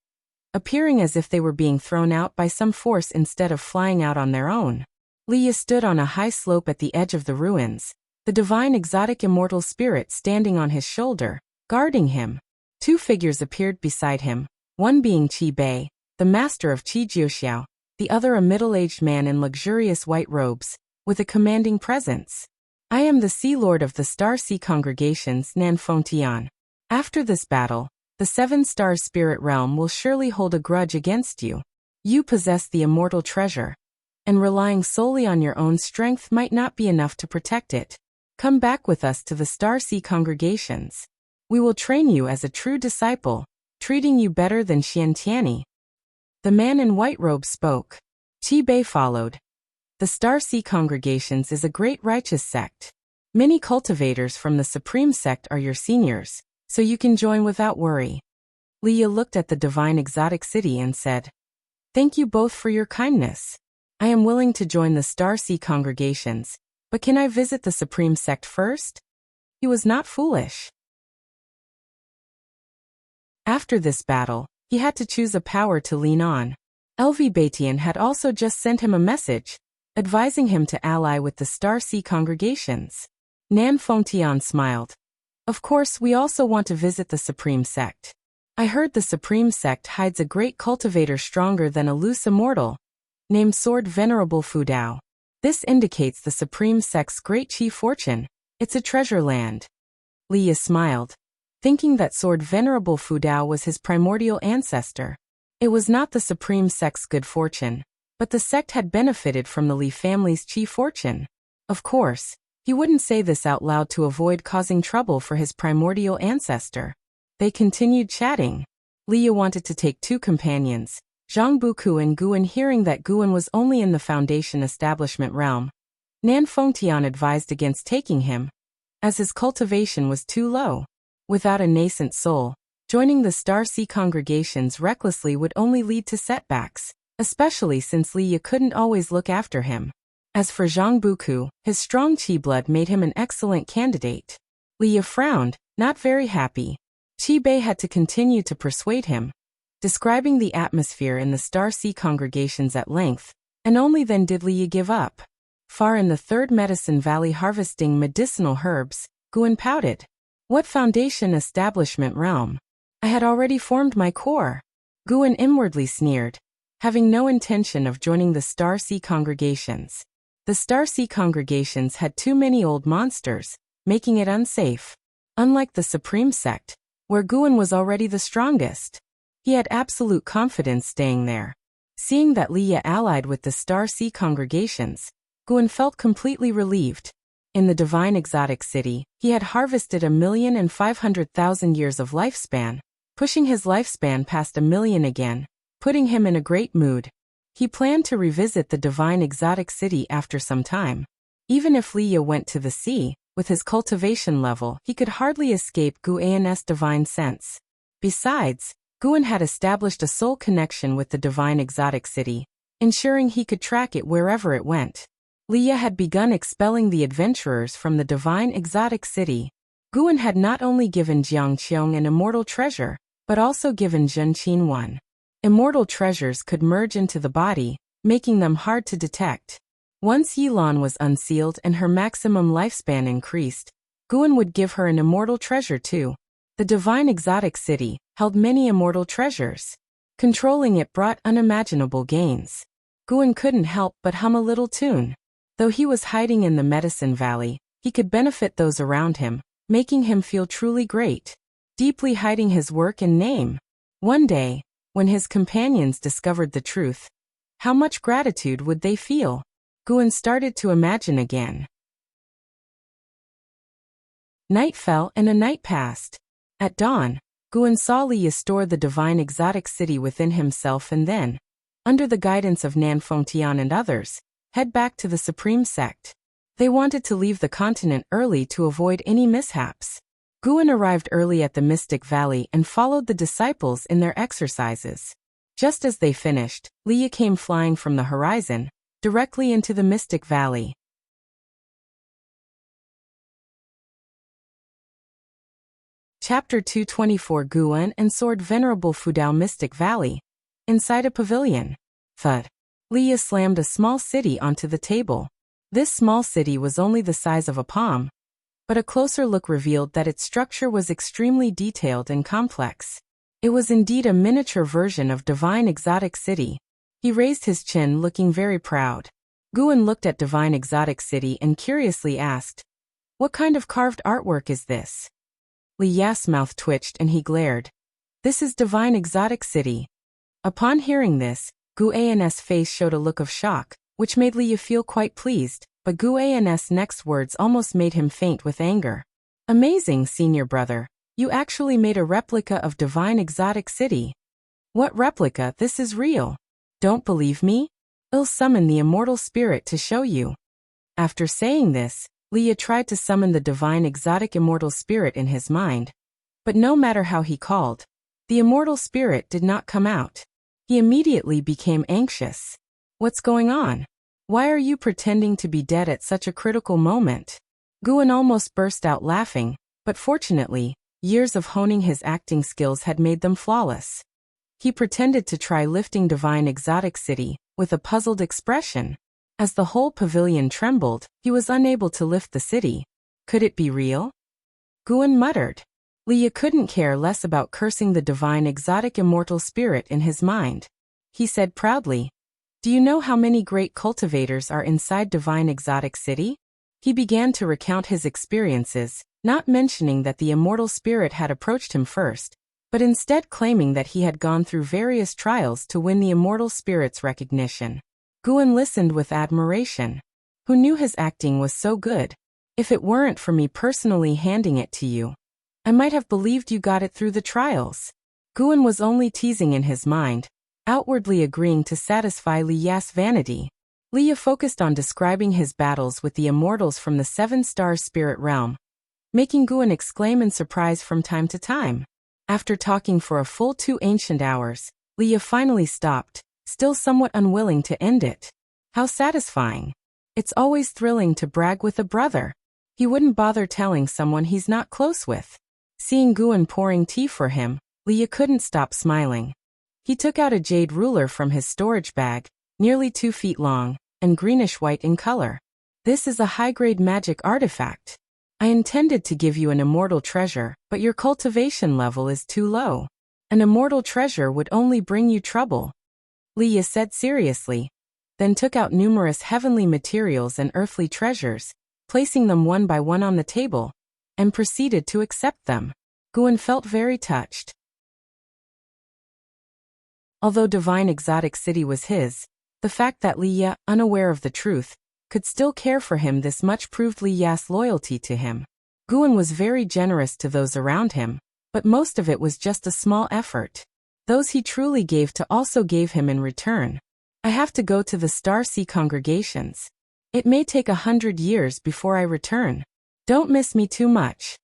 appearing as if they were being thrown out by some force instead of flying out on their own. Li Ya stood on a high slope at the edge of the ruins, the divine exotic immortal spirit standing on his shoulder, guarding him. 2 figures appeared beside him, one being Qi Bei, the master of Qi Jiuxiao, the other a middle-aged man in luxurious white robes, with a commanding presence. "I am the Sea Lord of the Star Sea Congregations, Nan Fengtian. After this battle, the 7 Stars Spirit Realm will surely hold a grudge against you. You possess the immortal treasure, and relying solely on your own strength might not be enough to protect it. Come back with us to the Star Sea Congregations. We will train you as a true disciple, treating you better than Xian Tianyi." The man in white robe spoke. Qi Bei followed. "The Star Sea Congregations is a great righteous sect. Many cultivators from the Supreme Sect are your seniors, so you can join without worry." Li Ya looked at the divine exotic city and said, "Thank you both for your kindness. I am willing to join the Star Sea Congregations, but can I visit the Supreme Sect first?" He was not foolish. After this battle, he had to choose a power to lean on. LV Batian had also just sent him a message, advising him to ally with the Star Sea Congregations. Nan Fengtian smiled. "Of course, we also want to visit the Supreme Sect. I heard the Supreme Sect hides a great cultivator stronger than a loose immortal, named Sword Venerable Fu Dao. This indicates the Supreme Sect's great chi fortune. It's a treasure land." Li Ya smiled, thinking that Sword Venerable Fu Dao was his primordial ancestor. It was not the supreme sect's good fortune, but the sect had benefited from the Li family's chi fortune. Of course, he wouldn't say this out loud to avoid causing trouble for his primordial ancestor. They continued chatting. Liya wanted to take 2 companions, Zhang Buku and Guan. Hearing that Guan was only in the foundation establishment realm, Nan Fengtian advised against taking him, as his cultivation was too low. Without a nascent soul, joining the Star Sea congregations recklessly would only lead to setbacks, especially since Liya couldn't always look after him. As for Zhang Buku, his strong chi blood made him an excellent candidate. Liya frowned, not very happy. Qi Bei had to continue to persuade him, describing the atmosphere in the Star Sea congregations at length, and only then did Liya give up. Far in the 3rd Medicine Valley harvesting medicinal herbs, Guan pouted. What foundation establishment realm? I had already formed my core. Guan inwardly sneered, having no intention of joining the Star Sea congregations. The Star Sea congregations had too many old monsters, making it unsafe. Unlike the Supreme Sect, where Guan was already the strongest, he had absolute confidence staying there. Seeing that Liya allied with the Star Sea congregations, Guan felt completely relieved. In the divine exotic city, he had harvested 1,500,000 years of lifespan, pushing his lifespan past 1,000,000 again, putting him in a great mood. He planned to revisit the divine exotic city after some time. Even if Liya went to the sea, with his cultivation level, he could hardly escape Guan's divine sense. Besides, Guan had established a soul connection with the divine exotic city, ensuring he could track it wherever it went. Liya had begun expelling the adventurers from the divine exotic city. Guan had not only given Jiang Qiong an immortal treasure, but also given Zhen Qin one. Immortal treasures could merge into the body, making them hard to detect. Once Yilan was unsealed and her maximum lifespan increased, Guan would give her an immortal treasure too. The divine exotic city held many immortal treasures. Controlling it brought unimaginable gains. Guan couldn't help but hum a little tune. Though he was hiding in the Medicine Valley, he could benefit those around him, making him feel truly great, deeply hiding his work and name. One day, when his companions discovered the truth, how much gratitude would they feel? Guan started to imagine again. Night fell and a night passed. At dawn, Guan saw Liya store the divine exotic city within himself and then, under the guidance of Nan Fengtian and others, head back to the Supreme Sect. They wanted to leave the continent early to avoid any mishaps. Guan arrived early at the Mystic Valley and followed the disciples in their exercises. Just as they finished, Liya came flying from the horizon, directly into the Mystic Valley. Chapter 224 Guan and Sword Venerable Fudao Mystic Valley. Inside a pavilion. Thud. Liya slammed a small city onto the table. This small city was only the size of a palm, but a closer look revealed that its structure was extremely detailed and complex. It was indeed a miniature version of Divine Exotic City. He raised his chin, looking very proud. Guan looked at Divine Exotic City and curiously asked, "What kind of carved artwork is this?" Liya's mouth twitched and he glared. "This is Divine Exotic City." Upon hearing this, Guan's face showed a look of shock, which made Liya feel quite pleased, but Guan's next words almost made him faint with anger. "Amazing, senior brother. You actually made a replica of Divine Exotic City." "What replica? This is real." "Don't believe me? I'll summon the immortal spirit to show you." After saying this, Liya tried to summon the Divine Exotic Immortal Spirit in his mind, but no matter how he called, the immortal spirit did not come out. He immediately became anxious. "What's going on? Why are you pretending to be dead at such a critical moment?" Guan almost burst out laughing, but fortunately, years of honing his acting skills had made them flawless. He pretended to try lifting Divine Exotic City, with a puzzled expression. As the whole pavilion trembled, he was unable to lift the city. Could it be real? Guan muttered. Liya couldn't care less about cursing the Divine Exotic Immortal Spirit in his mind. He said proudly, "Do you know how many great cultivators are inside Divine Exotic City?" He began to recount his experiences, not mentioning that the immortal spirit had approached him first, but instead claiming that he had gone through various trials to win the immortal spirit's recognition. Guan listened with admiration. Who knew his acting was so good? If it weren't for me personally handing it to you, I might have believed you got it through the trials. Guan was only teasing in his mind, outwardly agreeing to satisfy Li Ya's vanity. Li Ya focused on describing his battles with the immortals from the 7-star spirit realm, making Guan exclaim in surprise from time to time. After talking for a full 2 ancient hours, Li Ya finally stopped, still somewhat unwilling to end it. How satisfying. It's always thrilling to brag with a brother. He wouldn't bother telling someone he's not close with. Seeing Guan pouring tea for him, Li Ya couldn't stop smiling. He took out a jade ruler from his storage bag, nearly 2 feet long, and greenish-white in color. This is a high-grade magic artifact. I intended to give you an immortal treasure, but your cultivation level is too low. An immortal treasure would only bring you trouble, Li Ya said seriously, then took out numerous heavenly materials and earthly treasures, placing them one by one on the table, and proceeded to accept them. Guan felt very touched. Although divine exotic city was his, the fact that Li Ya, unaware of the truth, could still care for him this much proved Li Ya's loyalty to him. Guan was very generous to those around him, but most of it was just a small effort. Those he truly gave to also gave him in return. I have to go to the Star Sea congregations. It may take 100 years before I return. Don't miss me too much,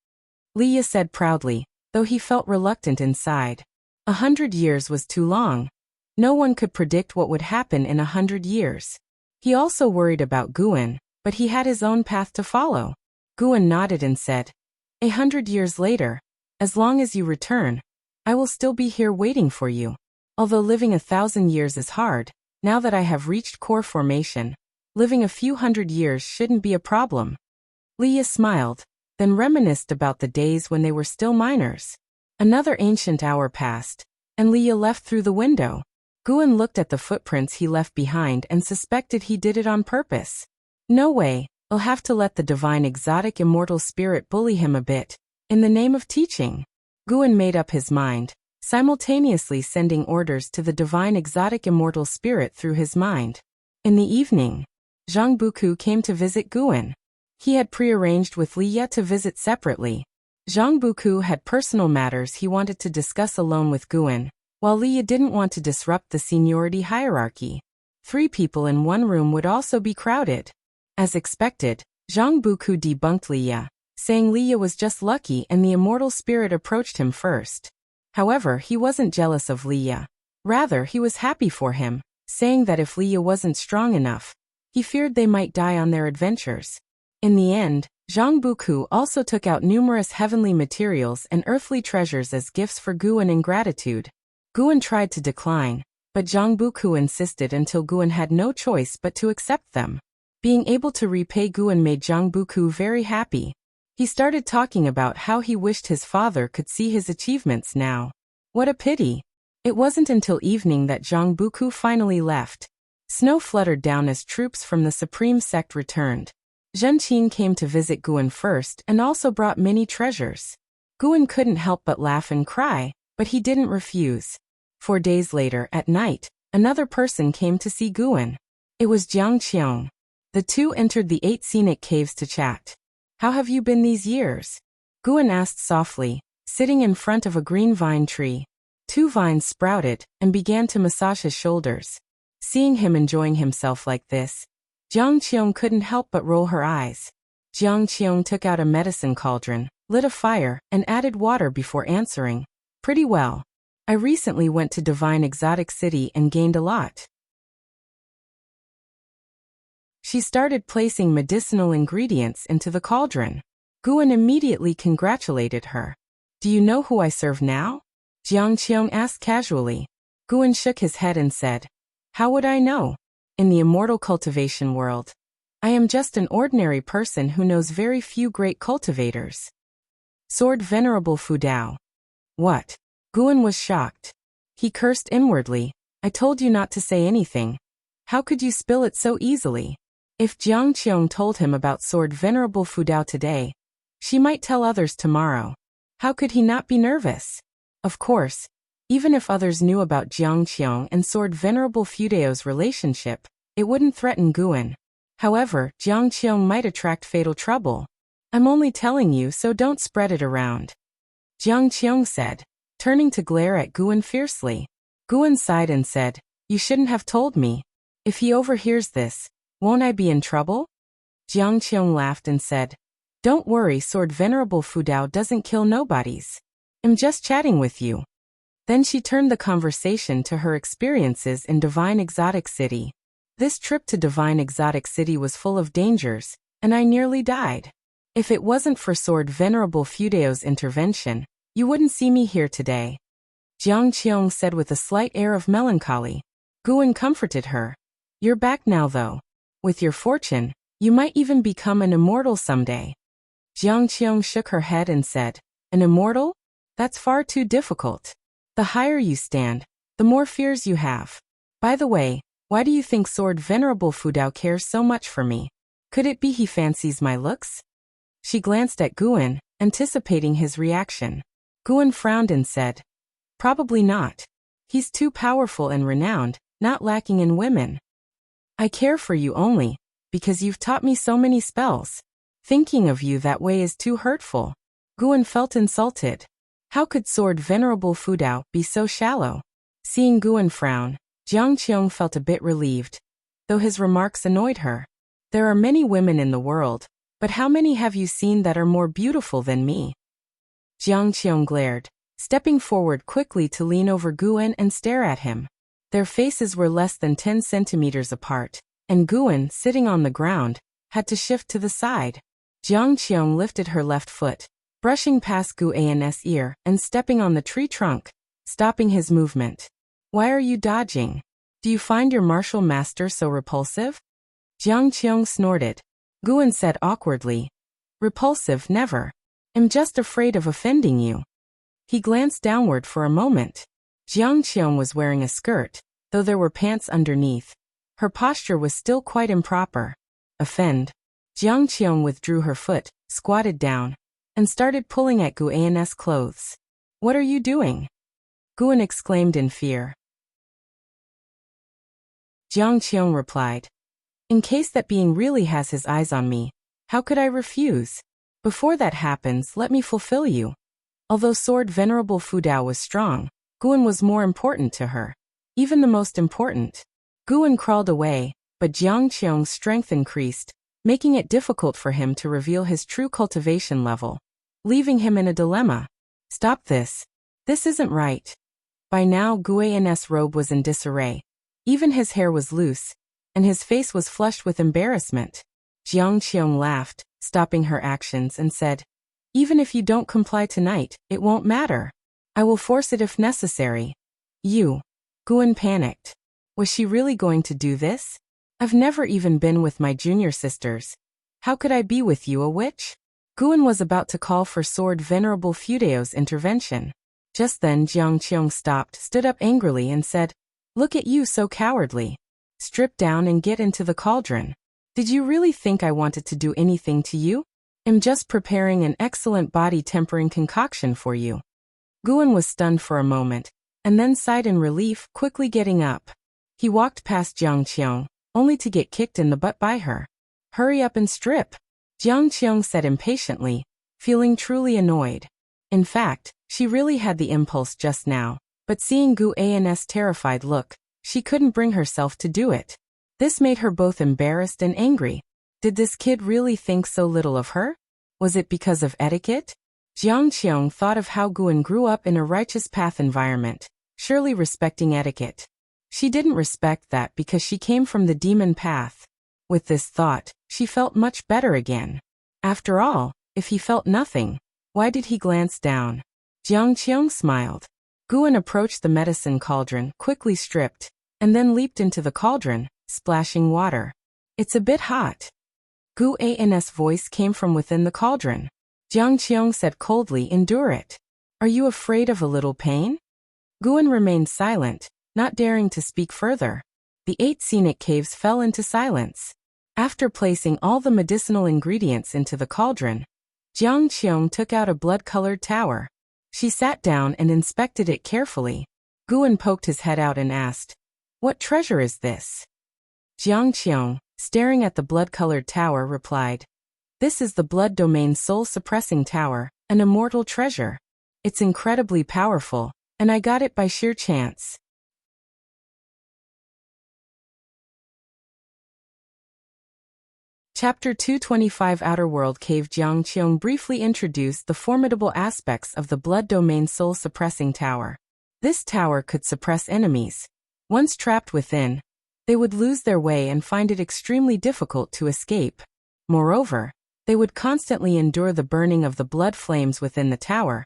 Li Ya said proudly, though he felt reluctant inside. 100 years was too long. No one could predict what would happen in 100 years. He also worried about Guan, but he had his own path to follow. Guan nodded and said, 100 years later, as long as you return, I will still be here waiting for you. Although living 1,000 years is hard, now that I have reached core formation, living a few hundred years shouldn't be a problem. Li Ya smiled, then reminisced about the days when they were still minors. Another ancient hour passed, and Li Ya left through the window. Guan looked at the footprints he left behind and suspected he did it on purpose. No way, I'll have to let the divine exotic immortal spirit bully him a bit, in the name of teaching. Guan made up his mind, simultaneously sending orders to the divine exotic immortal spirit through his mind. In the evening, Zhang Buku came to visit Guan. He had prearranged with Li Ya to visit separately. Zhang Buku had personal matters he wanted to discuss alone with Guan, while Li Ya didn't want to disrupt the seniority hierarchy. 3 people in one room would also be crowded. As expected, Zhang Buku debunked Li Ya, saying Li Ya was just lucky and the immortal spirit approached him first. However, he wasn't jealous of Li Ya. Rather, he was happy for him, saying that if Li Ya wasn't strong enough, he feared they might die on their adventures. In the end, Zhang Buku also took out numerous heavenly materials and earthly treasures as gifts for Guan in gratitude. Guan tried to decline, but Zhang Buku insisted until Guan had no choice but to accept them. Being able to repay Guan made Zhang Buku very happy. He started talking about how he wished his father could see his achievements now. What a pity. It wasn't until evening that Zhang Buku finally left. Snow fluttered down as troops from the Supreme Sect returned. Zhen Qin came to visit Guan first and also brought many treasures. Guan couldn't help but laugh and cry, but he didn't refuse. 4 days later, at night, another person came to see Guan. It was Jiang Qiong. The two entered the 8 scenic caves to chat. How have you been these years? Guan asked softly, sitting in front of a green vine tree. 2 vines sprouted and began to massage his shoulders. Seeing him enjoying himself like this, Jiang Qiong couldn't help but roll her eyes. Jiang Qiong took out a medicine cauldron, lit a fire, and added water before answering. Pretty well. I recently went to Divine Exotic City and gained a lot. She started placing medicinal ingredients into the cauldron. Guan immediately congratulated her. Do you know who I serve now? Jiang Qiong asked casually. Guan shook his head and said, How would I know? In the immortal cultivation world, I am just an ordinary person who knows very few great cultivators. Sword Venerable Fudao. What? Guan was shocked. He cursed inwardly. I told you not to say anything. How could you spill it so easily? If Jiang Qiong told him about Sword Venerable Fudao today, she might tell others tomorrow. How could he not be nervous? Of course, even if others knew about Jiang Qiong and Sword Venerable Fudeo's relationship, it wouldn't threaten Guan. However, Jiang Qiong might attract fatal trouble. I'm only telling you so don't spread it around. Jiang Qiong said, turning to glare at Guan fiercely. Guan sighed and said, you shouldn't have told me. If he overhears this, won't I be in trouble? Jiang Qiong laughed and said, don't worry, Sword Venerable Fudao doesn't kill nobodies. I'm just chatting with you. Then she turned the conversation to her experiences in Divine Exotic City. This trip to Divine Exotic City was full of dangers, and I nearly died. If it wasn't for Sword Venerable Fudeo's intervention, you wouldn't see me here today. Jiang Qiong said with a slight air of melancholy. Guan comforted her. You're back now though. With your fortune, you might even become an immortal someday. Jiang Qiong shook her head and said, an immortal? That's far too difficult. The higher you stand, the more fears you have. By the way, why do you think Sword Venerable Fudao cares so much for me? Could it be he fancies my looks? She glanced at Guan, anticipating his reaction. Guan frowned and said, probably not. He's too powerful and renowned, not lacking in women. I care for you only because you've taught me so many spells. Thinking of you that way is too hurtful. Guan felt insulted. How could Sword Venerable Fudao be so shallow? Seeing Guan frown, Jiang Qiong felt a bit relieved, though his remarks annoyed her. There are many women in the world, but how many have you seen that are more beautiful than me? Jiang Qiong glared, stepping forward quickly to lean over Guan and stare at him. Their faces were less than 10 centimeters apart, and Guan, sitting on the ground, had to shift to the side. Jiang Qiong lifted her left foot, brushing past Guan's ear and stepping on the tree trunk, stopping his movement. Why are you dodging? Do you find your martial master so repulsive? Jiang Qiong snorted. Guan said awkwardly, repulsive, never. I'm just afraid of offending you. He glanced downward for a moment. Jiang Qiong was wearing a skirt, though there were pants underneath. Her posture was still quite improper. Offend? Jiang Qiong withdrew her foot, squatted down, and started pulling at Guan's clothes. What are you doing? Guan exclaimed in fear. Jiang Qiong replied, in case that being really has his eyes on me, how could I refuse? Before that happens, let me fulfill you. Although Sword Venerable Fudao was strong, Guan was more important to her. Even the most important. Guan crawled away, but Jiang Qiong's strength increased, making it difficult for him to reveal his true cultivation level, leaving him in a dilemma. Stop this. This isn't right. By now Guan's robe was in disarray. Even his hair was loose, and his face was flushed with embarrassment. Jiang Qiong laughed, stopping her actions, and said, even if you don't comply tonight, it won't matter. I will force it if necessary. You. Guan panicked. Was she really going to do this? I've never even been with my junior sisters. How could I be with you, a witch? Guan was about to call for Sword Venerable Fudeo's intervention. Just then Jiang Qiong stopped, stood up angrily and said, look at you, so cowardly. Strip down and get into the cauldron. Did you really think I wanted to do anything to you? I'm just preparing an excellent body-tempering concoction for you. Guan was stunned for a moment, and then sighed in relief, quickly getting up. He walked past Jiang Qiong, only to get kicked in the butt by her. Hurry up and strip, Jiang Qiong said impatiently, feeling truly annoyed. In fact, she really had the impulse just now, but seeing Guan's terrified look, she couldn't bring herself to do it. This made her both embarrassed and angry. Did this kid really think so little of her? Was it because of etiquette? Jiang Qiong thought of how Guan grew up in a righteous path environment, surely respecting etiquette. She didn't respect that because she came from the demon path. With this thought, she felt much better again. After all, if he felt nothing, why did he glance down? Jiang Qiong smiled. Guan approached the medicine cauldron, quickly stripped, and then leaped into the cauldron, splashing water. It's a bit hot. Guan's voice came from within the cauldron. Jiang Qiong said coldly, endure it. Are you afraid of a little pain? Guan remained silent, not daring to speak further. The 8 scenic caves fell into silence. After placing all the medicinal ingredients into the cauldron, Jiang Qiong took out a blood-colored tower. She sat down and inspected it carefully. Guan poked his head out and asked, "What treasure is this?" Jiang Qiong, staring at the blood-colored tower, replied, "This is the Blood Domain Soul-Suppressing Tower, an immortal treasure. It's incredibly powerful, and I got it by sheer chance." Chapter 225 Outer World Cave. Jiang Qiong briefly introduced the formidable aspects of the Blood Domain Soul-Suppressing Tower. This tower could suppress enemies. Once trapped within, they would lose their way and find it extremely difficult to escape. Moreover, they would constantly endure the burning of the blood flames within the tower,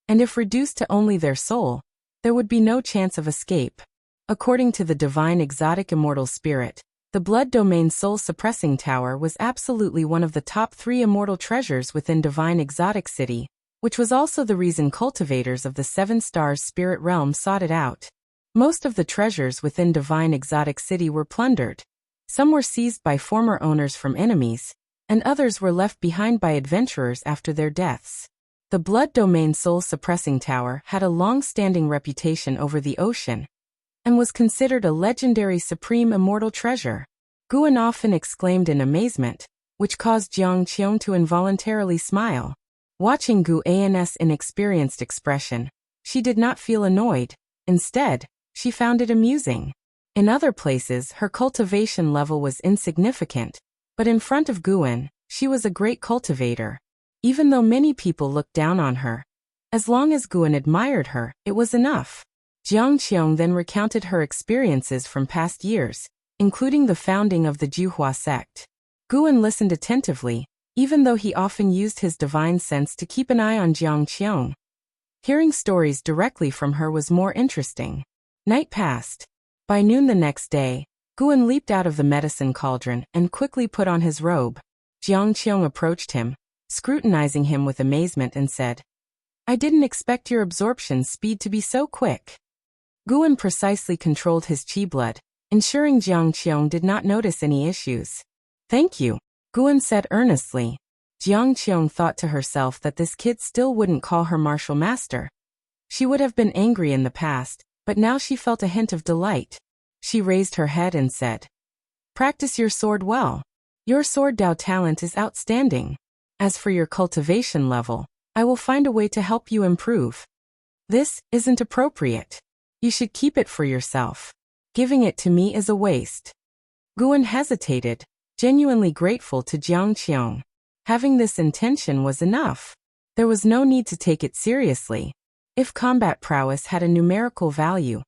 and if reduced to only their soul, there would be no chance of escape. According to the divine exotic immortal spirit, the Blood Domain Soul-Suppressing Tower was absolutely one of the top 3 immortal treasures within Divine Exotic City, which was also the reason cultivators of the 7 Stars Spirit Realm sought it out. Most of the treasures within Divine Exotic City were plundered. Some were seized by former owners from enemies, and others were left behind by adventurers after their deaths. The Blood Domain Soul-Suppressing Tower had a long-standing reputation over the ocean, and was considered a legendary supreme immortal treasure. Guan often exclaimed in amazement, which caused Jiang Qiong to involuntarily smile. Watching Guan's inexperienced expression, she did not feel annoyed. Instead, she found it amusing. In other places, her cultivation level was insignificant, but in front of Guan, she was a great cultivator. Even though many people looked down on her, as long as Guan admired her, it was enough. Jiang Qiong then recounted her experiences from past years, including the founding of the Juhua sect. Guan listened attentively, even though he often used his divine sense to keep an eye on Jiang Qiong. Hearing stories directly from her was more interesting. Night passed. By noon the next day, Guan leaped out of the medicine cauldron and quickly put on his robe. Jiang Qiong approached him, scrutinizing him with amazement, and said, "I didn't expect your absorption speed to be so quick." Guan precisely controlled his qi blood, ensuring Jiang Qiong did not notice any issues. "Thank you," Guan said earnestly. Jiang Qiong thought to herself that this kid still wouldn't call her martial master. She would have been angry in the past, but now she felt a hint of delight. She raised her head and said, "Practice your sword well. Your sword Dao talent is outstanding. As for your cultivation level, I will find a way to help you improve. This isn't appropriate. You should keep it for yourself. Giving it to me is a waste." Guan hesitated, genuinely grateful to Jiang Qiong. Having this intention was enough. There was no need to take it seriously. If combat prowess had a numerical value,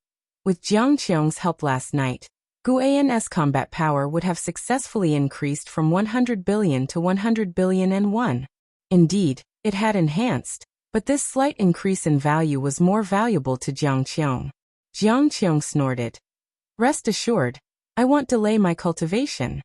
with Jiang Qiong's help last night, Guan's combat power would have successfully increased from 100 billion to 100 billion and 1. Indeed, it had enhanced, but this slight increase in value was more valuable to Jiang Qiong. Jiang Qiong snorted. "Rest assured, I won't delay my cultivation."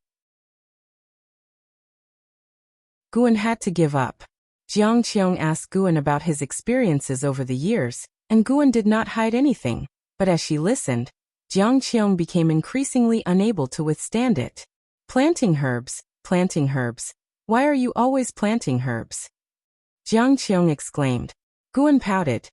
Guan had to give up. Jiang Qiong asked Guan about his experiences over the years, and Guan did not hide anything, but as she listened, Jiang Qiong became increasingly unable to withstand it. Planting herbs. Why are you always planting herbs?" Jiang Qiong exclaimed. Guan pouted.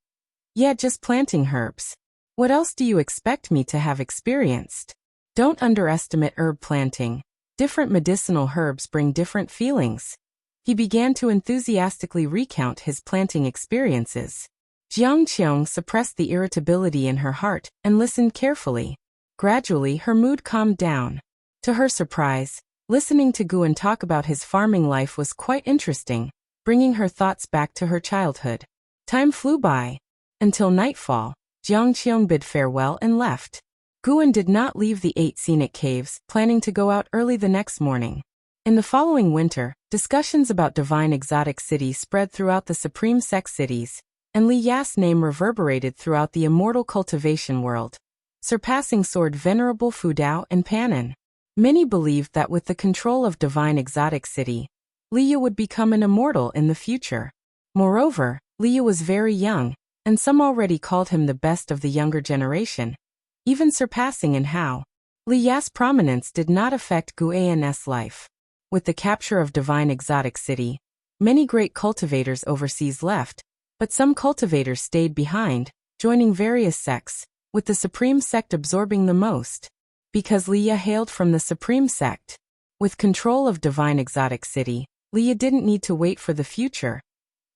"Yeah, just planting herbs. What else do you expect me to have experienced? Don't underestimate herb planting. Different medicinal herbs bring different feelings." He began to enthusiastically recount his planting experiences. Jiang Qiong suppressed the irritability in her heart and listened carefully. Gradually, her mood calmed down. To her surprise, listening to Guan talk about his farming life was quite interesting, bringing her thoughts back to her childhood. Time flew by. Until nightfall, Jiang Qiong bid farewell and left. Guan did not leave the 8 scenic caves, planning to go out early the next morning. In the following winter, discussions about Divine Exotic City spread throughout the Supreme Sect cities, and Li Ya's name reverberated throughout the immortal cultivation world, surpassing Sword Venerable Fu Dao and Panin. Many believed that with the control of Divine Exotic City, Li Ya would become an immortal in the future. Moreover, Li Ya was very young, and some already called him the best of the younger generation, even surpassing in how. Li Ya's prominence did not affect Guan's life. With the capture of Divine Exotic City, many great cultivators overseas left, But some cultivators stayed behind, joining various sects, with the Supreme Sect absorbing the most. Because Leah hailed from the Supreme Sect. With control of Divine Exotic City, Leah didn't need to wait for the future.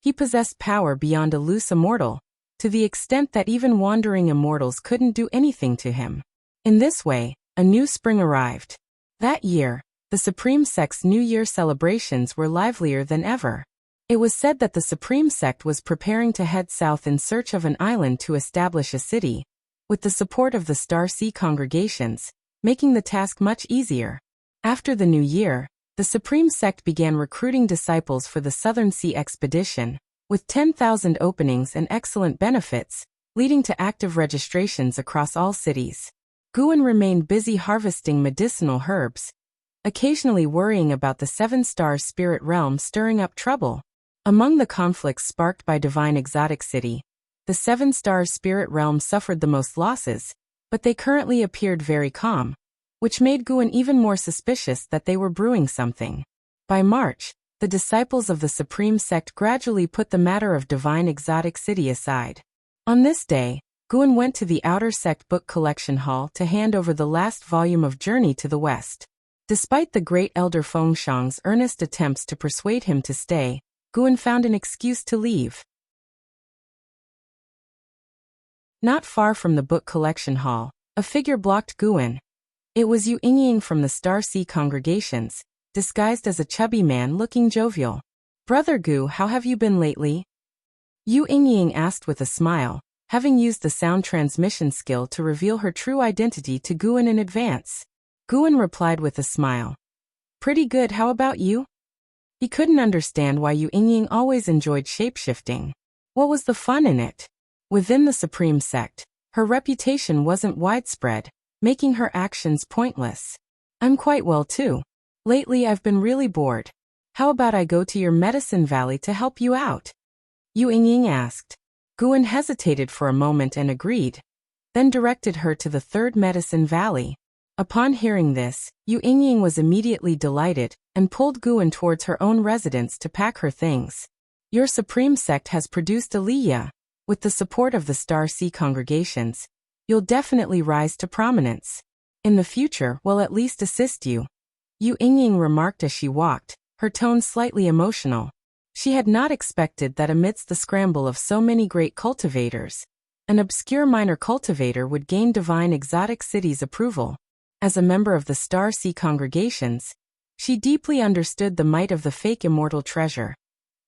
He possessed power beyond a loose immortal, to the extent that even wandering immortals couldn't do anything to him. In this way, a new spring arrived. That year, the Supreme Sect's New Year celebrations were livelier than ever. It was said that the Supreme Sect was preparing to head south in search of an island to establish a city, with the support of the Star Sea congregations, making the task much easier. After the New Year, the Supreme Sect began recruiting disciples for the Southern Sea expedition, with 10,000 openings and excellent benefits, leading to active registrations across all cities. Guan remained busy harvesting medicinal herbs, occasionally worrying about the Seven Stars spirit realm stirring up trouble. Among the conflicts sparked by Divine Exotic City, the Seven Stars spirit realm suffered the most losses, but they currently appeared very calm, which made Guan even more suspicious that they were brewing something. By March, the disciples of the Supreme Sect gradually put the matter of Divine Exotic City aside. On this day, Guan went to the Outer Sect Book Collection Hall to hand over the last volume of Journey to the West. Despite the great Elder Fengshang's earnest attempts to persuade him to stay, Guan found an excuse to leave. Not far from the book collection hall, a figure blocked Guan. It was Yu Yingying from the Star Sea congregations, disguised as a chubby man looking jovial. "Brother Gu, how have you been lately?" Yu Yingying asked with a smile, having used the sound transmission skill to reveal her true identity to Guan in advance. Guan replied with a smile. "Pretty good, how about you?" He couldn't understand why Yu Yingying always enjoyed shapeshifting. What was the fun in it? Within the Supreme Sect, her reputation wasn't widespread, making her actions pointless. "I'm quite well too. Lately I've been really bored. How about I go to your medicine valley to help you out?" Yu Yingying asked. Guan hesitated for a moment and agreed, then directed her to the third medicine valley. Upon hearing this, Yu Yingying was immediately delighted and pulled Guan towards her own residence to pack her things. "Your Supreme Sect has produced a Leah. With the support of the Star Sea congregations, you'll definitely rise to prominence. In the future, we'll at least assist you," Yu Yingying remarked as she walked, her tone slightly emotional. She had not expected that amidst the scramble of so many great cultivators, an obscure minor cultivator would gain Divine Exotic City's approval. As a member of the Star Sea congregations, she deeply understood the might of the fake immortal treasure,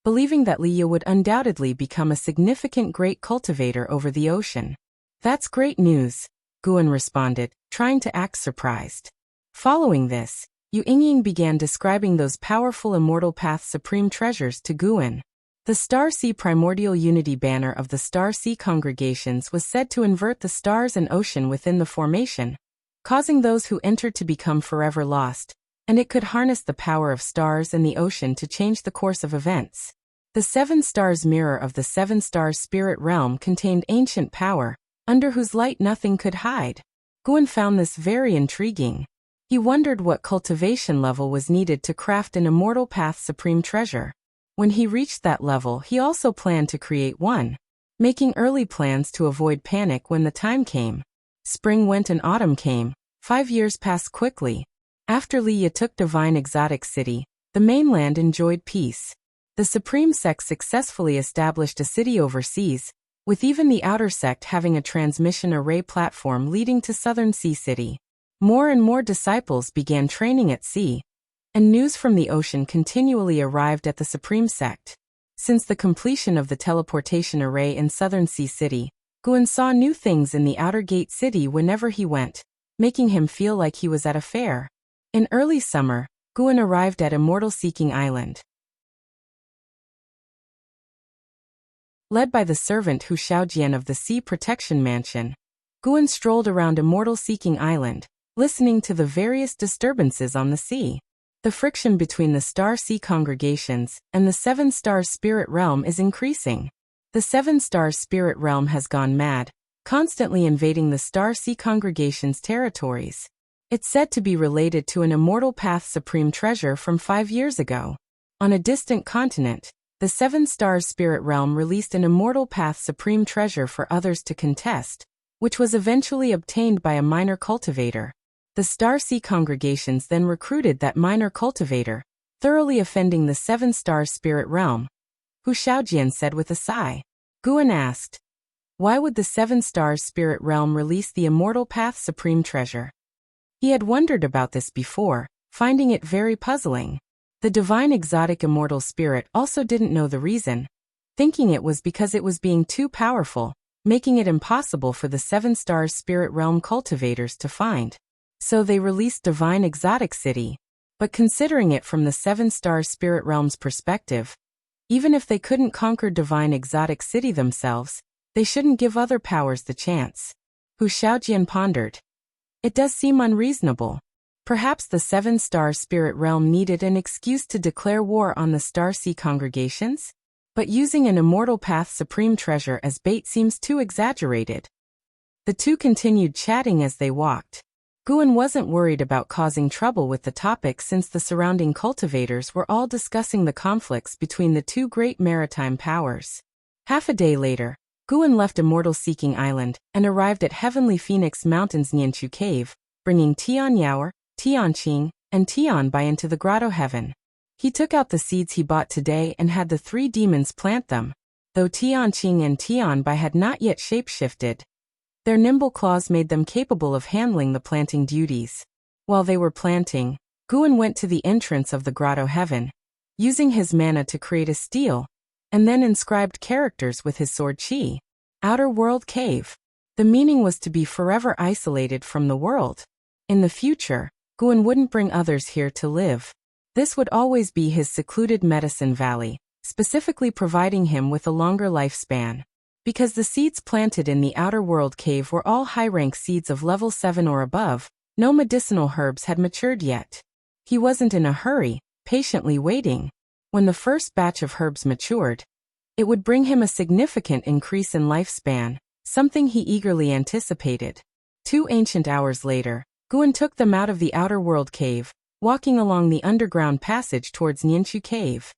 believing that Leah would undoubtedly become a significant great cultivator over the ocean. "That's great news," Guan responded, trying to act surprised. Following this, Yu Yingying began describing those powerful Immortal Path Supreme treasures to Guan. The Star Sea Primordial Unity banner of the Star Sea congregations was said to invert the stars and ocean within the formation, causing those who entered to become forever lost, and it could harness the power of stars and the ocean to change the course of events. The Seven Stars mirror of the Seven Stars spirit realm contained ancient power, under whose light nothing could hide. Guan found this very intriguing. He wondered what cultivation level was needed to craft an Immortal Path Supreme treasure. When he reached that level, he also planned to create one, making early plans to avoid panic when the time came. Spring went and autumn came. 5 years passed quickly. After Leah took Divine Exotic City, the mainland enjoyed peace. The Supreme Sect successfully established a city overseas, with even the Outer Sect having a transmission array platform leading to Southern Sea City. More and more disciples began training at sea, and news from the ocean continually arrived at the Supreme Sect. Since the completion of the teleportation array in Southern Sea City, Guan saw new things in the Outer Gate City whenever he went, making him feel like he was at a fair. In early summer, Guan arrived at Immortal Seeking Island. Led by the servant Hu Xiaojian of the Sea Protection Mansion, Guan strolled around Immortal Seeking Island, listening to the various disturbances on the sea. The friction between the Star Sea congregations and the Seven Stars Spirit Realm is increasing. The Seven Stars Spirit Realm has gone mad, constantly invading the Star Sea congregation's territories. It's said to be related to an Immortal Path Supreme treasure from 5 years ago. On a distant continent, The Seven Stars Spirit Realm released an Immortal Path Supreme Treasure for others to contest, which was eventually obtained by a minor cultivator. The Starseed congregations then recruited that minor cultivator, thoroughly offending the Seven Stars Spirit Realm. Hu Shaojian said with a sigh. Guan asked, why would the Seven Stars Spirit Realm release the Immortal Path Supreme Treasure? He had wondered about this before, finding it very puzzling. The divine exotic immortal spirit also didn't know the reason, thinking it was because it was being too powerful, making it impossible for the Seven Stars Spirit Realm cultivators to find. So they released Divine Exotic City. But considering it from the Seven Stars Spirit Realm's perspective, even if they couldn't conquer Divine Exotic City themselves, they shouldn't give other powers the chance. Hu Shaojian pondered. It does seem unreasonable. Perhaps the Seven Star Spirit Realm needed an excuse to declare war on the Starseed congregations? But using an Immortal Path Supreme Treasure as bait seems too exaggerated. The two continued chatting as they walked. Guan wasn't worried about causing trouble with the topic since the surrounding cultivators were all discussing the conflicts between the two great maritime powers. Half a day later, Guan left Immortal Seeking Island and arrived at Heavenly Phoenix Mountains Nianchu Cave, bringing Tian Yaoer, Tianqing, and Tianbai into the Grotto Heaven. He took out the seeds he bought today and had the three demons plant them, though Tianqing and Tianbai had not yet shapeshifted. Their nimble claws made them capable of handling the planting duties. While they were planting, Guan went to the entrance of the Grotto Heaven, using his mana to create a stele, and then inscribed characters with his sword Qi. Outer World Cave. The meaning was to be forever isolated from the world. In the future, Guan wouldn't bring others here to live. This would always be his secluded medicine valley, specifically providing him with a longer lifespan. Because the seeds planted in the Outer World Cave were all high-rank seeds of level 7 or above, no medicinal herbs had matured yet. He wasn't in a hurry, patiently waiting. When the first batch of herbs matured, it would bring him a significant increase in lifespan, something he eagerly anticipated. 2 ancient hours later, Guan took them out of the Outer World Cave, walking along the underground passage towards Nianchu Cave.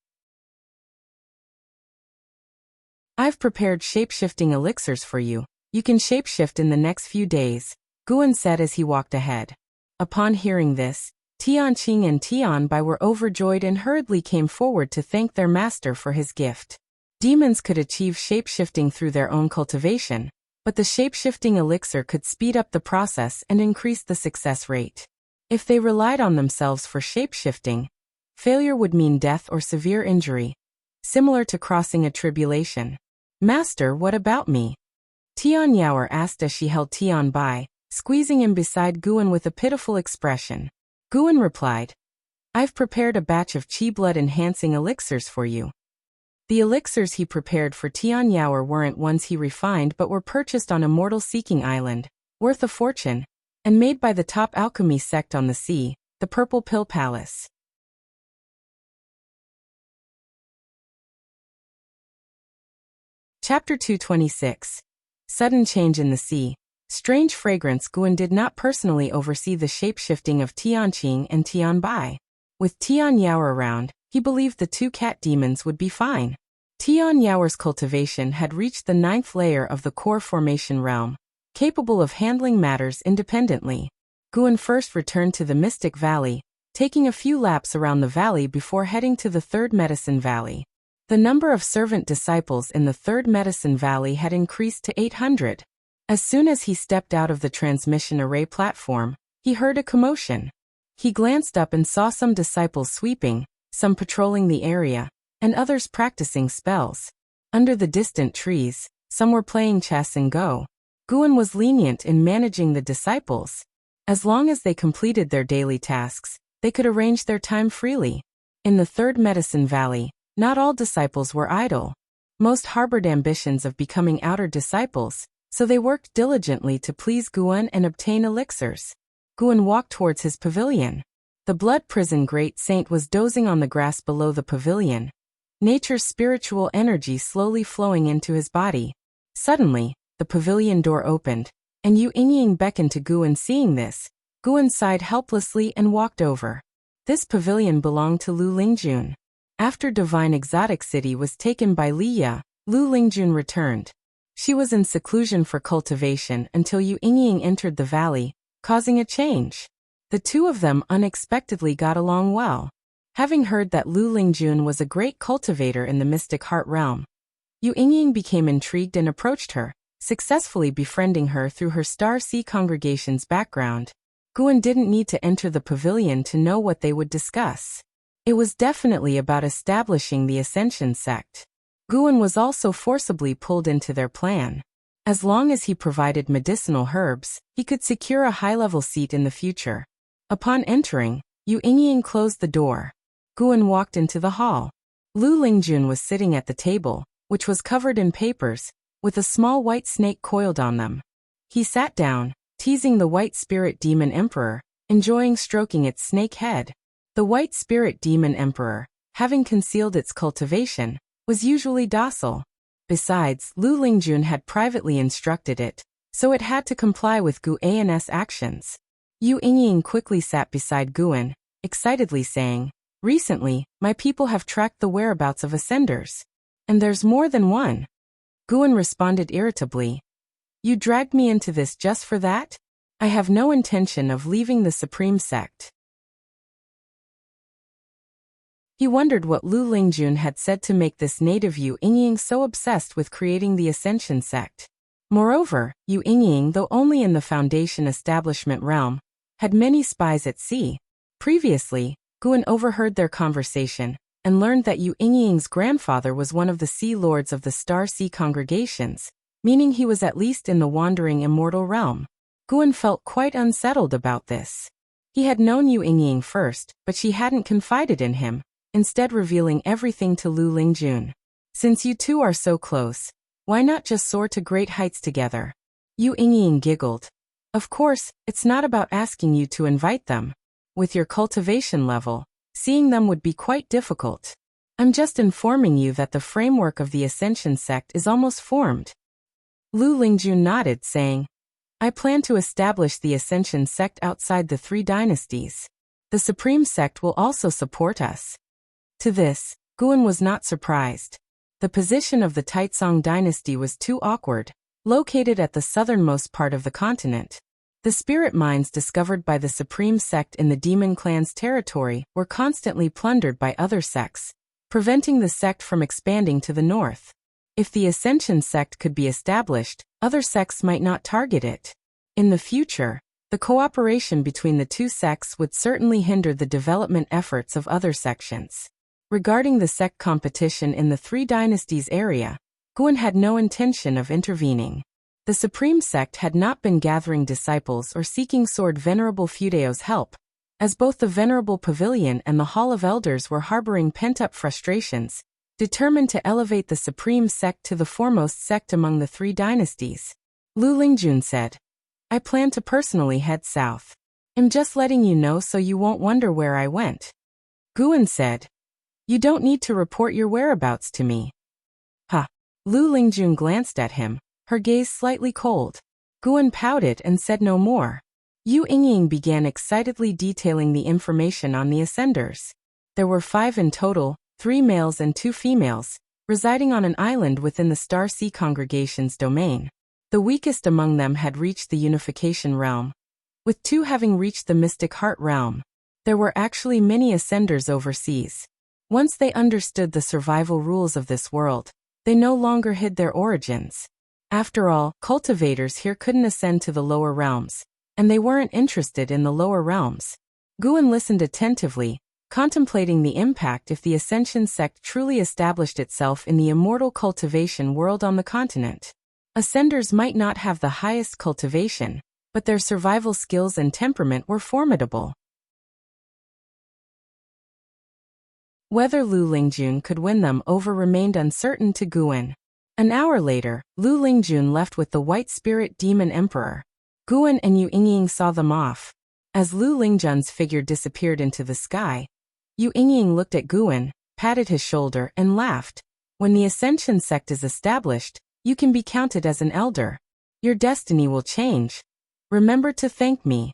I've prepared shape-shifting elixirs for you. You can shape-shift in the next few days, Guan said as he walked ahead. Upon hearing this, Tianqing and Tianbai were overjoyed and hurriedly came forward to thank their master for his gift. Demons could achieve shape-shifting through their own cultivation, but the shape-shifting elixir could speed up the process and increase the success rate. If they relied on themselves for shape-shifting, failure would mean death or severe injury, similar to crossing a tribulation. Master, what about me? Tian Yaoer asked as she held Tianbai, squeezing him beside Guan with a pitiful expression. Guan replied, I've prepared a batch of Qi blood-enhancing elixirs for you. The elixirs he prepared for Tian Yaoer weren't ones he refined but were purchased on Immortal Seeking Island, worth a fortune, and made by the top alchemy sect on the sea, the Purple Pill Palace. Chapter 226. Sudden Change in the Sea. Strange Fragrance. Guan did not personally oversee the shape-shifting of Tianqing and Tianbai. With Tian Yaoer around, he believed the two cat demons would be fine. Tian Yaoer's cultivation had reached the 9th layer of the core formation realm, capable of handling matters independently. Guan first returned to the Mystic Valley, taking a few laps around the valley before heading to the 3rd Medicine Valley. The number of servant disciples in the 3rd Medicine Valley had increased to 800. As soon as he stepped out of the transmission array platform, he heard a commotion. He glanced up and saw some disciples sweeping, some patrolling the area, and others practicing spells. Under the distant trees, some were playing chess and Go. Guan was lenient in managing the disciples. As long as they completed their daily tasks, they could arrange their time freely. In the 3rd Medicine Valley, not all disciples were idle. Most harbored ambitions of becoming outer disciples, so they worked diligently to please Guan and obtain elixirs. Guan walked towards his pavilion. The Blood Prison Great Saint was dozing on the grass below the pavilion, nature's spiritual energy slowly flowing into his body. Suddenly, the pavilion door opened, and Yu Yingying beckoned to Guan. Seeing this, Guan sighed helplessly and walked over. This pavilion belonged to Lu Lingjun. After Divine Exotic City was taken by Liya, Lu Lingjun returned. She was in seclusion for cultivation until Yu Yingying entered the valley, causing a change. The two of them unexpectedly got along well. Having heard that Lu Lingjun was a great cultivator in the mystic heart realm, Yu Yingying became intrigued and approached her, successfully befriending her through her Star Sea congregation's background. Guan didn't need to enter the pavilion to know what they would discuss. It was definitely about establishing the Ascension sect. Guan was also forcibly pulled into their plan. As long as he provided medicinal herbs, he could secure a high-level seat in the future. Upon entering, Yu Yingying closed the door. Guan walked into the hall. Lu Lingjun was sitting at the table, which was covered in papers, with a small white snake coiled on them. He sat down, teasing the white spirit demon emperor, enjoying stroking its snake head. The white spirit demon emperor, having concealed its cultivation, was usually docile. Besides, Lu Lingjun had privately instructed it, so it had to comply with Guan's actions. Yu Yingying quickly sat beside Guan, excitedly saying, "Recently, my people have tracked the whereabouts of Ascenders. And there's more than one." Guan responded irritably, "You dragged me into this just for that? I have no intention of leaving the Supreme Sect." He wondered what Lu Lingjun had said to make this native Yu Yingying so obsessed with creating the Ascension sect. Moreover, Yu Yingying, though only in the Foundation establishment realm, had many spies at sea. Previously, Guan overheard their conversation and learned that Yu Yingying's grandfather was one of the Sea Lords of the Star Sea congregations, meaning he was at least in the wandering immortal realm. Guan felt quite unsettled about this. He had known Yu Yingying first, but she hadn't confided in him, instead revealing everything to Lu Lingjun. "Since you two are so close, why not just soar to great heights together?" Yu Yingying giggled. "Of course, it's not about asking you to invite them. With your cultivation level, seeing them would be quite difficult. I'm just informing you that the framework of the Ascension sect is almost formed." Lu Lingjun nodded, saying, "I plan to establish the Ascension sect outside the 3 dynasties. The Supreme sect will also support us." To this, Guan was not surprised. The position of the Taitsong dynasty was too awkward, located at the southernmost part of the continent. The spirit mines discovered by the Supreme sect in the Demon Clan's territory were constantly plundered by other sects, preventing the sect from expanding to the north. If the Ascension sect could be established, other sects might not target it. In the future, the cooperation between the two sects would certainly hinder the development efforts of other sections. Regarding the sect competition in the 3 dynasties area, Guan had no intention of intervening. The Supreme sect had not been gathering disciples or seeking Sword Venerable Fudeo's help, as both the Venerable Pavilion and the Hall of Elders were harboring pent-up frustrations, determined to elevate the Supreme sect to the foremost sect among the 3 dynasties. Lu Lingjun said, "I plan to personally head south. I'm just letting you know so you won't wonder where I went." Guan said, "You don't need to report your whereabouts to me." "Huh." Lu Lingjun glanced at him, her gaze slightly cold. Guan pouted and said no more. Yu Yingying began excitedly detailing the information on the Ascenders. There were 5 in total, 3 males and 2 females, residing on an island within the Star Sea congregation's domain. The weakest among them had reached the Unification realm, with 2 having reached the Mystic Heart realm. There were actually many Ascenders overseas. Once they understood the survival rules of this world, they no longer hid their origins. After all, cultivators here couldn't ascend to the lower realms, and they weren't interested in the lower realms. Guan listened attentively, contemplating the impact if the Ascension sect truly established itself in the immortal cultivation world on the continent. Ascenders might not have the highest cultivation, but their survival skills and temperament were formidable. Whether Lu Lingjun could win them over remained uncertain to Guan. An hour later, Lu Lingjun left with the White Spirit Demon Emperor. Guan and Yu Yingying saw them off. As Lu Lingjun's figure disappeared into the sky, Yu Yingying looked at Guan, patted his shoulder, and laughed. "When the Ascension sect is established, you can be counted as an elder. Your destiny will change. Remember to thank me."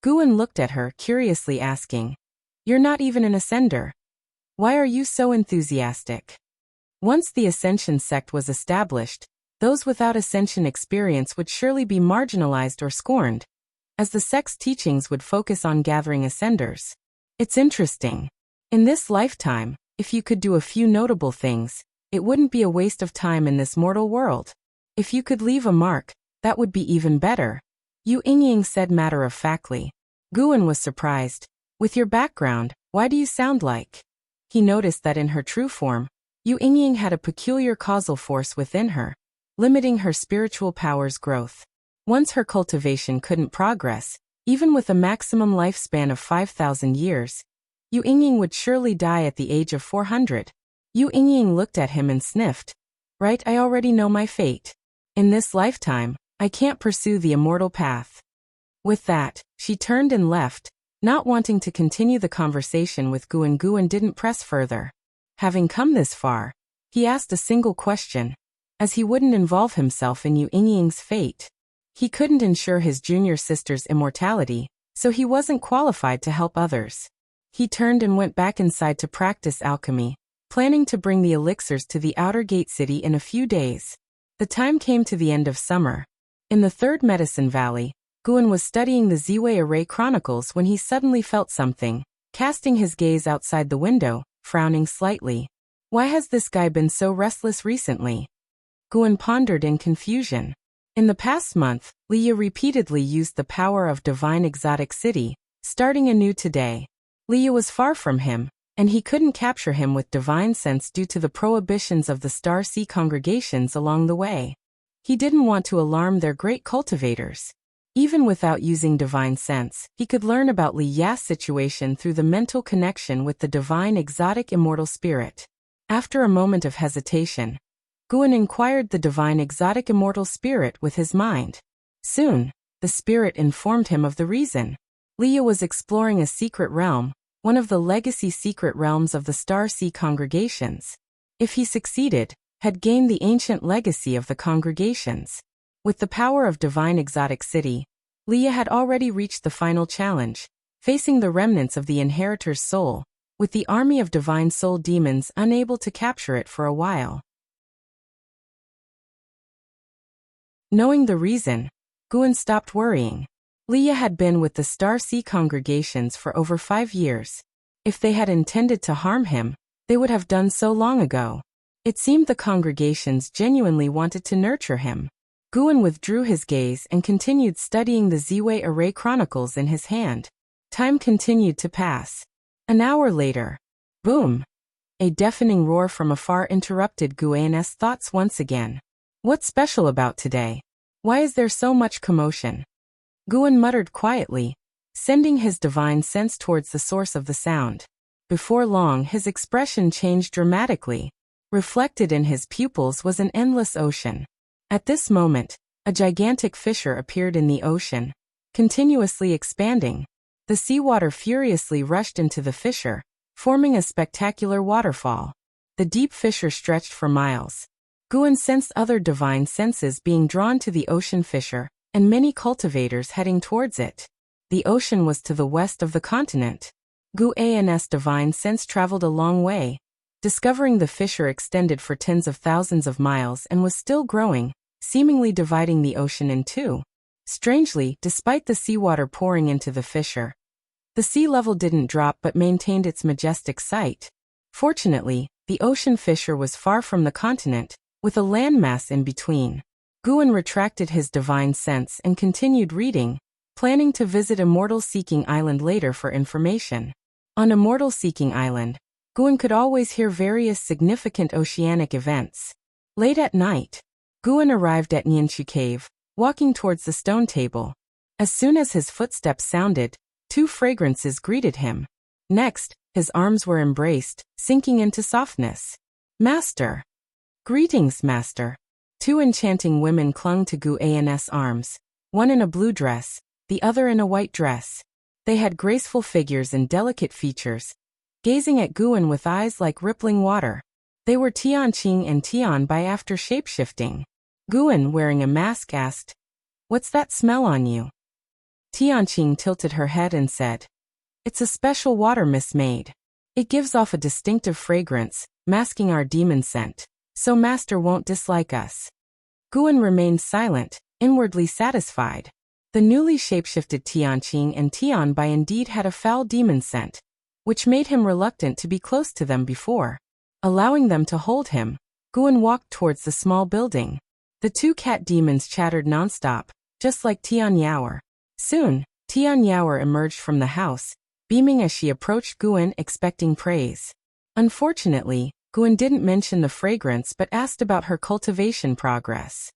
Guan looked at her, curiously asking, "You're not even an Ascender?" Why are you so enthusiastic? Once the Ascension sect was established, those without Ascension experience would surely be marginalized or scorned, as the sect's teachings would focus on gathering Ascenders. It's interesting. In this lifetime, if you could do a few notable things, it wouldn't be a waste of time in this mortal world. If you could leave a mark, that would be even better, Yu Yingying said matter-of-factly. Guan was surprised. With your background, why do you sound like? He noticed that in her true form, Yu Yingying had a peculiar causal force within her, limiting her spiritual power's growth. Once her cultivation couldn't progress, even with a maximum lifespan of 5,000 years, Yu Yingying would surely die at the age of 400. Yu Yingying looked at him and sniffed. Right, I already know my fate. In this lifetime, I can't pursue the immortal path. With that, she turned and left, not wanting to continue the conversation with Guan. Guan didn't press further. Having come this far, he asked a single question, as he wouldn't involve himself in Yu Yingying's fate. He couldn't ensure his junior sister's immortality, so he wasn't qualified to help others. He turned and went back inside to practice alchemy, planning to bring the elixirs to the outer gate city in a few days. The time came to the end of summer. In the third medicine valley, Guan was studying the Ziwei Array Chronicles when he suddenly felt something, casting his gaze outside the window, frowning slightly. Why has this guy been so restless recently? Guan pondered in confusion. In the past month, Liya repeatedly used the power of Divine Exotic City, starting anew today. Liya was far from him, and he couldn't capture him with divine sense due to the prohibitions of the Star Sea congregations along the way. He didn't want to alarm their great cultivators. Even without using divine sense, he could learn about Li Ya's situation through the mental connection with the divine exotic immortal spirit. After a moment of hesitation, Guan inquired the divine exotic immortal spirit with his mind. Soon, the spirit informed him of the reason. Liya was exploring a secret realm, one of the legacy secret realms of the Star Sea congregations. If he succeeded, had gained the ancient legacy of the congregations. With the power of Divine Exotic City, Liya had already reached the final challenge, facing the remnants of the Inheritor's soul, with the army of divine soul demons unable to capture it for a while. Knowing the reason, Guan stopped worrying. Liya had been with the Star Sea congregations for over 5 years. If they had intended to harm him, they would have done so long ago. It seemed the congregations genuinely wanted to nurture him. Guan withdrew his gaze and continued studying the Ziwei Array Chronicles in his hand. Time continued to pass. An hour later, boom! A deafening roar from afar interrupted Guan's thoughts once again. What's special about today? Why is there so much commotion? Guan muttered quietly, sending his divine sense towards the source of the sound. Before long, his expression changed dramatically. Reflected in his pupils was an endless ocean. At this moment, a gigantic fissure appeared in the ocean, continuously expanding. The seawater furiously rushed into the fissure, forming a spectacular waterfall. The deep fissure stretched for miles. Guan sensed other divine senses being drawn to the ocean fissure, and many cultivators heading towards it. The ocean was to the west of the continent. Guan's divine sense traveled a long way, discovering the fissure extended for tens of thousands of miles and was still growing, seemingly dividing the ocean in two. Strangely, despite the seawater pouring into the fissure, the sea level didn't drop but maintained its majestic sight. Fortunately, the ocean fissure was far from the continent, with a landmass in between. Guan retracted his divine sense and continued reading, planning to visit Immortal Seeking Island later for information. On Immortal Seeking Island, Guan could always hear various significant oceanic events. Late at night, Guan arrived at Nianchu Cave, walking towards the stone table. As soon as his footsteps sounded, 2 fragrances greeted him. Next, his arms were embraced, sinking into softness. Master! Greetings, Master! 2 enchanting women clung to Guan's arms, one in a blue dress, the other in a white dress. They had graceful figures and delicate features, gazing at Guan with eyes like rippling water. They were Tianqing and Tian Bai after shapeshifting. Guan, wearing a mask, asked, "What's that smell on you?" Tianqing tilted her head and said, "It's a special water mist made It gives off a distinctive fragrance, masking our demon scent, so Master won't dislike us. Guan remained silent, inwardly satisfied. The newly shapeshifted Tianqing and Tianbai indeed had a foul demon scent, which made him reluctant to be close to them before. Allowing them to hold him, Guan walked towards the small building. The two cat demons chattered nonstop, just like Tian Yaoer. Soon, Tian Yaoer emerged from the house, beaming as she approached Guan expecting praise. Unfortunately, Guan didn't mention the fragrance but asked about her cultivation progress.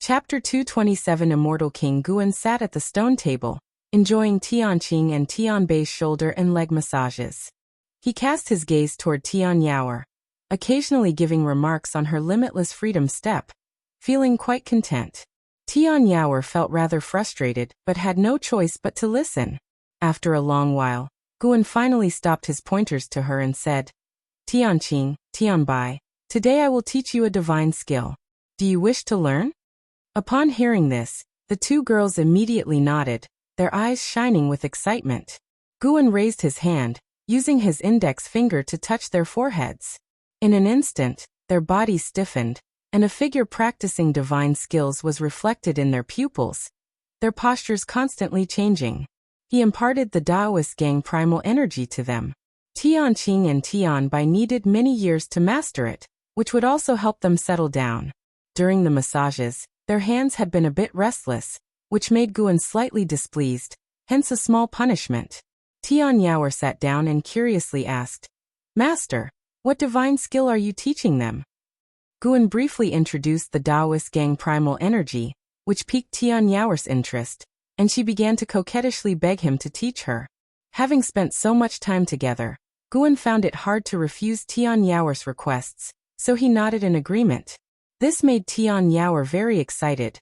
Chapter 227 Immortal King Guan sat at the stone table, enjoying Tianqing and Tianbei's shoulder and leg massages. He cast his gaze toward Tian Yaoer, occasionally giving remarks on her limitless freedom step, feeling quite content. Tian Yaoer felt rather frustrated but had no choice but to listen. After a long while, Guan finally stopped his pointers to her and said, Tianqing, Tianbai, today I will teach you a divine skill. Do you wish to learn? Upon hearing this, the two girls immediately nodded, their eyes shining with excitement. Guan raised his hand, using his index finger to touch their foreheads. In an instant, their bodies stiffened, and a figure practicing divine skills was reflected in their pupils, their postures constantly changing. He imparted the Taoist gang primal energy to them. Tianqing and Tianbai needed many years to master it, which would also help them settle down. During the massages, their hands had been a bit restless, which made Guan slightly displeased, hence a small punishment. Tian Yaoer sat down and curiously asked, Master, what divine skill are you teaching them? Guan briefly introduced the Taoist gang primal energy, which piqued Tian Yaoer's interest, and she began to coquettishly beg him to teach her. Having spent so much time together, Guan found it hard to refuse Tian Yaoer's requests, so he nodded in agreement. This made Tian Yaoer very excited.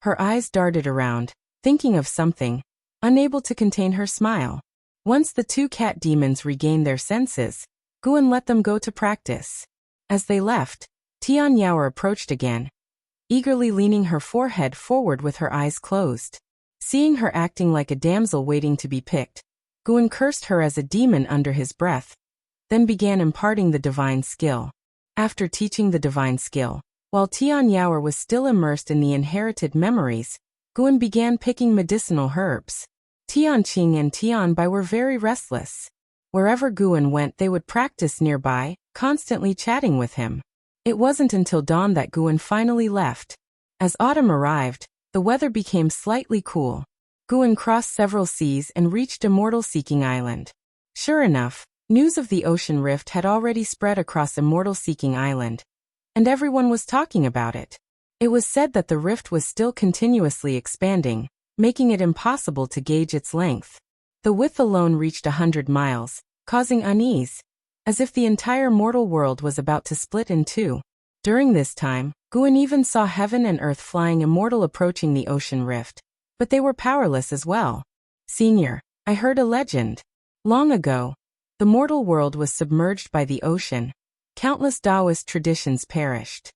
Her eyes darted around, thinking of something, unable to contain her smile. Once the two cat demons regained their senses, Guan let them go to practice. As they left, Tian Yaoer approached again, eagerly leaning her forehead forward with her eyes closed. Seeing her acting like a damsel waiting to be picked, Guan cursed her as a demon under his breath, then began imparting the divine skill. After teaching the divine skill, while Tian Yaoer was still immersed in the inherited memories, Guan began picking medicinal herbs. Tianqing and Tianbai were very restless. Wherever Guan went they would practice nearby, constantly chatting with him. It wasn't until dawn that Guan finally left. As autumn arrived, the weather became slightly cool. Guan crossed several seas and reached Immortal Seeking Island. Sure enough, news of the ocean rift had already spread across Immortal Seeking Island, and everyone was talking about it. It was said that the rift was still continuously expanding, making it impossible to gauge its length. The width alone reached 100 miles, causing unease, as if the entire mortal world was about to split in two. During this time, Guan even saw heaven and earth flying immortal approaching the ocean rift, but they were powerless as well. Senior, I heard a legend. Long ago, the mortal world was submerged by the ocean. Countless Taoist traditions perished.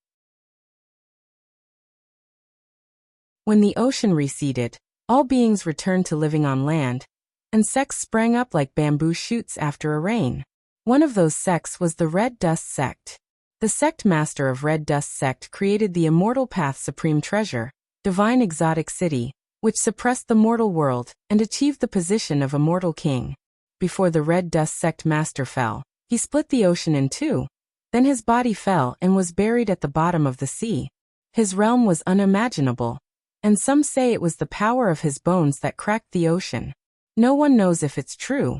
When the ocean receded, all beings returned to living on land, and sects sprang up like bamboo shoots after a rain. One of those sects was the Red Dust Sect. The sect master of Red Dust Sect created the Immortal Path Supreme Treasure, Divine Exotic City, which suppressed the mortal world and achieved the position of Immortal King. Before the Red Dust Sect master fell, he split the ocean in two. Then his body fell and was buried at the bottom of the sea. His realm was unimaginable, and some say it was the power of his bones that cracked the ocean. No one knows if it's true.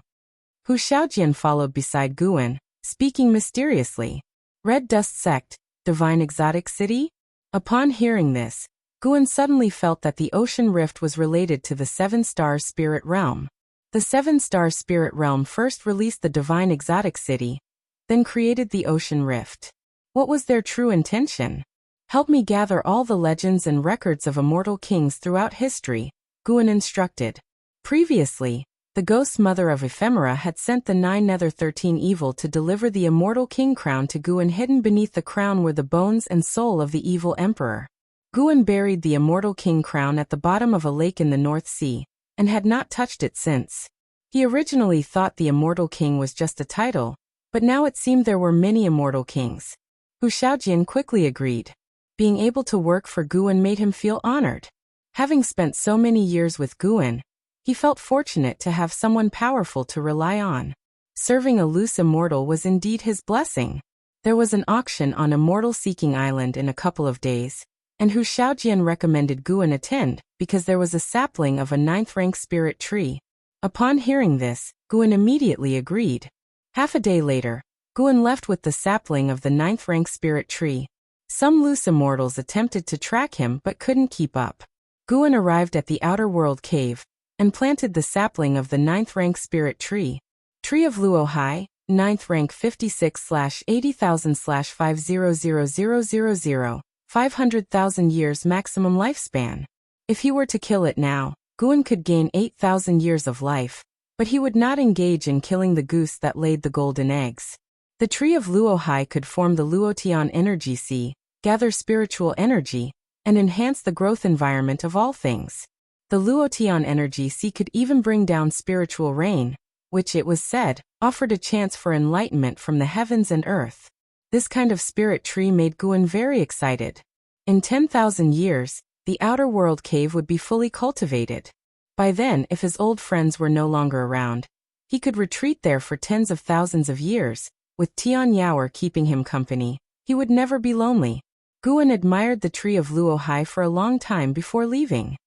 Hu Xiaojian followed beside Guan, speaking mysteriously. Red Dust Sect, Divine Exotic City? Upon hearing this, Guan suddenly felt that the ocean rift was related to the Seven-Star Spirit Realm. The Seven-Star Spirit Realm first released the Divine Exotic City, then created the ocean rift. What was their true intention? Help me gather all the legends and records of immortal kings throughout history, Guan instructed. Previously, the ghost mother of Ephemera had sent the 9 Nether 13 Evil to deliver the immortal king crown to Guan. Hidden beneath the crown were the bones and soul of the evil emperor. Guan buried the immortal king crown at the bottom of a lake in the North Sea, and had not touched it since. He originally thought the immortal king was just a title, but now it seemed there were many immortal kings. Hu Shaojian quickly agreed. Being able to work for Guan made him feel honored. Having spent so many years with Guan, he felt fortunate to have someone powerful to rely on. Serving a loose immortal was indeed his blessing. There was an auction on Immortal Seeking Island in a couple of days, and Hu Shaojian recommended Guan attend because there was a sapling of a 9th-rank spirit tree. Upon hearing this, Guan immediately agreed. Half a day later, Guan left with the sapling of the 9th-rank spirit tree. Some loose immortals attempted to track him but couldn't keep up. Guan arrived at the Outer World Cave and planted the sapling of the 9th-rank spirit tree. Tree of Luo Hai, 9th rank 56/80,000/500000, 500,000 years maximum lifespan. If he were to kill it now, Guan could gain 8,000 years of life, but he would not engage in killing the goose that laid the golden eggs. The tree of Luo Hai could form the Luotian energy sea, gather spiritual energy, and enhance the growth environment of all things. The Luotian energy sea could even bring down spiritual rain, which, it was said, offered a chance for enlightenment from the heavens and earth. This kind of spirit tree made Guan very excited. In 10,000 years, the Outer World Cave would be fully cultivated. By then, if his old friends were no longer around, he could retreat there for tens of thousands of years. With Tian Yaoer keeping him company, he would never be lonely. Guan admired the tree of Luo Hai for a long time before leaving.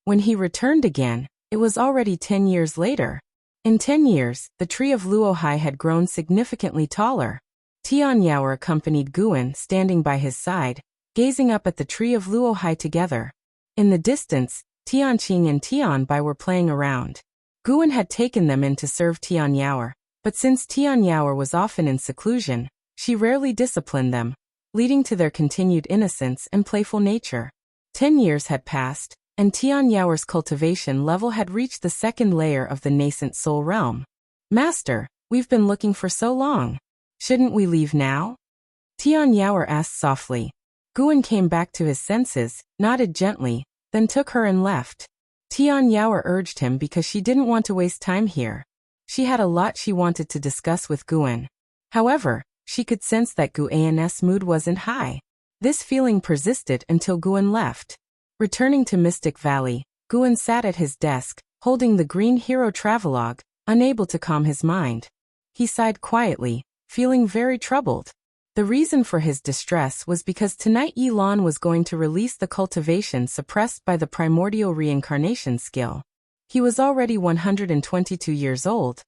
When he returned again, it was already 10 years later. In 10 years, the tree of Luo Hai had grown significantly taller. Tian Yaoer accompanied Guan, standing by his side, gazing up at the tree of Luo Hai together. In the distance, Tianqing and Tian Bai were playing around. Guan had taken them in to serve Tian Yaoer, but since Tian Yaoer was often in seclusion, she rarely disciplined them, leading to their continued innocence and playful nature. 10 years had passed, and Tian Yaoer's cultivation level had reached the second layer of the nascent soul realm. "Master, we've been looking for so long. Shouldn't we leave now?" Tian Yaoer asked softly. Guan came back to his senses, nodded gently, then took her and left. Tian Yaoer urged him because she didn't want to waste time here. She had a lot she wanted to discuss with Guan. However, she could sense that Guan's mood wasn't high. This feeling persisted until Guan left. Returning to Mystic Valley, Guan sat at his desk, holding the Green Hero Travelogue, unable to calm his mind. He sighed quietly, feeling very troubled. The reason for his distress was because tonight Yilan was going to release the cultivation suppressed by the primordial reincarnation skill. He was already 122 years old,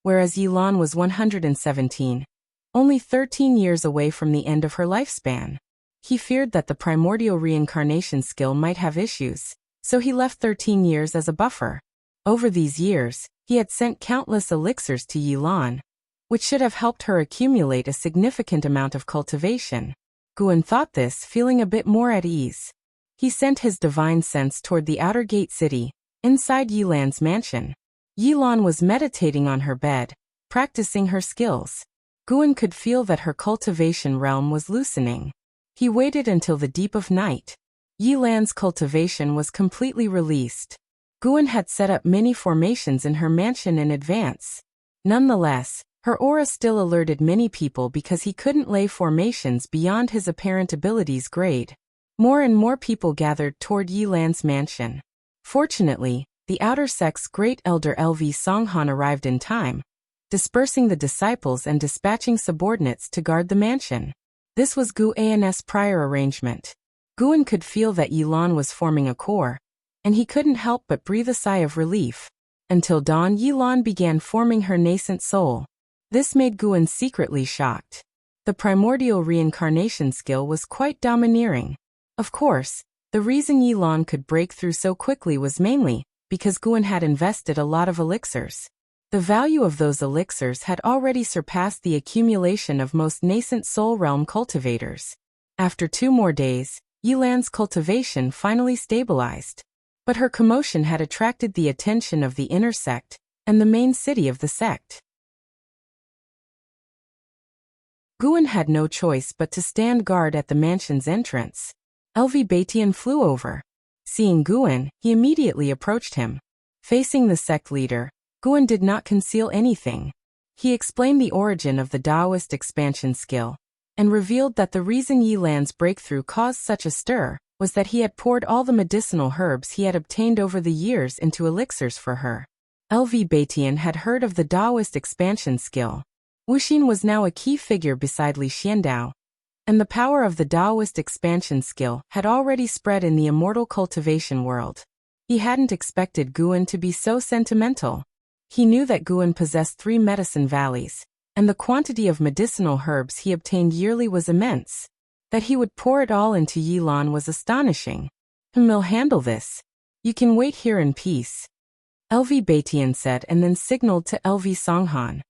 whereas Yilan was 117, only 13 years away from the end of her lifespan. He feared that the primordial reincarnation skill might have issues, so he left 13 years as a buffer. Over these years, he had sent countless elixirs to Yilan, which should have helped her accumulate a significant amount of cultivation. Guan thought this, feeling a bit more at ease. He sent his divine sense toward the outer gate city, inside Yilan's mansion. Yilan was meditating on her bed, practicing her skills. Guan could feel that her cultivation realm was loosening. He waited until the deep of night. Yilan's cultivation was completely released. Guan had set up many formations in her mansion in advance. Nonetheless, her aura still alerted many people because he couldn't lay formations beyond his apparent abilities grade. More and more people gathered toward Yilan's mansion. Fortunately, the outer sect's great elder LV Songhan arrived in time, dispersing the disciples and dispatching subordinates to guard the mansion. This was Guan's prior arrangement. Guan could feel that Yilan was forming a core, and he couldn't help but breathe a sigh of relief. Until dawn, Yilan began forming her nascent soul. This made Guan secretly shocked. The primordial reincarnation skill was quite domineering. Of course, the reason Yilan could break through so quickly was mainly because Guan had invested a lot of elixirs. The value of those elixirs had already surpassed the accumulation of most nascent soul realm cultivators. After 2 more days, Yilan's cultivation finally stabilized. But her commotion had attracted the attention of the inner sect and the main city of the sect. Guan had no choice but to stand guard at the mansion's entrance. Elvi Batian flew over. Seeing Guan, he immediately approached him. Facing the sect leader, Guan did not conceal anything. He explained the origin of the Taoist expansion skill, and revealed that the reason Yilan's breakthrough caused such a stir was that he had poured all the medicinal herbs he had obtained over the years into elixirs for her. Elvi Batian had heard of the Taoist expansion skill. Wuxin was now a key figure beside Li Xiandao, and the power of the Taoist expansion skill had already spread in the immortal cultivation world. He hadn't expected Guan to be so sentimental. He knew that Guan possessed 3 medicine valleys, and the quantity of medicinal herbs he obtained yearly was immense. That he would pour it all into Yilan was astonishing. He'll handle this. You can wait here in peace, Elvi Batian said, and then signaled to Elvi Songhan.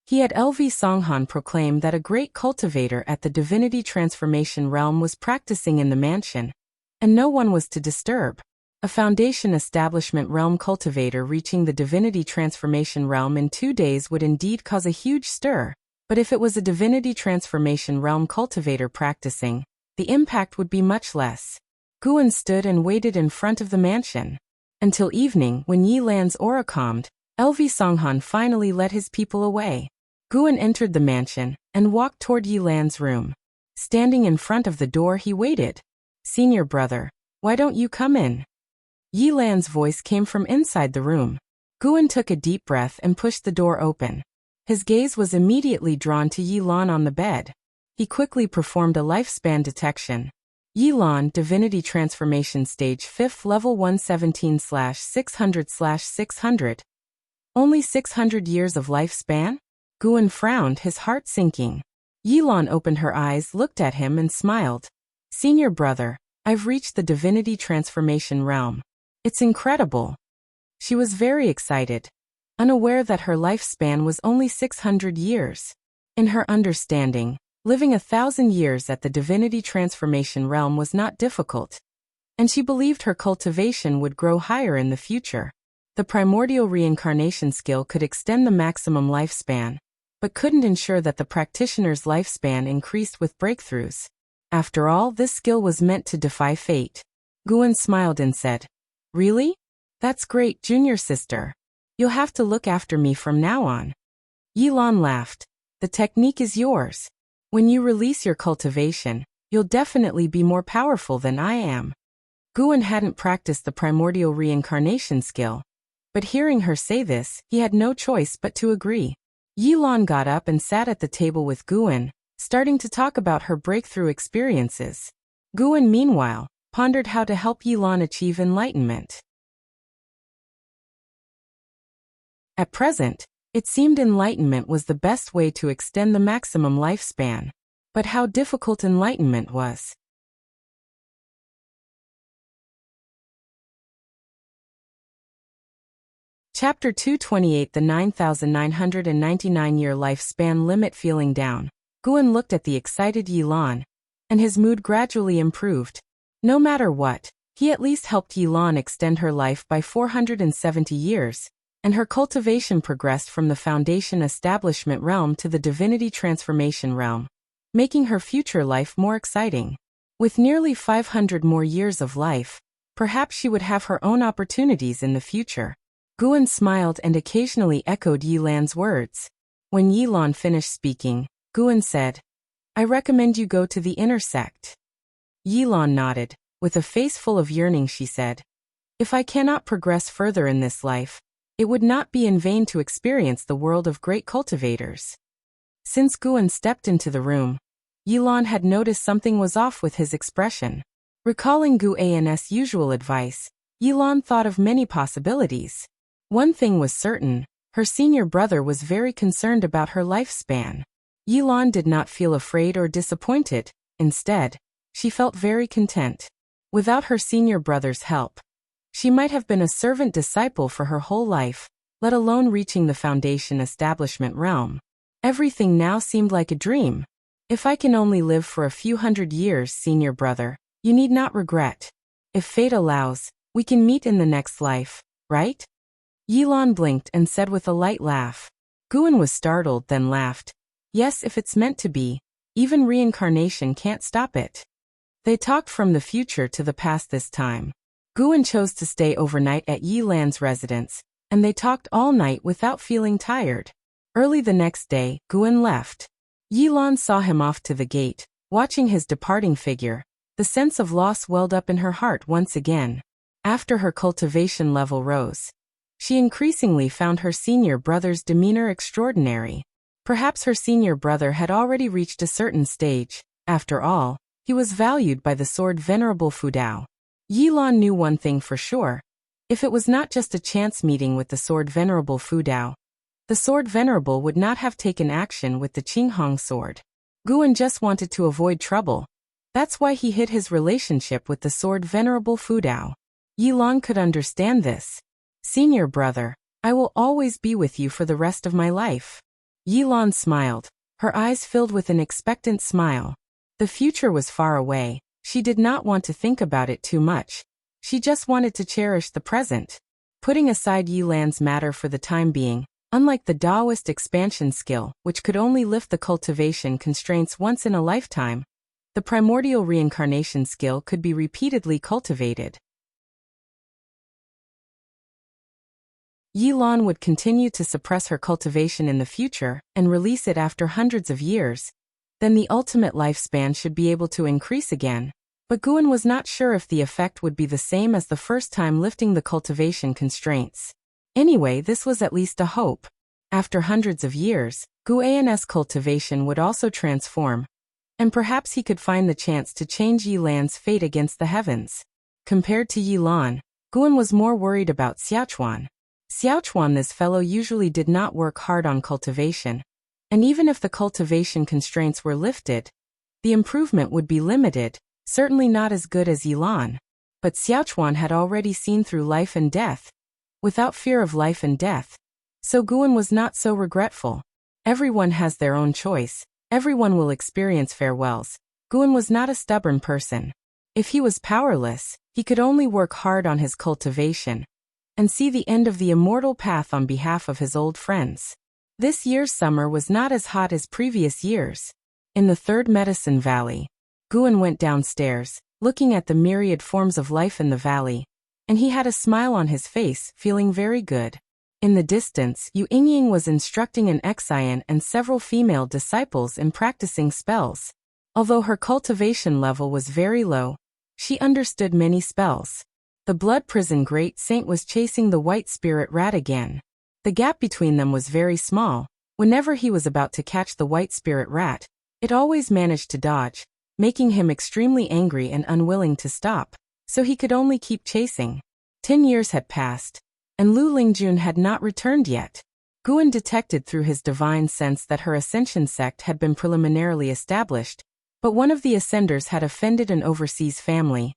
He had Elvi Songhan proclaim that a great cultivator at the divinity transformation realm was practicing in the mansion, and no one was to disturb. A foundation establishment realm cultivator reaching the divinity transformation realm in 2 days would indeed cause a huge stir, but if it was a divinity transformation realm cultivator practicing, the impact would be much less. Guan stood and waited in front of the mansion. Until evening, when Yilan's aura calmed, Elvi Songhan finally led his people away. Guan entered the mansion and walked toward Yilan's room. Standing in front of the door, he waited. "Senior brother, why don't you come in?" Yilan's voice came from inside the room. Guan took a deep breath and pushed the door open. His gaze was immediately drawn to Yilan on the bed. He quickly performed a lifespan detection. Yilan, Divinity Transformation Stage 5th Level 117/600/600. Only 600 years of lifespan? Guan frowned, his heart sinking. Yilan opened her eyes, looked at him, and smiled. "Senior brother, I've reached the Divinity Transformation realm. It's incredible." She was very excited, unaware that her lifespan was only 600 years. In her understanding, living 1,000 years at the Divinity Transformation realm was not difficult, and she believed her cultivation would grow higher in the future. The primordial reincarnation skill could extend the maximum lifespan, but couldn't ensure that the practitioner's lifespan increased with breakthroughs. After all, this skill was meant to defy fate. Guan smiled and said, "Really? That's great, junior sister. You'll have to look after me from now on." Yilan laughed. "The technique is yours. When you release your cultivation, you'll definitely be more powerful than I am." Guan hadn't practiced the primordial reincarnation skill, but hearing her say this, he had no choice but to agree. Yilan got up and sat at the table with Guan, starting to talk about her breakthrough experiences. Guan, meanwhile, pondered how to help Yilan achieve enlightenment. At present, it seemed enlightenment was the best way to extend the maximum lifespan. But how difficult enlightenment was. Chapter 228, the 9,999-year lifespan limit. Feeling down, Guan looked at the excited Yilan, and his mood gradually improved. No matter what, he at least helped Yilan extend her life by 470 years, and her cultivation progressed from the foundation establishment realm to the divinity transformation realm, making her future life more exciting. With nearly 500 more years of life, perhaps she would have her own opportunities in the future. Guan smiled and occasionally echoed Yilan's words. When Yilan finished speaking, Guan said, "I recommend you go to the inner sect." Yilan nodded. With a face full of yearning, she said, "If I cannot progress further in this life, it would not be in vain to experience the world of great cultivators." Since Guan stepped into the room, Yilan had noticed something was off with his expression. Recalling Guan's usual advice, Yilan thought of many possibilities. One thing was certain, her senior brother was very concerned about her lifespan. Yilan did not feel afraid or disappointed. Instead, she felt very content. Without her senior brother's help, she might have been a servant disciple for her whole life, let alone reaching the foundation establishment realm. Everything now seemed like a dream. "If I can only live for a few hundred years, senior brother, you need not regret. If fate allows, we can meet in the next life, right?" Yilan blinked and said with a light laugh. Guan was startled, then laughed. "Yes, if it's meant to be, Even reincarnation can't stop it. They talked from the future to the past this time. Guan chose to stay overnight at Yi Lan's residence, and they talked all night without feeling tired. Early the next day, Guan left. Yi Lan saw him off to the gate. Watching his departing figure, the sense of loss welled up in her heart once again. After her cultivation level rose, she increasingly found her senior brother's demeanor extraordinary. Perhaps her senior brother had already reached a certain stage. After all, he was valued by the sword Venerable Fudao. Yi Lan knew one thing for sure. If it was not just a chance meeting with the sword Venerable Fudao, the sword Venerable would not have taken action with the Qinghong sword. Guan just wanted to avoid trouble. That's why he hid his relationship with the sword Venerable Fudao. Yi Lan could understand this. Senior brother, I will always be with you for the rest of my life. Yi Lan smiled, her eyes filled with an expectant smile. The future was far away. She did not want to think about it too much. She just wanted to cherish the present. Putting aside Yi Lan's matter for the time being, unlike the Taoist expansion skill, which could only lift the cultivation constraints once in a lifetime, the primordial reincarnation skill could be repeatedly cultivated. Yi Lan would continue to suppress her cultivation in the future and release it after hundreds of years. Then the ultimate lifespan should be able to increase again. But Guan was not sure if the effect would be the same as the first time lifting the cultivation constraints. Anyway, this was at least a hope. After hundreds of years, Guan's cultivation would also transform, and perhaps he could find the chance to change Yi Lan's fate against the heavens. Compared to Yi Lan, Guan was more worried about Xiaochuan. Xiaochuan, this fellow, usually did not work hard on cultivation, and even if the cultivation constraints were lifted, the improvement would be limited, certainly not as good as Yi Lan. But Xiaochuan had already seen through life and death, without fear of life and death. So Guan was not so regretful. Everyone has their own choice. Everyone will experience farewells. Guan was not a stubborn person. If he was powerless, he could only work hard on his cultivation and see the end of the immortal path on behalf of his old friends. This year's summer was not as hot as previous years. In the third medicine valley, Guan went downstairs, looking at the myriad forms of life in the valley, and he had a smile on his face, feeling very good. In the distance, Yu Yingying was instructing an Xian and several female disciples in practicing spells. Although her cultivation level was very low, she understood many spells. The Blood Prison Great Saint was chasing the White Spirit Rat again. The gap between them was very small. Whenever he was about to catch the White Spirit Rat, it always managed to dodge, making him extremely angry and unwilling to stop, so he could only keep chasing. 10 years had passed, and Lu Lingjun had not returned yet. Guan detected through his divine sense that her ascension sect had been preliminarily established, but one of the ascenders had offended an overseas family,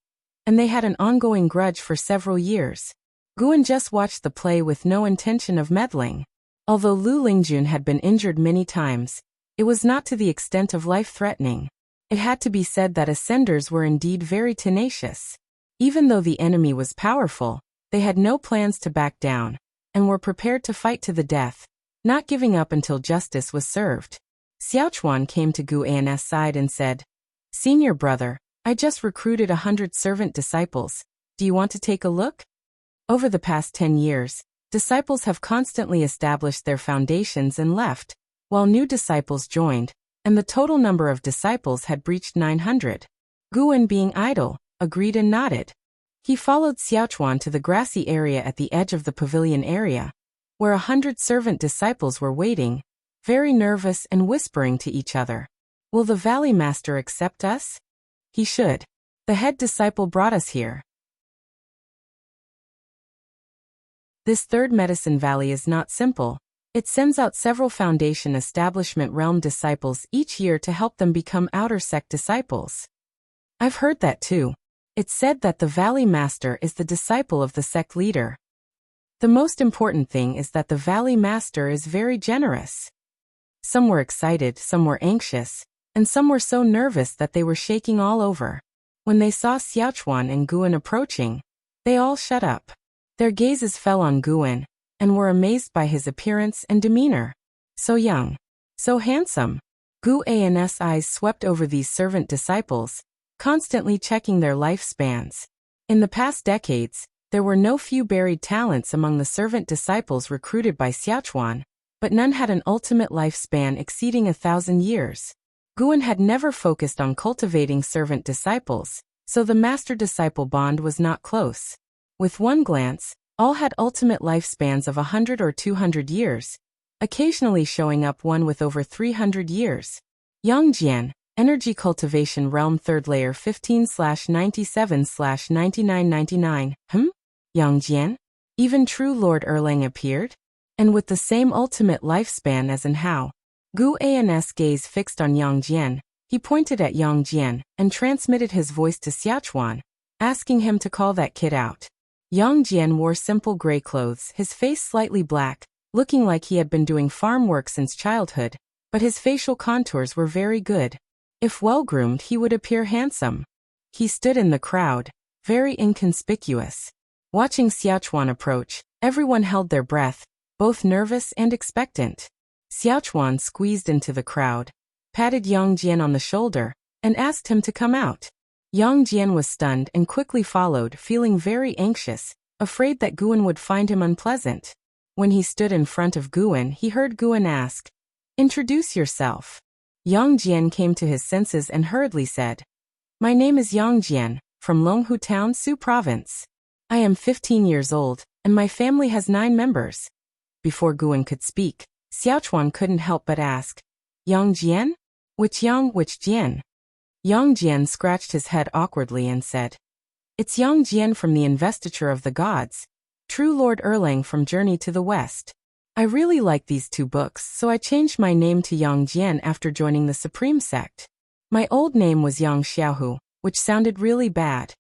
and they had an ongoing grudge for several years. Guan just watched the play with no intention of meddling. Although Lu Lingjun had been injured many times, it was not to the extent of life-threatening. It had to be said that ascenders were indeed very tenacious. Even though the enemy was powerful, they had no plans to back down, and were prepared to fight to the death, not giving up until justice was served. Xiaochuan came to Guan's side and said, "Senior brother, I just recruited 100 servant disciples. Do you want to take a look?" Over the past 10 years, disciples have constantly established their foundations and left, while new disciples joined, and the total number of disciples had breached 900. Guan, being idle, agreed and nodded. He followed Xiaochuan to the grassy area at the edge of the pavilion area, where 100 servant disciples were waiting, very nervous and whispering to each other. "Will the Valley Master accept us?" "He should. The head disciple brought us here." This third medicine valley is not simple. It sends out several foundation establishment realm disciples each year to help them become outer sect disciples. I've heard that too. It's said that the Valley Master is the disciple of the sect leader. The most important thing is that the Valley Master is very generous. Some were excited, some were anxious, and some were so nervous that they were shaking all over. When they saw Xiaochuan and Guan approaching, they all shut up. Their gazes fell on Guan, and were amazed by his appearance and demeanor. So young, so handsome. Gu An's eyes swept over these servant disciples, constantly checking their lifespans. In the past decades, there were no few buried talents among the servant disciples recruited by Xiaochuan, but none had an ultimate lifespan exceeding 1,000 years. Guan had never focused on cultivating servant disciples, so the master-disciple bond was not close. With one glance, all had ultimate lifespans of 100 or 200 years, occasionally showing up one with over 300 years. Yangjian, Energy Cultivation Realm 3rd Layer 15/97/9999. Yangjian? Even true Lord Erlang appeared? And with the same ultimate lifespan as in Hao. Gu An's gaze fixed on Yangjian. He pointed at Yangjian and transmitted his voice to Xiaochuan, asking him to call that kid out. Yangjian wore simple gray clothes, his face slightly black, looking like he had been doing farm work since childhood, but his facial contours were very good. If well-groomed, he would appear handsome. He stood in the crowd, very inconspicuous. Watching Xiaochuan approach, everyone held their breath, both nervous and expectant. Xiaochuan squeezed into the crowd, patted Yangjian on the shoulder, and asked him to come out. Yangjian was stunned and quickly followed, feeling very anxious, afraid that Guan would find him unpleasant. When he stood in front of Guan, he heard Guan ask, "Introduce yourself." Yangjian came to his senses and hurriedly said, "My name is Yangjian, from Longhu Town, Su Province. I am 15 years old, and my family has 9 members." Before Guan could speak, Xiaochuan couldn't help but ask, "Yangjian? Which Yang, which Jian?" Yangjian scratched his head awkwardly and said, "It's Yangjian from the Investiture of the Gods, true Lord Erlang from Journey to the West. I really like these 2 books, so I changed my name to Yangjian after joining the Supreme Sect. My old name was Yang Xiaohu, which sounded really bad."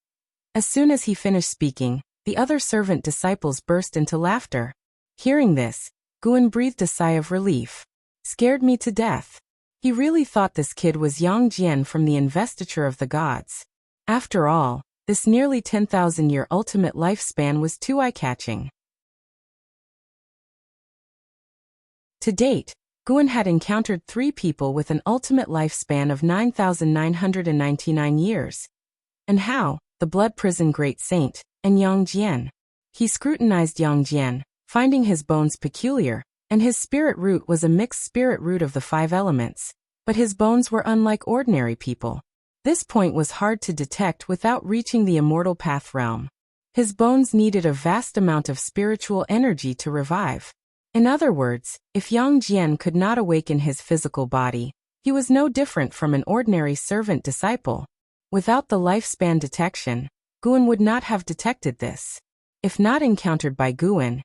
As soon as he finished speaking, the other servant disciples burst into laughter. Hearing this, Guan breathed a sigh of relief. "Scared me to death." He really thought this kid was Yangjian from the Investiture of the Gods. After all, this nearly 10,000-year ultimate lifespan was too eye-catching. To date, Guan had encountered 3 people with an ultimate lifespan of 9,999 years. And Hao, the Blood Prison Great Saint, and Yangjian. He scrutinized Yangjian, finding his bones peculiar, and his spirit root was a mixed spirit root of the 5 elements, but his bones were unlike ordinary people. This point was hard to detect without reaching the immortal path realm. His bones needed a vast amount of spiritual energy to revive. In other words, if Yangjian could not awaken his physical body, he was no different from an ordinary servant disciple. Without the lifespan detection, Guan would not have detected this. If not encountered by Guan,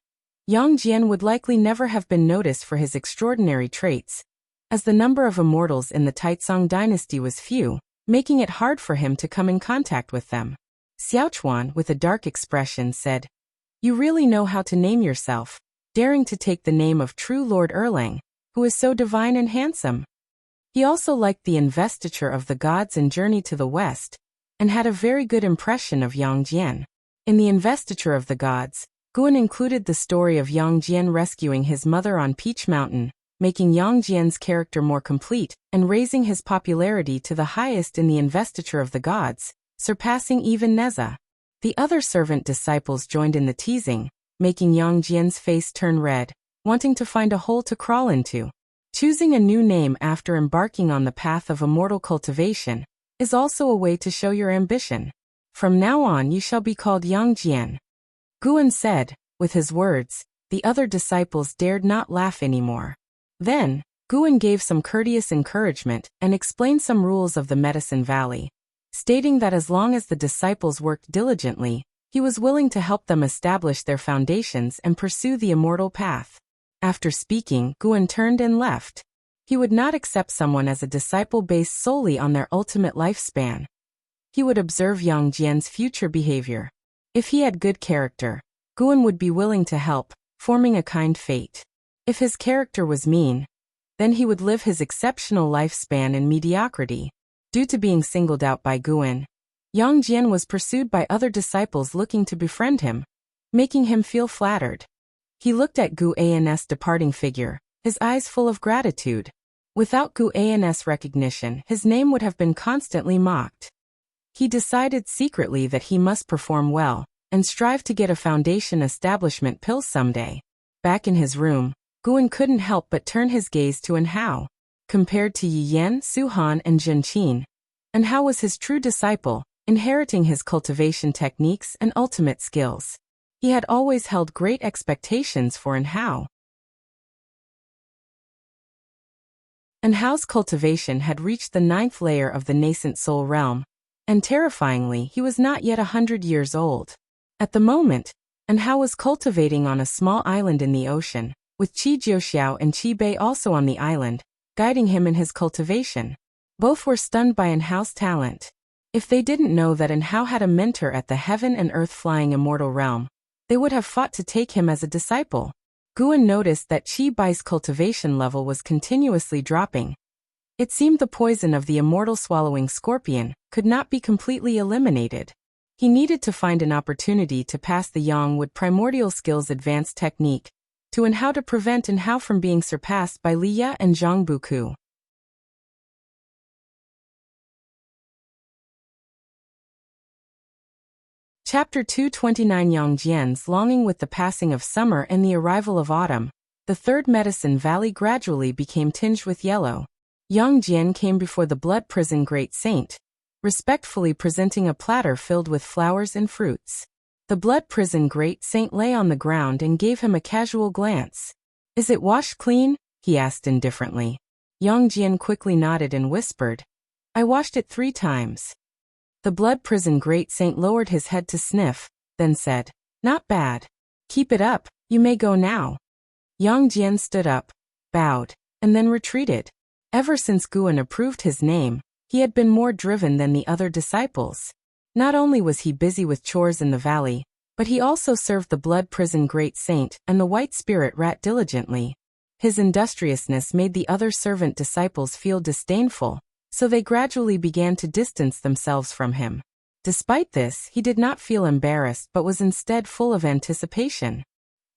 Yangjian would likely never have been noticed for his extraordinary traits, as the number of immortals in the Taizong dynasty was few, making it hard for him to come in contact with them. Xiaochuan, with a dark expression, said, "You really know how to name yourself, daring to take the name of true Lord Erlang, who is so divine and handsome." He also liked the Investiture of the Gods and Journey to the West, and had a very good impression of Yangjian. In the Investiture of the Gods, Guan included the story of Yangjian rescuing his mother on Peach Mountain, making Yangjian's character more complete, and raising his popularity to the highest in the Investiture of the Gods, surpassing even Neza. The other servant disciples joined in the teasing, making Yangjian's face turn red, wanting to find a hole to crawl into. Choosing a new name after embarking on the path of immortal cultivation is also a way to show your ambition. "From now on you shall be called Yangjian," Guan said. With his words, the other disciples dared not laugh anymore. Then, Guan gave some courteous encouragement and explained some rules of the Medicine Valley, stating that as long as the disciples worked diligently, he was willing to help them establish their foundations and pursue the immortal path. After speaking, Guan turned and left. He would not accept someone as a disciple based solely on their ultimate lifespan. He would observe Yangjian's future behavior. If he had good character, Guan would be willing to help, forming a kind fate. If his character was mean, then he would live his exceptional lifespan in mediocrity. Due to being singled out by Guan, Yangjian was pursued by other disciples looking to befriend him, making him feel flattered. He looked at Gu An's departing figure, his eyes full of gratitude. Without Guan's recognition, his name would have been constantly mocked. He decided secretly that he must perform well, and strive to get a foundation establishment pill someday. Back in his room, Guan couldn't help but turn his gaze to Anhao. Compared to Yi Yan, Su Han, and Jin Qin, Anhao was his true disciple, inheriting his cultivation techniques and ultimate skills. He had always held great expectations for Anhao. Anhao's cultivation had reached the 9th layer of the nascent soul realm, and terrifyingly, he was not yet 100 years old. At the moment, Anhao was cultivating on a small island in the ocean, with Qi Jiuxiao and Qi Bei also on the island, guiding him in his cultivation. Both were stunned by Anhao's talent. If they didn't know that Anhao had a mentor at the heaven and earth flying immortal realm, they would have fought to take him as a disciple. Guan noticed that Qi Bai's cultivation level was continuously dropping. It seemed the poison of the immortal swallowing scorpion could not be completely eliminated. He needed to find an opportunity to pass the Yangwood primordial skills advanced technique to Anhao to prevent Anhao from being surpassed by Li Ya and Zhang Buku. Chapter 229 Yang Jian's longing. With the passing of summer and the arrival of autumn, the third medicine valley gradually became tinged with yellow. Yang Jian came before the blood prison great saint, respectfully presenting a platter filled with flowers and fruits. The blood prison great saint lay on the ground and gave him a casual glance. "Is it washed clean?" he asked indifferently. Yang Jian quickly nodded and whispered, "I washed it 3 times. The blood prison great saint lowered his head to sniff, then said, "Not bad. Keep it up, you may go now." Yang Jian stood up, bowed, and then retreated. Ever since Guan approved his name, he had been more driven than the other disciples. Not only was he busy with chores in the valley, but he also served the blood prison great saint and the white spirit rat diligently. His industriousness made the other servant disciples feel disdainful, so they gradually began to distance themselves from him. Despite this, he did not feel embarrassed but was instead full of anticipation.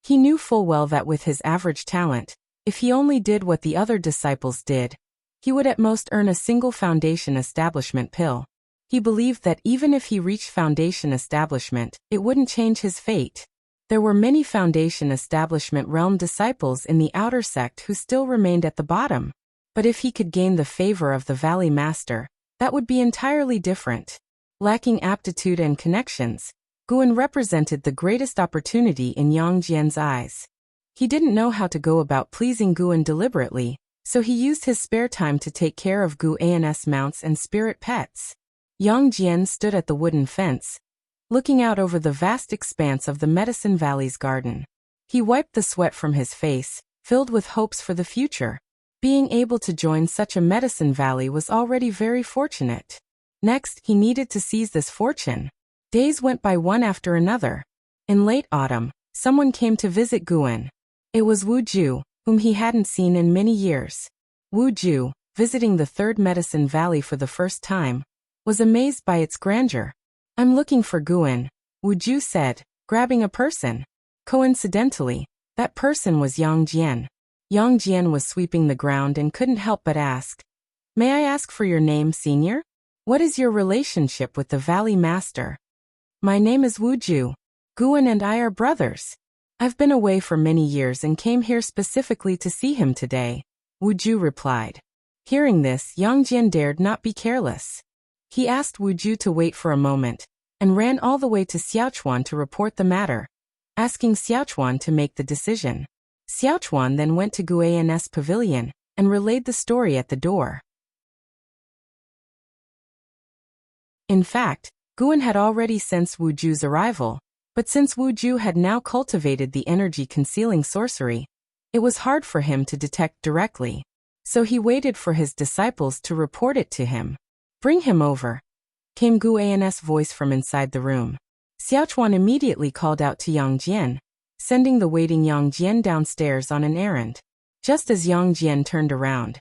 He knew full well that with his average talent, if he only did what the other disciples did, he would at most earn a single foundation establishment pill. He believed that even if he reached foundation establishment, it wouldn't change his fate. There were many foundation establishment realm disciples in the outer sect who still remained at the bottom. But if he could gain the favor of the Valley Master, that would be entirely different. Lacking aptitude and connections, Guan represented the greatest opportunity in Yang Jian's eyes. He didn't know how to go about pleasing Guan deliberately, so he used his spare time to take care of Guan's mounts and spirit pets. Yang Jian stood at the wooden fence, looking out over the vast expanse of the Medicine Valley's garden. He wiped the sweat from his face, filled with hopes for the future. Being able to join such a Medicine Valley was already very fortunate. Next, he needed to seize this fortune. Days went by one after another. In late autumn, someone came to visit Guan. It was Wu Ju, whom he hadn't seen in many years. Wu Ju, visiting the third Medicine Valley for the first time, was amazed by its grandeur. "I'm looking for Guan," Wu Ju said, grabbing a person. Coincidentally, that person was Yang Jian. Yang Jian was sweeping the ground and couldn't help but ask, "May I ask for your name, senior? What is your relationship with the Valley Master?" "My name is Wu Ju. Guan and I are brothers. I've been away for many years and came here specifically to see him today," Wu Ju replied. Hearing this, Yang Jian dared not be careless. He asked Wu Ju to wait for a moment, and ran all the way to Xiaochuan to report the matter, asking Xiaochuan to make the decision. Xiaochuan then went to Guan's pavilion, and relayed the story at the door. In fact, Guan had already sensed Wu Ju's arrival, but since Wu Ju had now cultivated the energy-concealing sorcery, it was hard for him to detect directly, so he waited for his disciples to report it to him. "Bring him over," came Guan's voice from inside the room. Xiaochuan immediately called out to Yang Jian, sending the waiting Yang Jian downstairs on an errand. Just as Yang Jian turned around,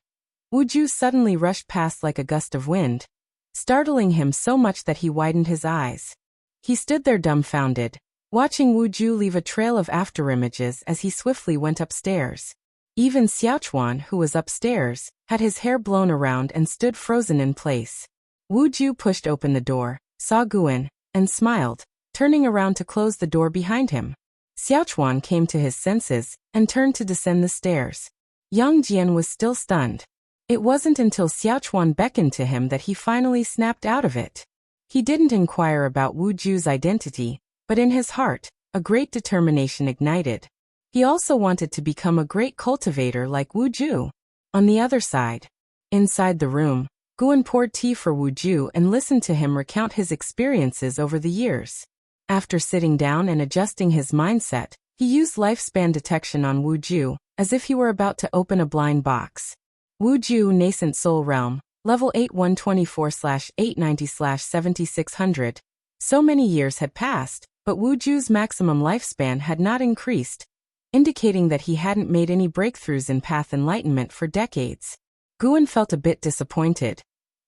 Wu Ju suddenly rushed past like a gust of wind, startling him so much that he widened his eyes. He stood there dumbfounded, watching Wu Ju leave a trail of afterimages as he swiftly went upstairs. Even Xiaochuan, who was upstairs, had his hair blown around and stood frozen in place. Wu Ju pushed open the door, saw Guan, and smiled, turning around to close the door behind him. Xiaochuan came to his senses and turned to descend the stairs. Yang Jian was still stunned. It wasn't until Xiaochuan beckoned to him that he finally snapped out of it. He didn't inquire about Wu Ju's identity, but in his heart, a great determination ignited. He also wanted to become a great cultivator like Wu Ju. On the other side, inside the room, Guan poured tea for Wu Ju and listened to him recount his experiences over the years. After sitting down and adjusting his mindset, he used lifespan detection on Wu Ju, as if he were about to open a blind box. Wu Ju Nascent Soul Realm, Level 8124/890/7600. So many years had passed, but Wu Ju's maximum lifespan had not increased, indicating that he hadn't made any breakthroughs in path enlightenment for decades. Guan felt a bit disappointed.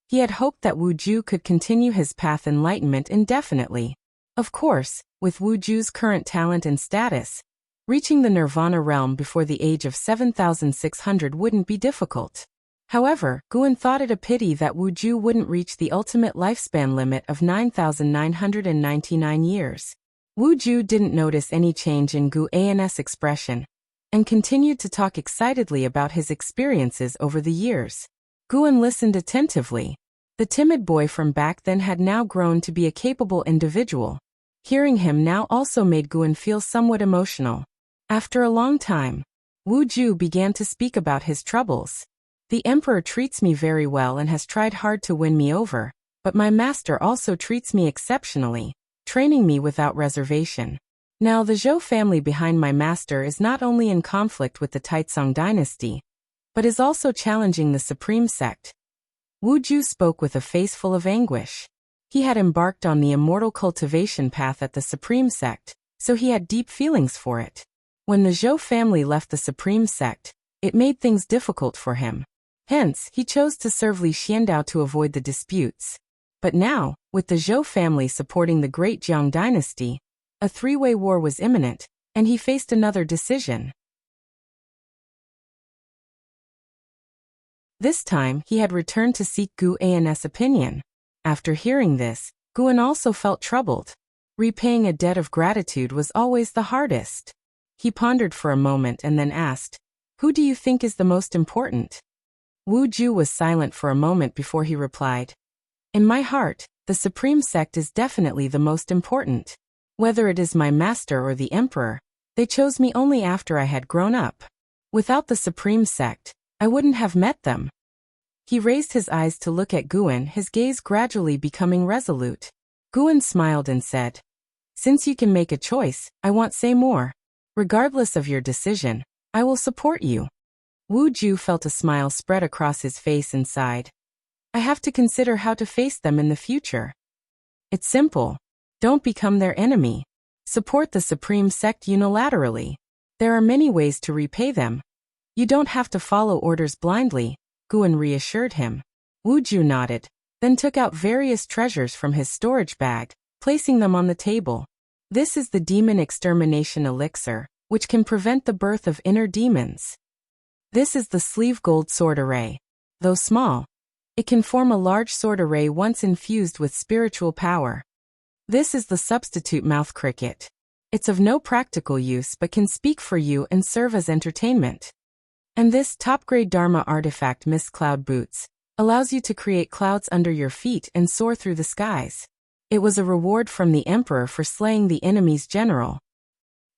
He had hoped that Wu Ju could continue his path enlightenment indefinitely. Of course, with Wu Ju's current talent and status, reaching the Nirvana realm before the age of 7,600 wouldn't be difficult. However, Guan thought it a pity that Wu Ju wouldn't reach the ultimate lifespan limit of 9,999 years. Wu Ju didn't notice any change in Guan's expression, and continued to talk excitedly about his experiences over the years. Guan listened attentively. The timid boy from back then had now grown to be a capable individual. Hearing him now also made Guan feel somewhat emotional. After a long time, Wu Ju began to speak about his troubles. The emperor treats me very well and has tried hard to win me over, but my master also treats me exceptionally, training me without reservation. Now the Zhou family behind my master is not only in conflict with the Taizong dynasty, but is also challenging the supreme sect. Wu Ju spoke with a face full of anguish. He had embarked on the immortal cultivation path at the supreme sect, so he had deep feelings for it. When the Zhou family left the supreme sect, it made things difficult for him. Hence, he chose to serve Li Xiandao to avoid the disputes. But now, with the Zhou family supporting the great Jiang dynasty, a three-way war was imminent, and he faced another decision. This time, he had returned to seek Guan's opinion. After hearing this, Guan also felt troubled. Repaying a debt of gratitude was always the hardest. He pondered for a moment and then asked, "Who do you think is the most important?" Wu Ju was silent for a moment before he replied, "In my heart, the supreme sect is definitely the most important. Whether it is my master or the emperor, they chose me only after I had grown up. Without the supreme sect, I wouldn't have met them." He raised his eyes to look at Guan, his gaze gradually becoming resolute. Guan smiled and said, "Since you can make a choice, I won't say more. Regardless of your decision, I will support you." Wu Ju felt a smile spread across his face and sighed. "I have to consider how to face them in the future. It's simple. Don't become their enemy. Support the supreme sect unilaterally. There are many ways to repay them. You don't have to follow orders blindly," Guan reassured him. Wu Ju nodded, then took out various treasures from his storage bag, placing them on the table. This is the demon extermination elixir, which can prevent the birth of inner demons. This is the sleeve gold sword array. Though small, it can form a large sword array once infused with spiritual power. This is the substitute mouth cricket. It's of no practical use but can speak for you and serve as entertainment. And this top-grade Dharma artifact Mist Cloud Boots allows you to create clouds under your feet and soar through the skies. It was a reward from the emperor for slaying the enemy's general.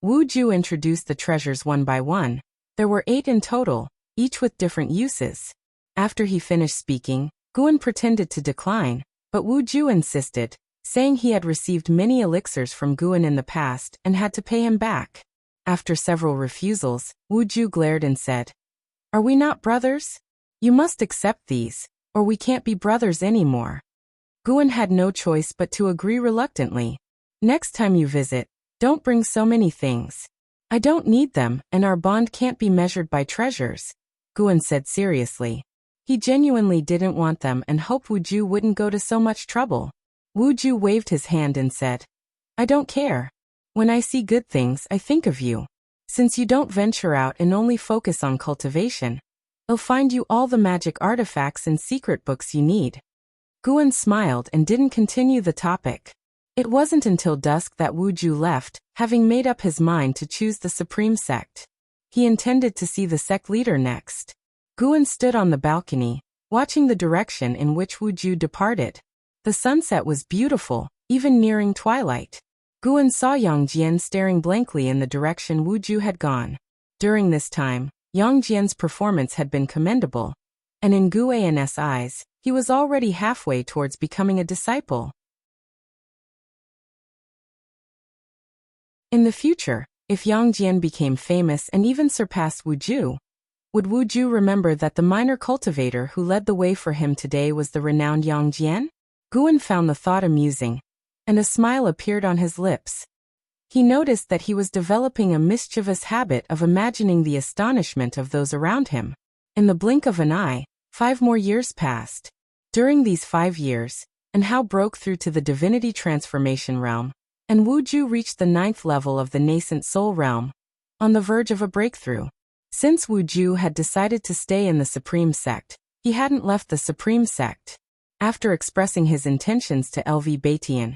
Wu Ju introduced the treasures one by one. There were 8 in total, each with different uses. After he finished speaking, Guan pretended to decline, but Wu Ju insisted, saying he had received many elixirs from Guan in the past and had to pay him back. After several refusals, Wu Ju glared and said, "Are we not brothers? You must accept these, or we can't be brothers anymore." Guan had no choice but to agree reluctantly. "Next time you visit, don't bring so many things. I don't need them, and our bond can't be measured by treasures," Guan said seriously. He genuinely didn't want them and hoped Wu Ju wouldn't go to so much trouble. Wu Ju waved his hand and said, "I don't care. When I see good things, I think of you. Since you don't venture out and only focus on cultivation, I'll find you all the magic artifacts and secret books you need. Guan smiled and didn't continue the topic. It wasn't until dusk that Wu Ju left, having made up his mind to choose the supreme sect. He intended to see the sect leader next. Guan stood on the balcony, watching the direction in which Wu Ju departed. The sunset was beautiful, even nearing twilight. Guan saw Yang Jian staring blankly in the direction Wu Ju had gone. During this time, Yang Jian's performance had been commendable, and in Guan's eyes, he was already halfway towards becoming a disciple. In the future, if Yang Jian became famous and even surpassed Wu Ju, would Wu Ju remember that the minor cultivator who led the way for him today was the renowned Yang Jian? Guan found the thought amusing, and a smile appeared on his lips. He noticed that he was developing a mischievous habit of imagining the astonishment of those around him. In the blink of an eye, 5 more years passed. During these 5 years, and Hao broke through to the divinity transformation realm, and Wu Ju reached the 9th level of the nascent soul realm, on the verge of a breakthrough. Since Wu Ju had decided to stay in the Supreme Sect, he hadn't left the Supreme Sect. After expressing his intentions to LV Batian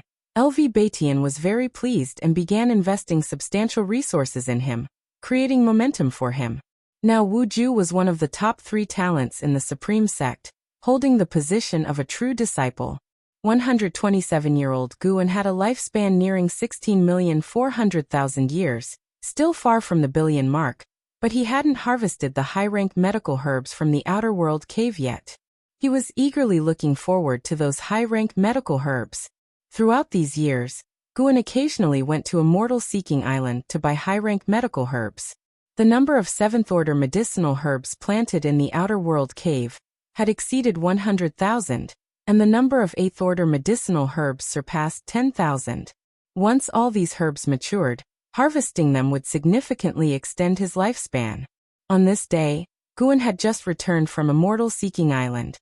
was very pleased and began investing substantial resources in him, creating momentum for him. Now Wu Ju was one of the top 3 talents in the Supreme Sect, holding the position of a true disciple. 127-year-old Guan had a lifespan nearing 16,400,000 years, still far from the billion mark, but he hadn't harvested the high-rank medical herbs from the outer world cave yet. He was eagerly looking forward to those high-rank medical herbs. Throughout these years, Guan occasionally went to Immortal Seeking Island to buy high-rank medical herbs. The number of 7th-order medicinal herbs planted in the outer world cave had exceeded 100,000, and the number of 8th-order medicinal herbs surpassed 10,000. Once all these herbs matured, harvesting them would significantly extend his lifespan. On this day, Guan had just returned from Immortal Seeking Island.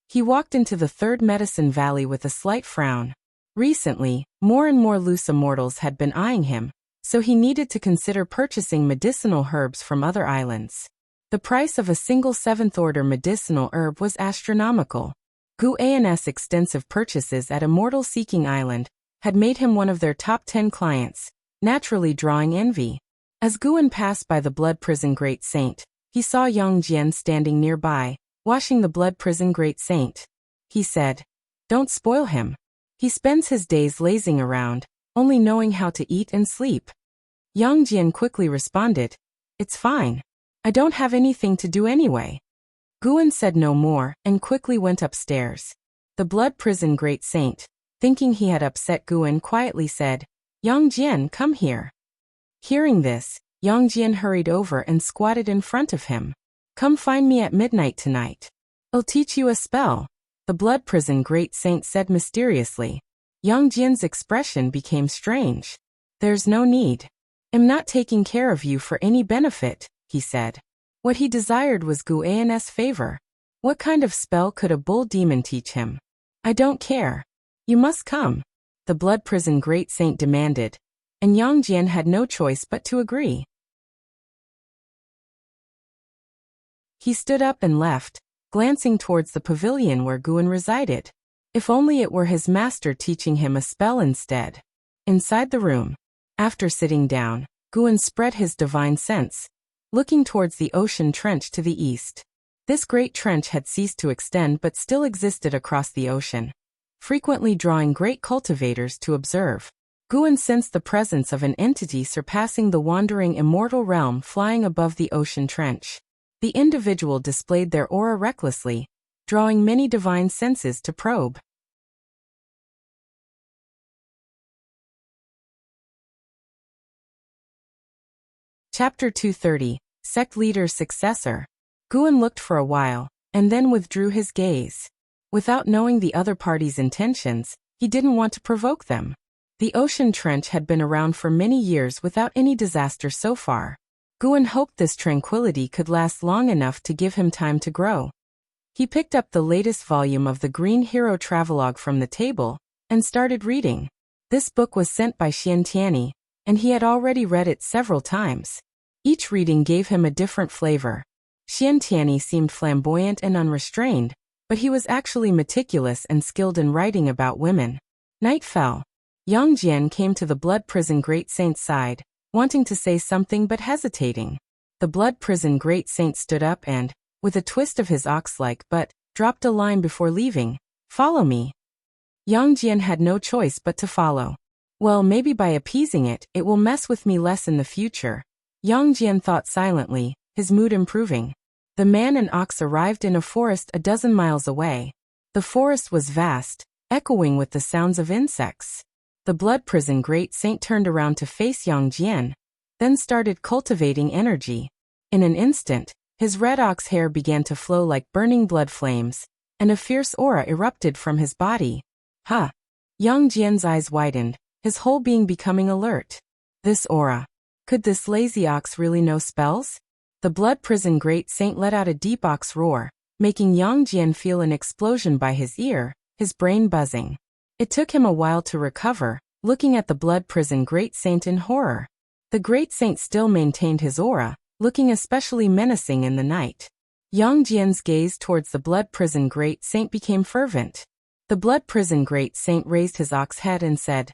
He walked into the 3rd Medicine Valley with a slight frown. Recently, more and more loose immortals had been eyeing him, so he needed to consider purchasing medicinal herbs from other islands. The price of a single 7th-order medicinal herb was astronomical. Guan's extensive purchases at Immortal Seeking Island had made him one of their top 10 clients, naturally drawing envy. As Guan passed by the Blood Prison Great Saint, he saw Yang Jian standing nearby, washing the Blood Prison Great Saint. He said, "Don't spoil him. He spends his days lazing around, only knowing how to eat and sleep." Yang Jian quickly responded, "It's fine. I don't have anything to do anyway." Guan said no more and quickly went upstairs. The Blood Prison Great Saint, thinking he had upset Guan, quietly said, "Yang Jian, come here." Hearing this, Yang Jian hurried over and squatted in front of him. "Come find me at midnight tonight. I'll teach you a spell," the Blood Prison Great Saint said mysteriously. Yang Jian's expression became strange. "There's no need. I'm not taking care of you for any benefit," he said. What he desired was Guan's favor. What kind of spell could a bull demon teach him? "I don't care. You must come," the Blood Prison Great Saint demanded, and Yang Jian had no choice but to agree. He stood up and left, glancing towards the pavilion where Guan resided. If only it were his master teaching him a spell instead. Inside the room, after sitting down, Guan spread his divine sense, looking towards the ocean trench to the east. This great trench had ceased to extend but still existed across the ocean, frequently drawing great cultivators to observe. Guan sensed the presence of an entity surpassing the wandering immortal realm flying above the ocean trench. The individual displayed their aura recklessly, drawing many divine senses to probe. Chapter 230, Sect Leader's Successor. Guan looked for a while, and then withdrew his gaze. Without knowing the other party's intentions, he didn't want to provoke them. The ocean trench had been around for many years without any disaster so far. Guan hoped this tranquility could last long enough to give him time to grow. He picked up the latest volume of the Green Hero Travelogue from the table, and started reading. This book was sent by Xian Tianyi, and he had already read it several times. Each reading gave him a different flavor. Xian Tianyi seemed flamboyant and unrestrained, but he was actually meticulous and skilled in writing about women. Night fell. Yang Jian came to the blood prison great saint's side, wanting to say something but hesitating. The blood prison great saint stood up and, with a twist of his ox-like butt, dropped a line before leaving. Follow me. Yang Jian had no choice but to follow. Well, maybe by appeasing it, it will mess with me less in the future. Yang Jian thought silently, his mood improving. The man and ox arrived in a forest a dozen miles away. The forest was vast, echoing with the sounds of insects. The blood prison great saint turned around to face Yang Jian, then started cultivating energy. In an instant, his red ox hair began to flow like burning blood flames, and a fierce aura erupted from his body. Ha! Yang Jian's eyes widened, his whole being becoming alert. This aura. Could this lazy ox really know spells? The blood prison great saint let out a deep ox roar, making Yang Jian feel an explosion by his ear, his brain buzzing. It took him a while to recover, looking at the blood prison great saint in horror. The great saint still maintained his aura, looking especially menacing in the night. Yang Jian's gaze towards the blood prison great saint became fervent. The blood prison great saint raised his ox head and said,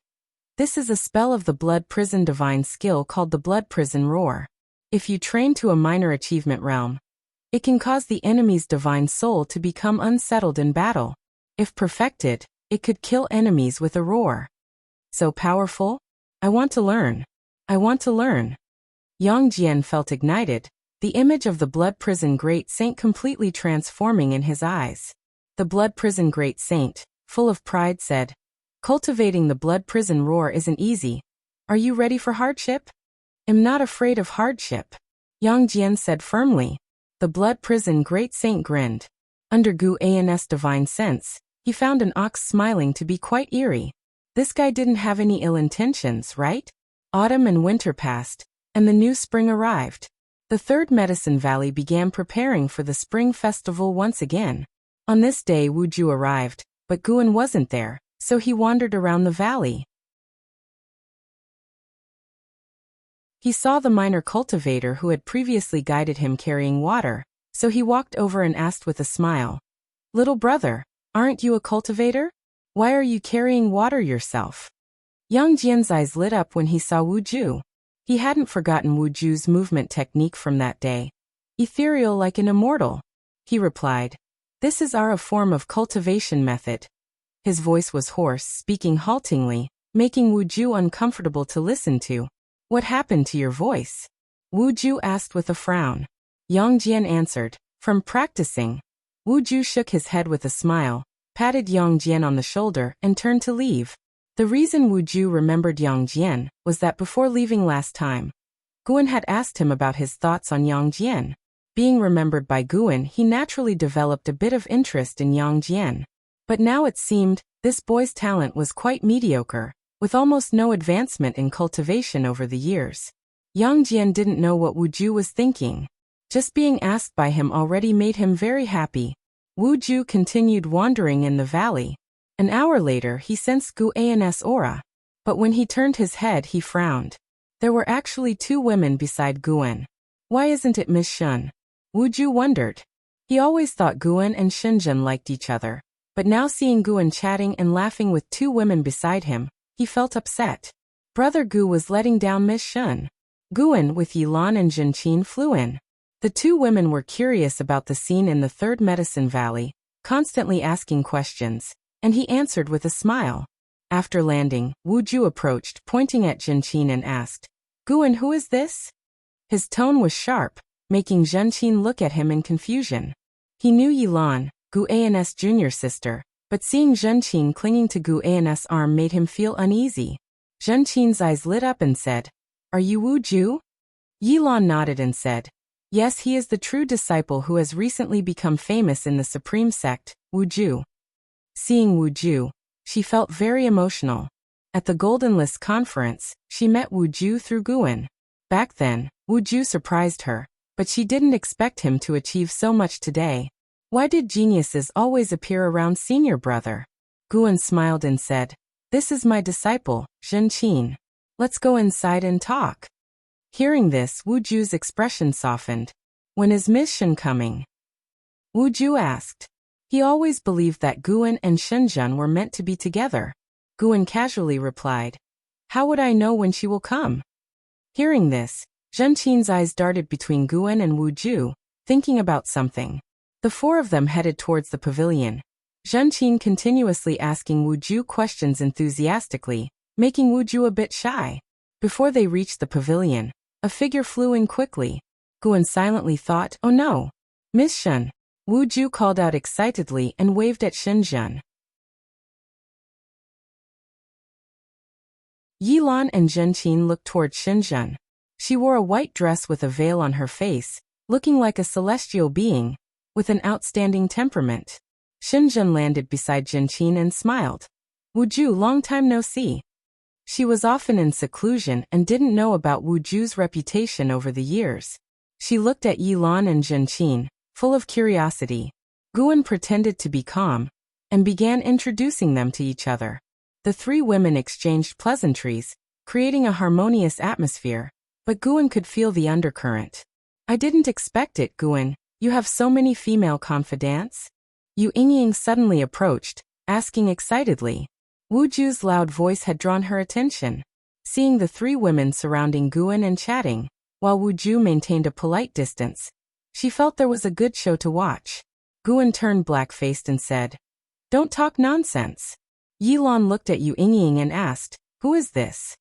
"This is a spell of the blood prison divine skill called the blood prison roar. If you train to a minor achievement realm, it can cause the enemy's divine soul to become unsettled in battle. If perfected, it could kill enemies with a roar. So powerful? I want to learn. I want to learn." Yang Jian felt ignited, the image of the blood prison great saint completely transforming in his eyes. The blood prison great saint, full of pride, said, "Cultivating the blood prison roar isn't easy. Are you ready for hardship?" "I'm not afraid of hardship," Yang Jian said firmly. The blood prison great saint grinned. Under Gu An's divine sense, he found an ox smiling to be quite eerie. This guy didn't have any ill intentions, right? Autumn and winter passed, and the new spring arrived. The third medicine valley began preparing for the spring festival once again. On this day Wuju arrived, but Guan wasn't there, so he wandered around the valley. He saw the minor cultivator who had previously guided him carrying water, so he walked over and asked with a smile, "Little brother, aren't you a cultivator? Why are you carrying water yourself?" Yang Jian's eyes lit up when he saw Wuju. He hadn't forgotten Wuju's movement technique from that day. "Ethereal like an immortal," he replied. "This is our form of cultivation method." His voice was hoarse, speaking haltingly, making Wuju uncomfortable to listen to. "What happened to your voice?" Wuju asked with a frown. Yang Jian answered, "From practicing." Wuju shook his head with a smile, patted Yang Jian on the shoulder, and turned to leave. The reason Wuju remembered Yang Jian was that before leaving last time, Guan had asked him about his thoughts on Yang Jian. Being remembered by Guan, he naturally developed a bit of interest in Yang Jian. But now it seemed, this boy's talent was quite mediocre, with almost no advancement in cultivation over the years. Yang Jian didn't know what Wuju was thinking. Just being asked by him already made him very happy. Wuju continued wandering in the valley. An hour later he sensed Gu An's aura. But when he turned his head he frowned. There were actually two women beside Guan. Why isn't it Miss Shun? Wuju wondered. He always thought Guan and Shenzhen liked each other. But now seeing Guan chatting and laughing with two women beside him, he felt upset. Brother Gu was letting down Miss Shun. Guan with Yilan and Zhenqin flew in. The two women were curious about the scene in the third medicine valley, constantly asking questions, and he answered with a smile. After landing, Wuju approached, pointing at Zhenqin and asked, "Guan, who is this?" His tone was sharp, making Zhenqin look at him in confusion. He knew Yilan, Gu An's junior sister, but seeing Zhenqin clinging to Gu An's arm made him feel uneasy. Zhenqin's eyes lit up and said, "Are you Wuju?" Yilan nodded and said, "Yes, he is the true disciple who has recently become famous in the Supreme Sect, Wuju." Seeing Wuju, she felt very emotional. At the Golden List conference, she met Wuju through Guan. Back then, Wuju surprised her, but she didn't expect him to achieve so much today. Why did geniuses always appear around senior brother? Guan smiled and said, "This is my disciple, Zhenqin. Let's go inside and talk." Hearing this, Wu Ju's expression softened. When is Miss Shen coming? Wu Ju asked. He always believed that Guan and Shenzhen were meant to be together. Guan casually replied. How would I know when she will come? Hearing this, Zhen Qin's eyes darted between Guan and Wu Ju, thinking about something. The four of them headed towards the pavilion. Zhen Qin continuously asking Wu Ju questions enthusiastically, making Wu Ju a bit shy. Before they reached the pavilion, a figure flew in quickly. Guan silently thought, oh no, Miss Shen. Wu Ju called out excitedly and waved at Shenzhen. Yilan and Zhen Qin looked toward Shenzhen. She wore a white dress with a veil on her face, looking like a celestial being, with an outstanding temperament. Shenzhen landed beside Zhen Qin and smiled. Wu Ju, long time no see. She was often in seclusion and didn't know about Wu Ju's reputation over the years. She looked at Yilan and Zhen Qin, full of curiosity. Guan pretended to be calm, and began introducing them to each other. The three women exchanged pleasantries, creating a harmonious atmosphere, but Guan could feel the undercurrent. I didn't expect it, Guan. You have so many female confidants? Yu Yingying suddenly approached, asking excitedly. Wu Ju's loud voice had drawn her attention. Seeing the three women surrounding Guan and chatting, while Wu Ju maintained a polite distance, she felt there was a good show to watch. Guan turned black-faced and said, Don't talk nonsense. Yilan looked at Yu Yingying and asked, Who is this?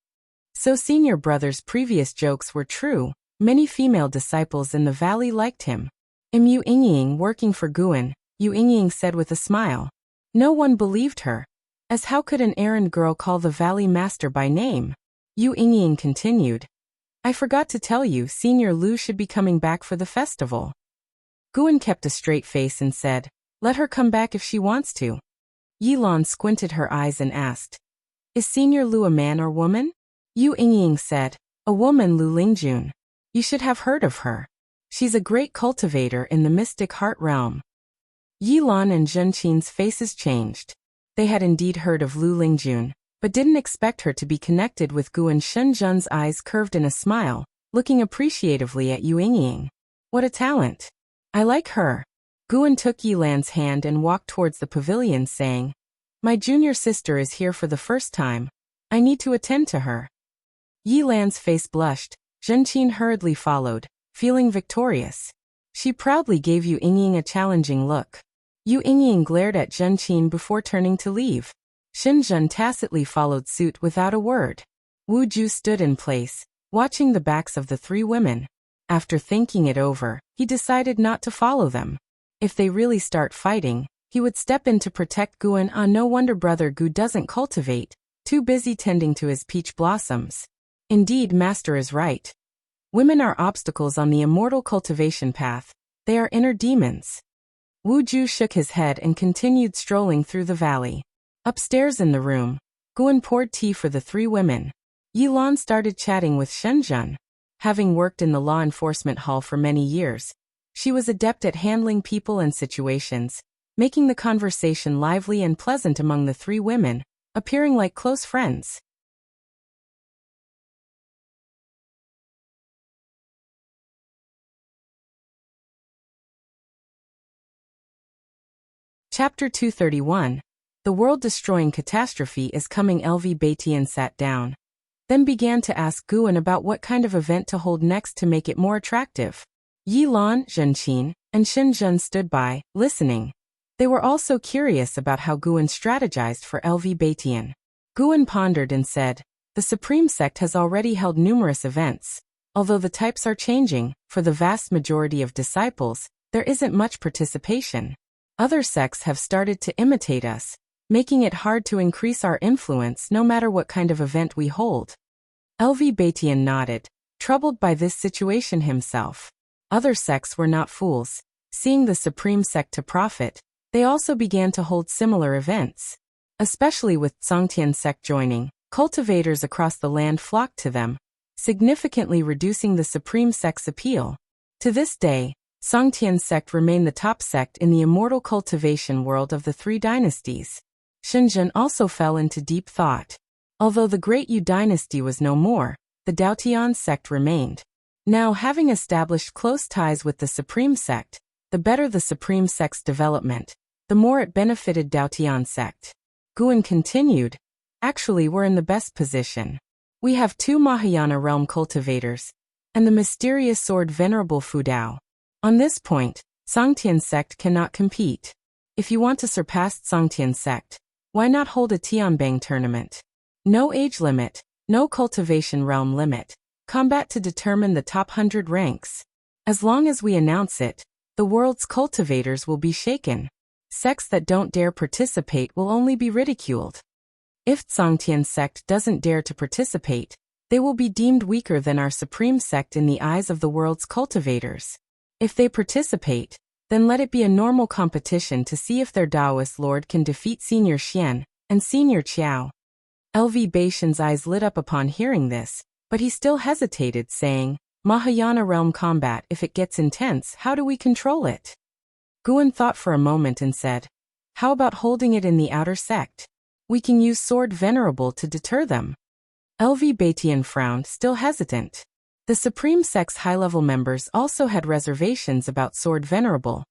So Senior Brother's previous jokes were true. Many female disciples in the valley liked him. Yu Yingying working for Guan, Yu Yingying said with a smile. No one believed her. As how could an errand girl call the valley master by name? Yu Yingying continued. I forgot to tell you, Senior Lu should be coming back for the festival. Guan kept a straight face and said, Let her come back if she wants to. Yilan squinted her eyes and asked, Is Senior Lu a man or woman? Yu Yingying said, A woman, Lu Lingjun. You should have heard of her. She's a great cultivator in the mystic heart realm. Yilan and Zhen Qin's faces changed. They had indeed heard of Lu Lingjun, but didn't expect her to be connected with Guan. Shenzhen's eyes curved in a smile, looking appreciatively at Yu Yingying. What a talent. I like her. Guan took Yilan's hand and walked towards the pavilion saying, My junior sister is here for the first time. I need to attend to her. Yilan's face blushed. Zhen Qin hurriedly followed, feeling victorious. She proudly gave Yu Yingying a challenging look. Yu Yingying glared at Zhen Qin before turning to leave. Shenzhen tacitly followed suit without a word. Wu Ju stood in place, watching the backs of the three women. After thinking it over, he decided not to follow them. If they really start fighting, he would step in to protect Guan. No wonder Brother Gu doesn't cultivate, too busy tending to his peach blossoms. Indeed, Master is right. Women are obstacles on the immortal cultivation path. They are inner demons. Wu Ju shook his head and continued strolling through the valley. Upstairs in the room, Guan poured tea for the three women. Yilan started chatting with Shenzhen. Having worked in the law enforcement hall for many years, she was adept at handling people and situations, making the conversation lively and pleasant among the three women, appearing like close friends. Chapter 231. The world-destroying catastrophe is coming. LV Batian sat down, then began to ask Guan about what kind of event to hold next to make it more attractive. Yilan, Zhen Qin, and Shenzhen stood by, listening. They were also curious about how Guan strategized for LV Batian. Guan pondered and said, The Supreme Sect has already held numerous events. Although the types are changing, for the vast majority of disciples, there isn't much participation. Other sects have started to imitate us, making it hard to increase our influence no matter what kind of event we hold. LV Batian nodded, troubled by this situation himself. Other sects were not fools. Seeing the Supreme Sect to profit, they also began to hold similar events. Especially with Songtian sect joining, cultivators across the land flocked to them, significantly reducing the Supreme Sect's appeal. To this day, Songtian sect remained the top sect in the immortal cultivation world of the three dynasties. Shenzhen also fell into deep thought. Although the Great Yu dynasty was no more, the Daotian sect remained. Now, having established close ties with the Supreme Sect, the better the Supreme Sect's development, the more it benefited Daotian sect. Guan continued, actually we're in the best position. We have 2 Mahayana realm cultivators, and the mysterious sword Venerable Fu Dao. On this point, Songtian sect cannot compete. If you want to surpass Songtian sect, why not hold a Tianbang tournament? No age limit, no cultivation realm limit. Combat to determine the top 100 ranks. As long as we announce it, the world's cultivators will be shaken. Sects that don't dare participate will only be ridiculed. If Songtian sect doesn't dare to participate, they will be deemed weaker than our supreme sect in the eyes of the world's cultivators. If they participate, then let it be a normal competition to see if their Taoist lord can defeat Senior Xian and Senior Qiao. LV Baishan's eyes lit up upon hearing this, but he still hesitated, saying, Mahayana realm combat, if it gets intense, how do we control it? Guan thought for a moment and said, how about holding it in the outer sect? We can use Sword Venerable to deter them. LV Baitian frowned, still hesitant. The Supreme Sect's high-level members also had reservations about Sword Venerable.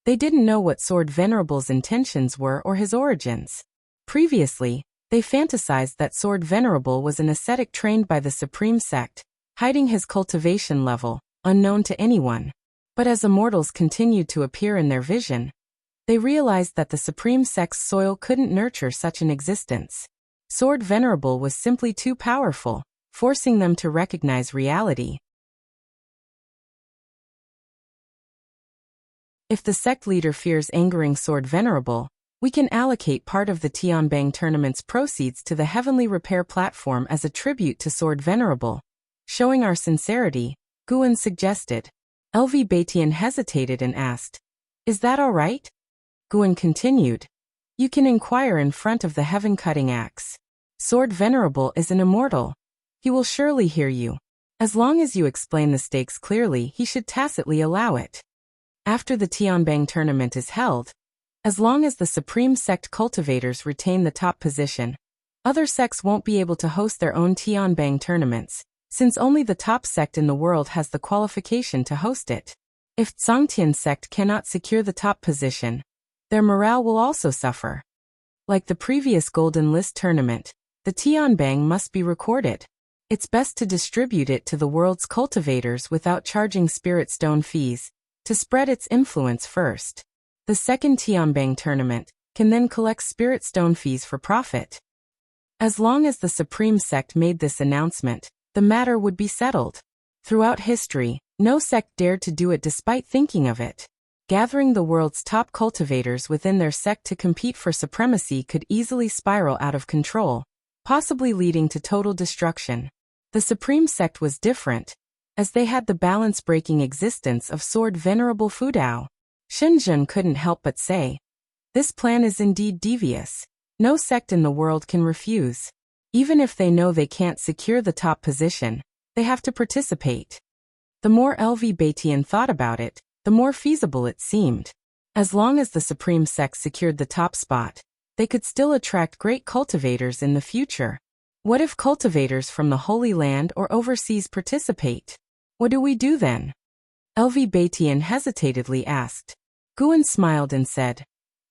They didn't know what Sword Venerable's intentions were or his origins. Previously, they fantasized that Sword Venerable was an ascetic trained by the Supreme Sect, hiding his cultivation level, unknown to anyone. But as immortals continued to appear in their vision, they realized that the Supreme Sect's soil couldn't nurture such an existence. Sword Venerable was simply too powerful, forcing them to recognize reality. If the sect leader fears angering Sword Venerable, we can allocate part of the Tianbang tournament's proceeds to the Heavenly Repair platform as a tribute to Sword Venerable. Showing our sincerity, Guan suggested. LV Baitian hesitated and asked, is that all right? Guan continued, you can inquire in front of the Heaven Cutting Axe. Sword Venerable is an immortal. He will surely hear you. As long as you explain the stakes clearly, he should tacitly allow it. After the Tianbang tournament is held, as long as the Supreme Sect cultivators retain the top position, other sects won't be able to host their own Tianbang tournaments, since only the top sect in the world has the qualification to host it. If Songtian sect cannot secure the top position, their morale will also suffer. Like the previous Golden List tournament, the Tianbang must be recorded. It's best to distribute it to the world's cultivators without charging Spirit Stone fees, to spread its influence first. The second Tianbang tournament can then collect Spirit Stone fees for profit. As long as the Supreme Sect made this announcement, the matter would be settled. Throughout history, no sect dared to do it despite thinking of it. Gathering the world's top cultivators within their sect to compete for supremacy could easily spiral out of control, possibly leading to total destruction. The Supreme Sect was different, as they had the balance-breaking existence of Sword Venerable Fu Dao. Shenzhen couldn't help but say, this plan is indeed devious. No sect in the world can refuse. Even if they know they can't secure the top position, they have to participate. The more LV Baitian thought about it, the more feasible it seemed. As long as the Supreme Sect secured the top spot, they could still attract great cultivators in the future. What if cultivators from the Holy Land or overseas participate? What do we do then? LV Baitian hesitantly asked. Guan smiled and said,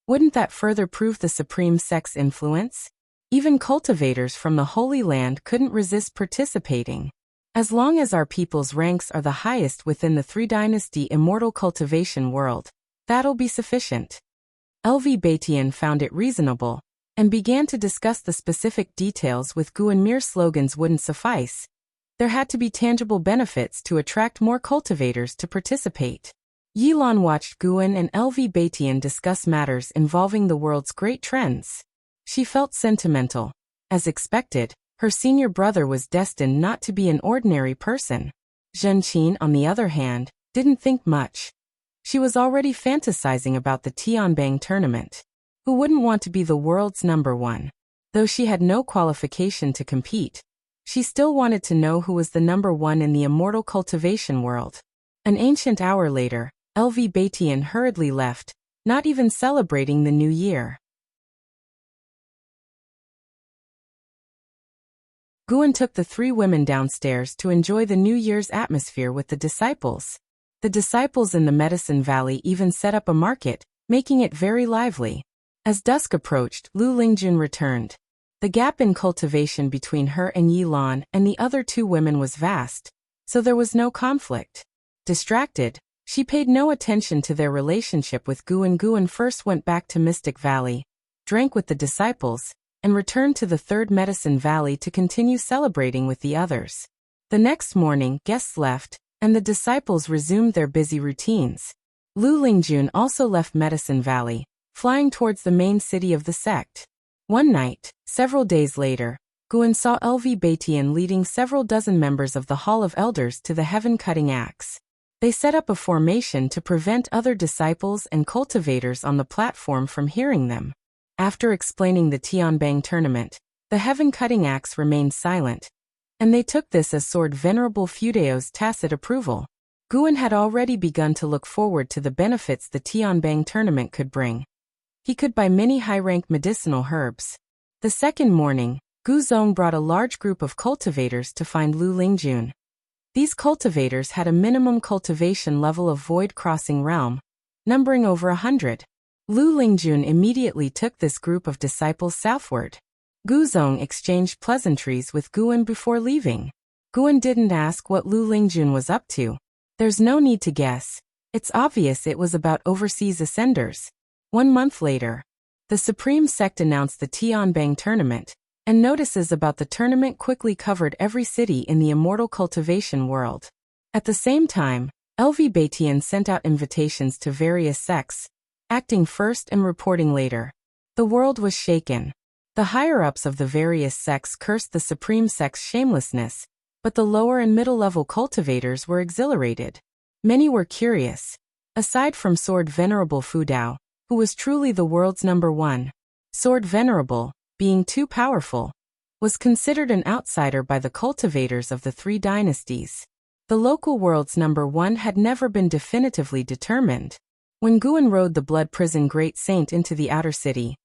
wouldn't that further prove the Supreme Sect's influence? Even cultivators from the Holy Land couldn't resist participating. As long as our people's ranks are the highest within the three-dynasty immortal cultivation world, that'll be sufficient. LV Baitian found it reasonable, and began to discuss the specific details with Guan. Mere slogans wouldn't suffice. There had to be tangible benefits to attract more cultivators to participate. Yilan watched Guan and LV Baitian discuss matters involving the world's great trends. She felt sentimental. As expected, her senior brother was destined not to be an ordinary person. Zhen Qin, on the other hand, didn't think much. She was already fantasizing about the Tianbang tournament. Who wouldn't want to be the world's number one? Though she had no qualification to compete, she still wanted to know who was the number one in the immortal cultivation world. An ancient hour later, LV Baitian hurriedly left, not even celebrating the new year. Guan took the three women downstairs to enjoy the New Year's atmosphere with the disciples. The disciples in the Medicine Valley even set up a market, making it very lively. As dusk approached, Lu Lingjun returned. The gap in cultivation between her and Yi Lan and the other two women was vast, so there was no conflict. Distracted, she paid no attention to their relationship with Guan. Guan first went back to Mystic Valley, drank with the disciples, and returned to the Third Medicine Valley to continue celebrating with the others. The next morning, guests left, and the disciples resumed their busy routines. Lu Lingjun also left Medicine Valley, flying towards the main city of the sect. One night, several days later, Guan saw LV Baitian leading several dozen members of the Hall of Elders to the heaven-cutting axe. They set up a formation to prevent other disciples and cultivators on the platform from hearing them. After explaining the Tianbang tournament, the heaven-cutting axe remained silent, and they took this as Sword Venerable Fudeo's tacit approval. Guan had already begun to look forward to the benefits the Tianbang tournament could bring. He could buy many high-rank medicinal herbs. The second morning, Gu Zong brought a large group of cultivators to find Lu Lingjun. These cultivators had a minimum cultivation level of Void Crossing Realm, numbering over 100. Lu Lingjun immediately took this group of disciples southward. Gu Zong exchanged pleasantries with Guan before leaving. Guan didn't ask what Lu Lingjun was up to. There's no need to guess. It's obvious it was about overseas ascenders. 1 month later, the Supreme Sect announced the Tianbang tournament, and notices about the tournament quickly covered every city in the immortal cultivation world. At the same time, LV Baitian sent out invitations to various sects, acting first and reporting later. The world was shaken. The higher-ups of the various sects cursed the Supreme Sect's shamelessness, but the lower and middle-level cultivators were exhilarated. Many were curious. Aside from Sword Venerable Fudao, who was truly the world's #1, Sword Venerable, being too powerful, was considered an outsider by the cultivators of the three dynasties. The local world's #1 had never been definitively determined. When Guan rode the Blood Prison Great Saint into the outer city,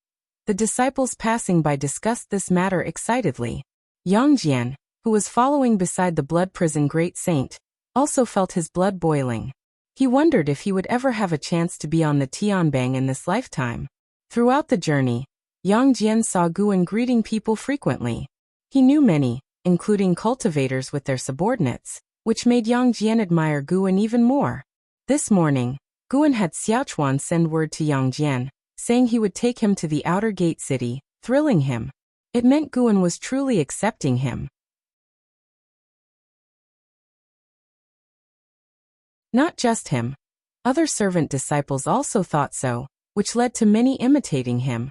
the disciples passing by discussed this matter excitedly. Yang Jian, who was following beside the Blood Prison Great Saint, also felt his blood boiling. He wondered if he would ever have a chance to be on the Tianbang in this lifetime. Throughout the journey, Yang Jian saw Guan greeting people frequently. He knew many, including cultivators with their subordinates, which made Yang Jian admire Guan even more. This morning, Guan had Xiaochuan send word to Yang Jian, saying he would take him to the outer gate city, thrilling him. It meant Guan was truly accepting him. Not just him. Other servant disciples also thought so, which led to many imitating him,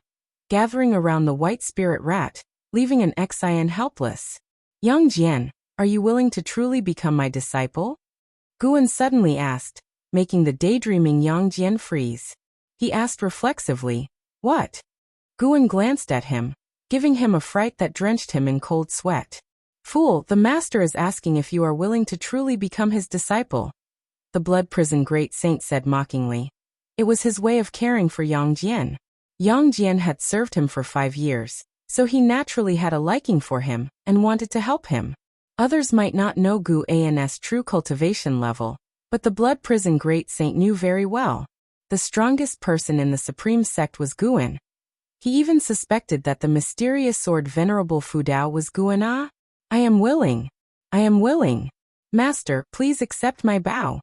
gathering around the white spirit rat, leaving an Xian helpless. Yang Jian, are you willing to truly become my disciple? Guan suddenly asked, making the daydreaming Yang Jian freeze. He asked reflexively, what? Guan glanced at him, giving him a fright that drenched him in cold sweat. Fool, the master is asking if you are willing to truly become his disciple. The Blood Prison Great Saint said mockingly. It was his way of caring for Yang Jian. Yang Jian had served him for 5 years, so he naturally had a liking for him and wanted to help him. Others might not know Gu An's true cultivation level, but the Blood Prison Great Saint knew very well. The strongest person in the Supreme Sect was Guan. He even suspected that the mysterious Sword Venerable Fudao was Guan. I am willing. I am willing. Master, please accept my bow.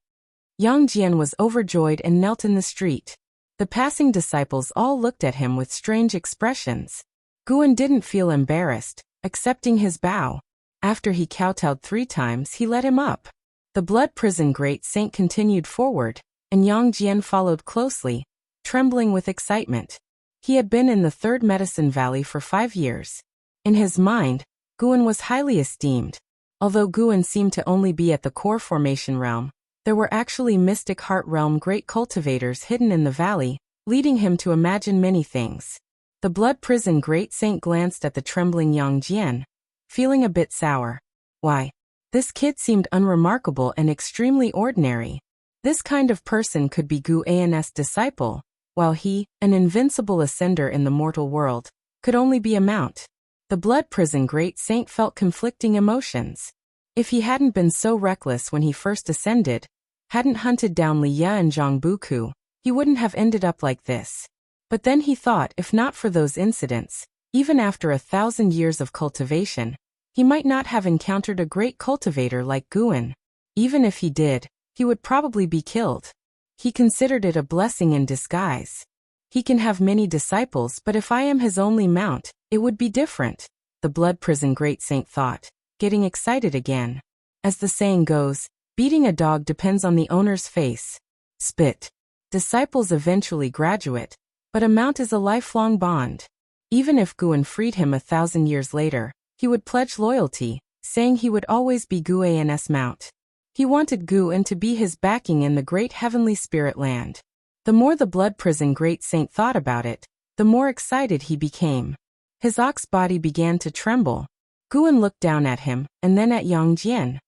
Yang Jian was overjoyed and knelt in the street. The passing disciples all looked at him with strange expressions. Guan didn't feel embarrassed, accepting his bow. After he kowtowed 3 times, he let him up. The Blood Prison Great Saint continued forward, and Yang Jian followed closely, trembling with excitement. He had been in the Third Medicine Valley for 5 years. In his mind, Guan was highly esteemed. Although Guan seemed to only be at the core formation realm, there were actually Mystic Heart Realm great cultivators hidden in the valley, leading him to imagine many things. The Blood Prison Great Saint glanced at the trembling Yang Jian, feeling a bit sour. Why? This kid seemed unremarkable and extremely ordinary. This kind of person could be Gu An's disciple, while he, an invincible ascender in the mortal world, could only be a mount. The blood prison great saint felt conflicting emotions. If he hadn't been so reckless when he first ascended, hadn't hunted down Liya and Zhang Buku, he wouldn't have ended up like this. But then he thought if not for those incidents, even after 1,000 years of cultivation, he might not have encountered a great cultivator like Guan. Even if he did, he would probably be killed. He considered it a blessing in disguise. He can have many disciples, but if I am his only mount, it would be different, the blood prison great saint thought, getting excited again. As the saying goes, beating a dog depends on the owner's face. Spit. Disciples eventually graduate, but a mount is a lifelong bond. Even if Guan freed him 1,000 years later, he would pledge loyalty, saying he would always be Guan's mount. He wanted Guan to be his backing in the great heavenly spirit land. The more the blood prison great saint thought about it, the more excited he became. His ox body began to tremble. Guan looked down at him, and then at Yang Jian.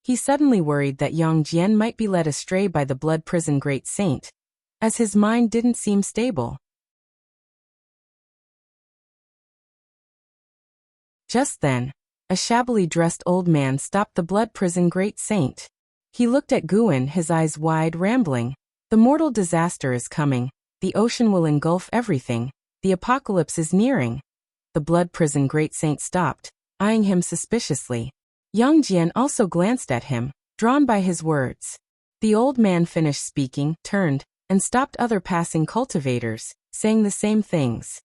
He suddenly worried that Yang Jian might be led astray by the blood prison great saint, as his mind didn't seem stable. Just then, a shabbily dressed old man stopped the blood prison great saint. He looked at Guan, his eyes wide, rambling. The mortal disaster is coming. The ocean will engulf everything. The apocalypse is nearing. The blood prison great saint stopped, eyeing him suspiciously. Yang Jian also glanced at him, drawn by his words. The old man finished speaking, turned, and stopped other passing cultivators, saying the same things.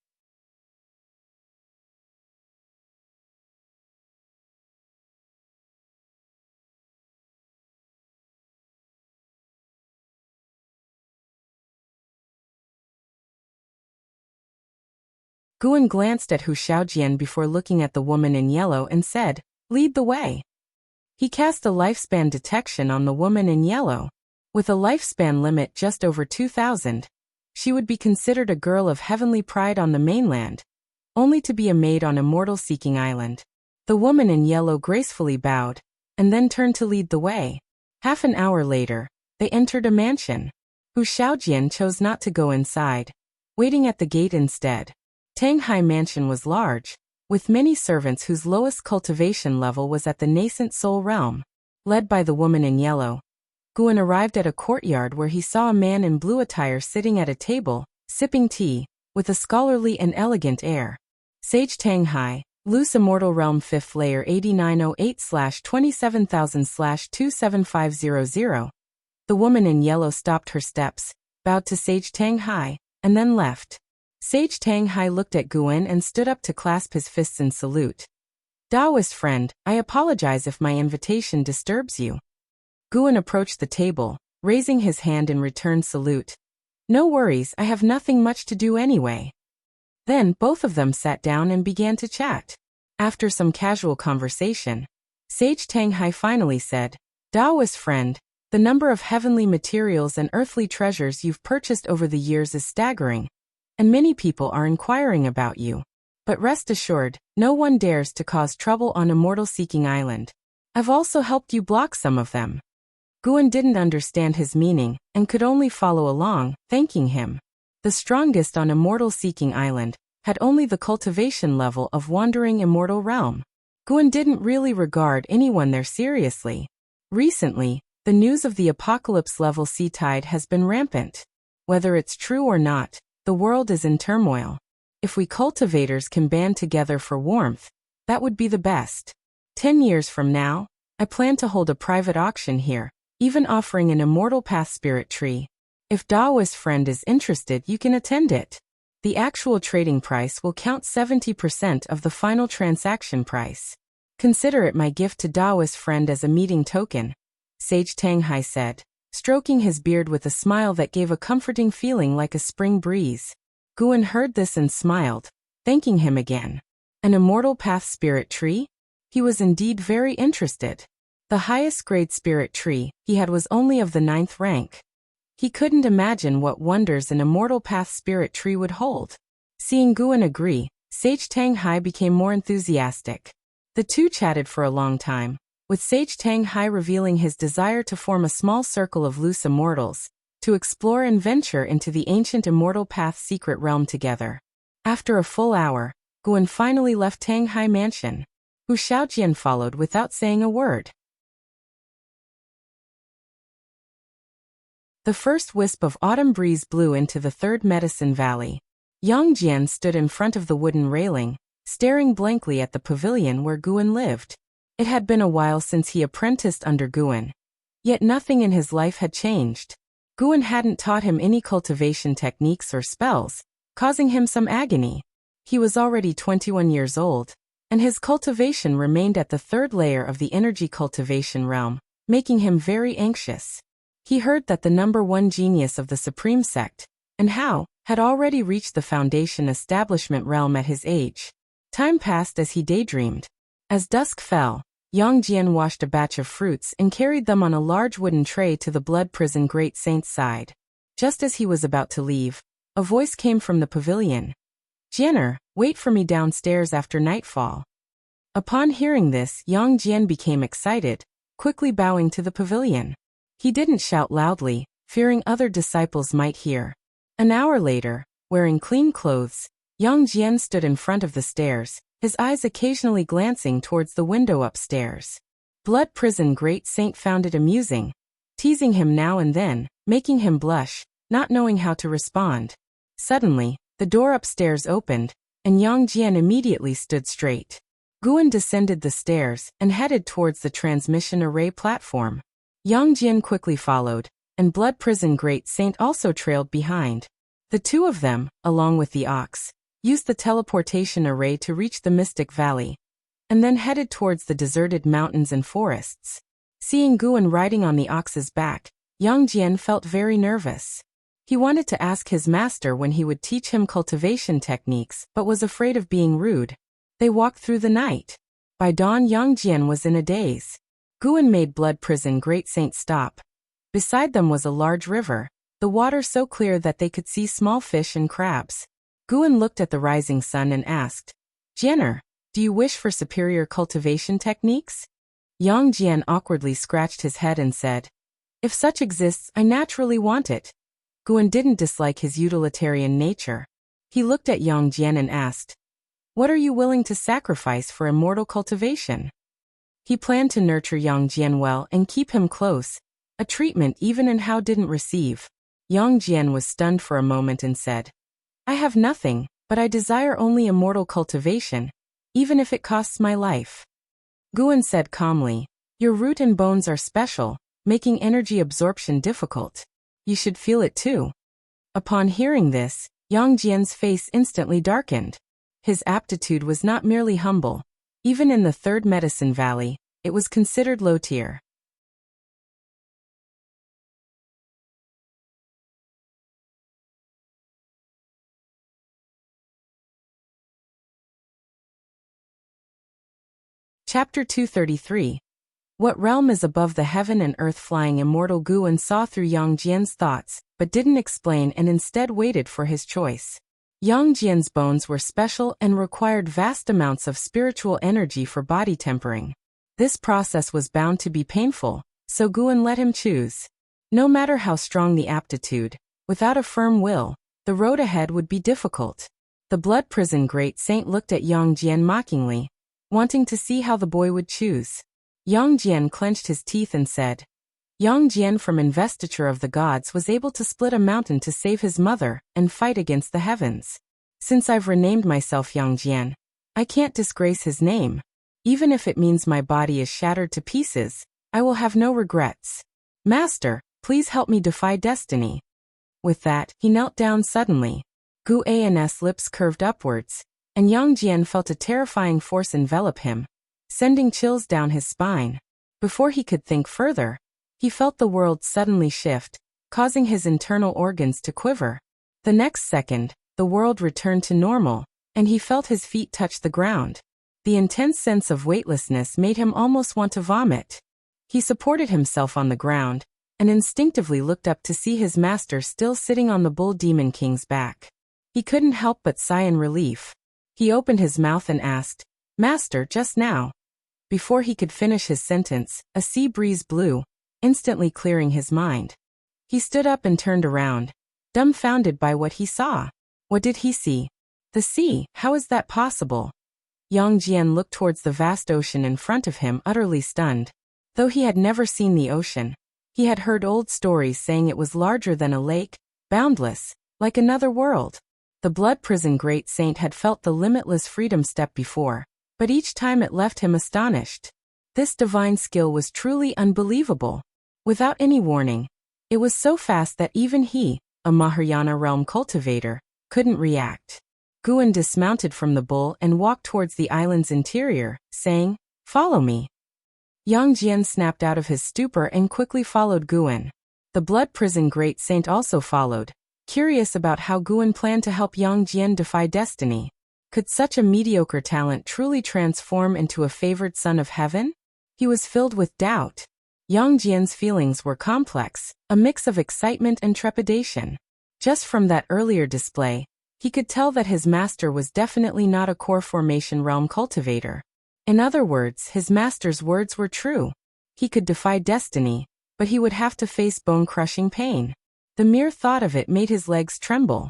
Guan glanced at Hu Shaojian before looking at the woman in yellow and said, "Lead the way." He cast a lifespan detection on the woman in yellow. With a lifespan limit just over 2,000, she would be considered a girl of heavenly pride on the mainland, only to be a maid on a mortal-seeking island. The woman in yellow gracefully bowed, and then turned to lead the way. Half an hour later, they entered a mansion. Hu Shaojian chose not to go inside, waiting at the gate instead. Tanghai Mansion was large, with many servants whose lowest cultivation level was at the nascent soul realm. Led by the woman in yellow, Guan arrived at a courtyard where he saw a man in blue attire sitting at a table, sipping tea, with a scholarly and elegant air. Sage Tanghai, Loose Immortal Realm 5th Layer 8908/27000/27500. The woman in yellow stopped her steps, bowed to Sage Tanghai, and then left. Sage Tanghai looked at Guan and stood up to clasp his fists in salute. "Taoist friend, I apologize if my invitation disturbs you." Guan approached the table, raising his hand in return salute. "No worries, I have nothing much to do anyway." Then both of them sat down and began to chat. After some casual conversation, Sage Tanghai finally said, "Taoist friend, the number of heavenly materials and earthly treasures you've purchased over the years is staggering, and many people are inquiring about you. But rest assured, no one dares to cause trouble on a mortal-seeking island. I've also helped you block some of them." Guan didn't understand his meaning, and could only follow along, thanking him. The strongest on a mortal-seeking island had only the cultivation level of wandering immortal realm. Guan didn't really regard anyone there seriously. Recently, the news of the apocalypse level sea tide has been rampant. Whether it's true or not, the world is in turmoil. If we cultivators can band together for warmth, that would be the best. 10 years from now, I plan to hold a private auction here, even offering an immortal path spirit tree. If Taoist friend is interested, you can attend it. The actual trading price will count 70% of the final transaction price. Consider it my gift to Taoist friend as a meeting token," Sage Tanghai said, stroking his beard with a smile that gave a comforting feeling like a spring breeze. Guan heard this and smiled, thanking him again. An immortal path spirit tree? He was indeed very interested. The highest grade spirit tree he had was only of the 9th rank. He couldn't imagine what wonders an immortal path spirit tree would hold. Seeing Guan agree, Sage Tanghai became more enthusiastic. The two chatted for a long time, with Sage Tanghai revealing his desire to form a small circle of loose immortals, to explore and venture into the ancient immortal path secret realm together. After a full hour, Guan finally left Tanghai Mansion. Hu Shaojian followed without saying a word. The first wisp of autumn breeze blew into the third medicine valley. Yang Jian stood in front of the wooden railing, staring blankly at the pavilion where Guan lived. It had been a while since he apprenticed under Guan. Yet nothing in his life had changed. Guan hadn't taught him any cultivation techniques or spells, causing him some agony. He was already 21 years old, and his cultivation remained at the third layer of the energy cultivation realm, making him very anxious. He heard that the #1 genius of the Supreme Sect, and Hao, had already reached the foundation establishment realm at his age. Time passed as he daydreamed. As dusk fell, Yang Jian washed a batch of fruits and carried them on a large wooden tray to the blood prison Great Saint's side. Just as he was about to leave, a voice came from the pavilion. "Jianer, wait for me downstairs after nightfall." Upon hearing this, Yang Jian became excited, quickly bowing to the pavilion. He didn't shout loudly, fearing other disciples might hear. An hour later, wearing clean clothes, Yang Jian stood in front of the stairs, his eyes occasionally glancing towards the window upstairs. Blood Prison Great Saint found it amusing, teasing him now and then, making him blush, not knowing how to respond. Suddenly, the door upstairs opened, and Yang Jian immediately stood straight. Guan descended the stairs and headed towards the transmission array platform. Yang Jian quickly followed, and Blood Prison Great Saint also trailed behind. The two of them, along with the ox, used the teleportation array to reach the Mystic Valley, and then headed towards the deserted mountains and forests. Seeing Guan riding on the ox's back, Yang Jian felt very nervous. He wanted to ask his master when he would teach him cultivation techniques, but was afraid of being rude. They walked through the night. By dawn, Yang Jian was in a daze. Guan made Blood Prison Great Saint stop. Beside them was a large river, the water so clear that they could see small fish and crabs. Guan looked at the rising sun and asked, "Jianer, do you wish for superior cultivation techniques?" Yang Jian awkwardly scratched his head and said, "If such exists, I naturally want it." Guan didn't dislike his utilitarian nature. He looked at Yang Jian and asked, "What are you willing to sacrifice for immortal cultivation?" He planned to nurture Yang Jian well and keep him close, a treatment even in Hao didn't receive. Yang Jian was stunned for a moment and said, "I have nothing, but I desire only immortal cultivation, even if it costs my life." Guan said calmly, "Your root and bones are special, making energy absorption difficult. You should feel it too." Upon hearing this, Yang Jian's face instantly darkened. His aptitude was not merely humble. Even in the third medicine valley, it was considered low tier. Chapter 233. What realm is above the heaven and earth? Flying immortal Guan saw through Yang Jian's thoughts, but didn't explain and instead waited for his choice. Yang Jian's bones were special and required vast amounts of spiritual energy for body tempering. This process was bound to be painful, so Guan let him choose. No matter how strong the aptitude, without a firm will, the road ahead would be difficult. The Blood Prison Great Saint looked at Yang Jian mockingly, wanting to see how the boy would choose. Yang Jian clenched his teeth and said, "Yang Jian from investiture of the gods was able to split a mountain to save his mother and fight against the heavens. Since I've renamed myself Yang Jian, I can't disgrace his name. Even if it means my body is shattered to pieces, I will have no regrets. Master, please help me defy destiny." With that, he knelt down suddenly. Gu An's lips curved upwards, and Yang Jian felt a terrifying force envelop him, sending chills down his spine. Before he could think further, he felt the world suddenly shift, causing his internal organs to quiver. The next second, the world returned to normal, and he felt his feet touch the ground. The intense sense of weightlessness made him almost want to vomit. He supported himself on the ground, and instinctively looked up to see his master still sitting on the Bull Demon King's back. He couldn't help but sigh in relief. He opened his mouth and asked, "Master, just now." Before he could finish his sentence, a sea breeze blew, instantly clearing his mind. He stood up and turned around, dumbfounded by what he saw. What did he see? The sea, how is that possible? Yang Jian looked towards the vast ocean in front of him, utterly stunned. Though he had never seen the ocean, he had heard old stories saying it was larger than a lake, boundless, like another world. The blood prison great saint had felt the limitless freedom step before, but each time it left him astonished. This divine skill was truly unbelievable. Without any warning, it was so fast that even he, a Mahayana realm cultivator, couldn't react. Guan dismounted from the bull and walked towards the island's interior, saying, "Follow me." Yang Jian snapped out of his stupor and quickly followed Guan. The blood prison great saint also followed, curious about how Guan planned to help Yang Jian defy destiny. Could such a mediocre talent truly transform into a favored son of heaven? He was filled with doubt. Yang Jian's feelings were complex, a mix of excitement and trepidation. Just from that earlier display, he could tell that his master was definitely not a core formation realm cultivator. In other words, his master's words were true. He could defy destiny, but he would have to face bone-crushing pain. The mere thought of it made his legs tremble.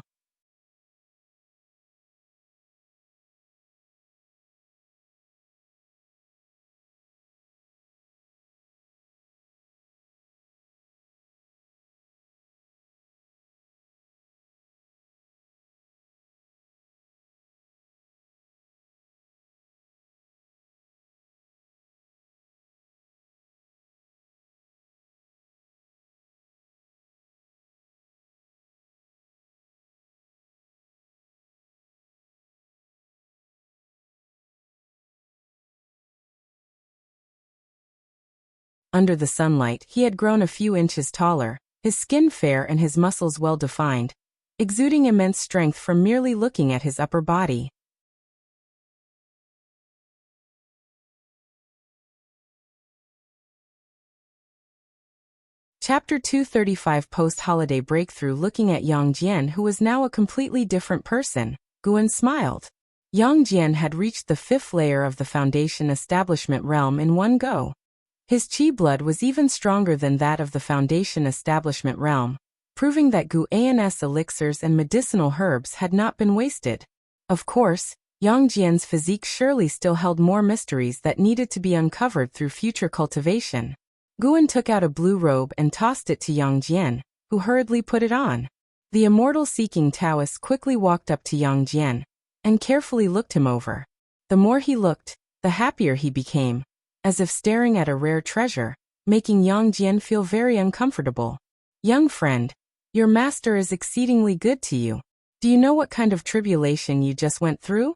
Under the sunlight, he had grown a few inches taller, his skin fair and his muscles well-defined, exuding immense strength from merely looking at his upper body. Chapter 235 Post-Holiday Breakthrough. Looking at Yang Jian, who was now a completely different person, Guan smiled. Yang Jian had reached the 5th layer of the Foundation Establishment realm in one go. His chi blood was even stronger than that of the Foundation Establishment realm, proving that Guan's elixirs and medicinal herbs had not been wasted. Of course, Yang Jian's physique surely still held more mysteries that needed to be uncovered through future cultivation. Guan took out a blue robe and tossed it to Yang Jian, who hurriedly put it on. The immortal-seeking Taoist quickly walked up to Yang Jian and carefully looked him over. The more he looked, the happier he became, as if staring at a rare treasure, making Yang Jian feel very uncomfortable. "Young friend, your master is exceedingly good to you. Do you know what kind of tribulation you just went through?"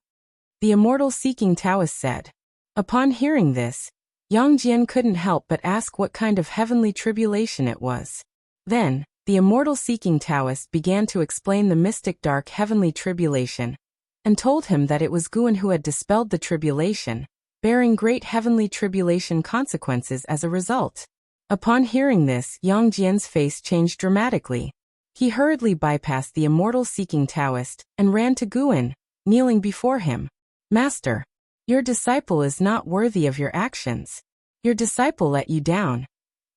The immortal-seeking Taoist said. Upon hearing this, Yang Jian couldn't help but ask what kind of heavenly tribulation it was. Then, the immortal-seeking Taoist began to explain the mystic dark heavenly tribulation, and told him that it was Guan who had dispelled the tribulation, bearing great heavenly tribulation consequences as a result. Upon hearing this, Yang Jian's face changed dramatically. He hurriedly bypassed the immortal-seeking Taoist and ran to Guan, kneeling before him. "Master, your disciple is not worthy of your actions. Your disciple let you down."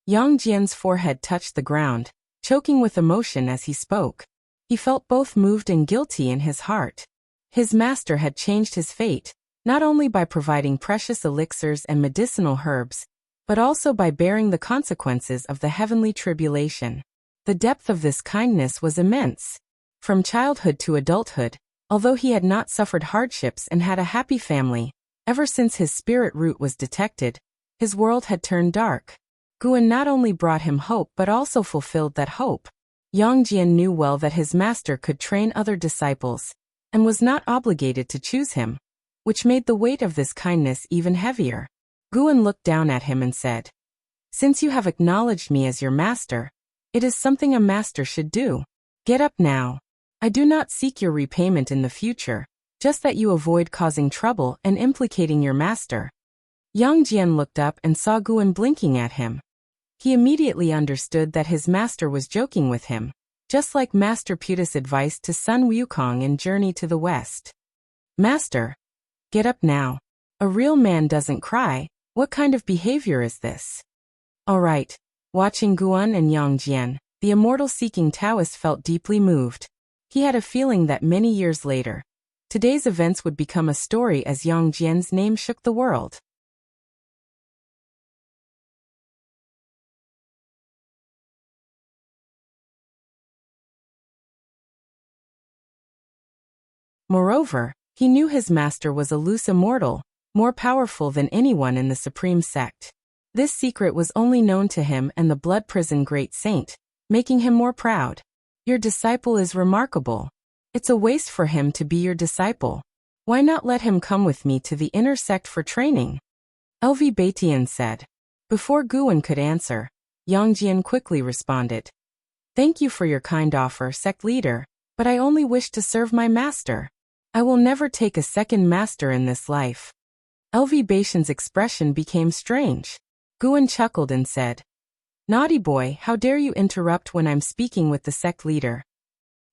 Yang Jian's forehead touched the ground, choking with emotion as he spoke. He felt both moved and guilty in his heart. His master had changed his fate, not only by providing precious elixirs and medicinal herbs, but also by bearing the consequences of the heavenly tribulation. The depth of this kindness was immense. From childhood to adulthood, although he had not suffered hardships and had a happy family, ever since his spirit root was detected, his world had turned dark. Guan not only brought him hope but also fulfilled that hope. Yang Jian knew well that his master could train other disciples, and was not obligated to choose him, which made the weight of this kindness even heavier. Guan looked down at him and said, "Since you have acknowledged me as your master, it is something a master should do. Get up now. I do not seek your repayment in the future, just that you avoid causing trouble and implicating your master." Yang Jian looked up and saw Guan blinking at him. He immediately understood that his master was joking with him, just like Master Puta's advice to Sun Wukong in Journey to the West. "Master, get up now. A real man doesn't cry. What kind of behavior is this?" "All right." Watching Guan and Yang Jian, the immortal-seeking Taoist felt deeply moved. He had a feeling that many years later, Today's events would become a story as Yang Jian's name shook the world. Moreover, he knew his master was a loose immortal, more powerful than anyone in the supreme sect. This secret was only known to him and the blood prison great saint, making him more proud. Your disciple is remarkable. It's a waste for him to be your disciple. Why not let him come with me to the inner sect for training? LV Batian said. Before Guan could answer, Yang Jian quickly responded. Thank you for your kind offer, sect leader, but I only wish to serve my master. I will never take a second master in this life. LV Batian's expression became strange. Guan chuckled and said, Naughty boy, how dare you interrupt when I'm speaking with the sect leader?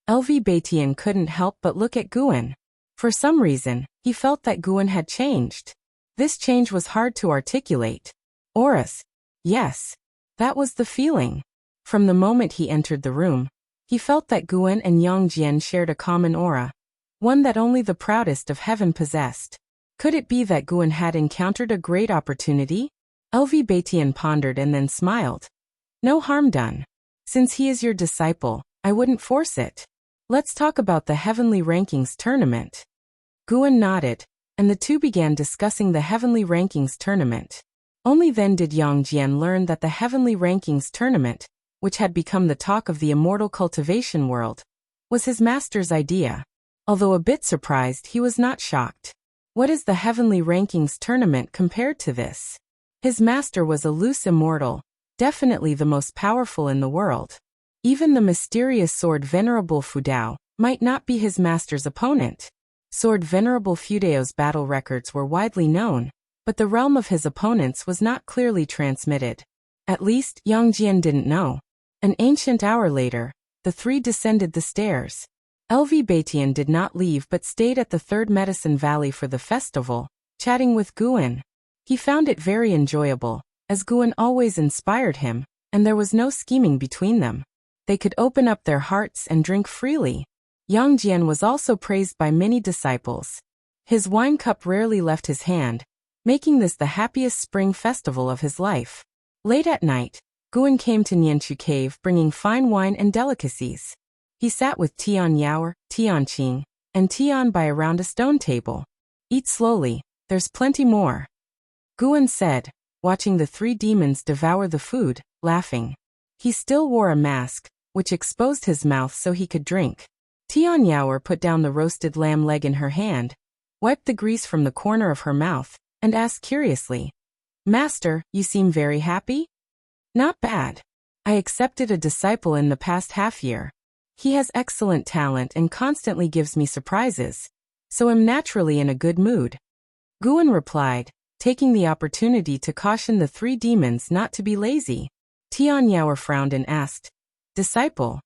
LV Batian couldn't help but look at Guan. For some reason, he felt that Guan had changed. This change was hard to articulate. Auras. Yes. That was the feeling. From the moment he entered the room, he felt that Guan and Yang Jian shared a common aura. One that only the proudest of heaven possessed. Could it be that Guan had encountered a great opportunity? LV Batian pondered and then smiled. No harm done. Since he is your disciple, I wouldn't force it. Let's talk about the Heavenly Rankings tournament. Guan nodded, and the two began discussing the Heavenly Rankings tournament. Only then did Yang Jian learn that the Heavenly Rankings tournament, which had become the talk of the immortal cultivation world, was his master's idea. Although a bit surprised, he was not shocked. What is the Heavenly Rankings tournament compared to this? His master was a loose immortal, definitely the most powerful in the world. Even the mysterious sword Venerable Fudao might not be his master's opponent. Sword Venerable Fudao's battle records were widely known, but the realm of his opponents was not clearly transmitted. At least, Yang Jian didn't know. An ancient hour later, the three descended the stairs. LV Batian did not leave but stayed at the Third Medicine Valley for the festival, chatting with Guan. He found it very enjoyable, as Guan always inspired him, and there was no scheming between them. They could open up their hearts and drink freely. Yang Jian was also praised by many disciples. His wine cup rarely left his hand, making this the happiest spring festival of his life. Late at night, Guan came to Nianchu Cave bringing fine wine and delicacies. He sat with Tian Yaoer, Tian Qing, and Tian Bai around a stone table. Eat slowly, there's plenty more. Guan said, watching the three demons devour the food, laughing. He still wore a mask, which exposed his mouth so he could drink. Tian Yaoer put down the roasted lamb leg in her hand, wiped the grease from the corner of her mouth, and asked curiously, Master, you seem very happy? Not bad. I accepted a disciple in the past half-year. He has excellent talent and constantly gives me surprises, so I'm naturally in a good mood. Guan replied, taking the opportunity to caution the three demons not to be lazy. Tian Yaoer frowned and asked, Disciple,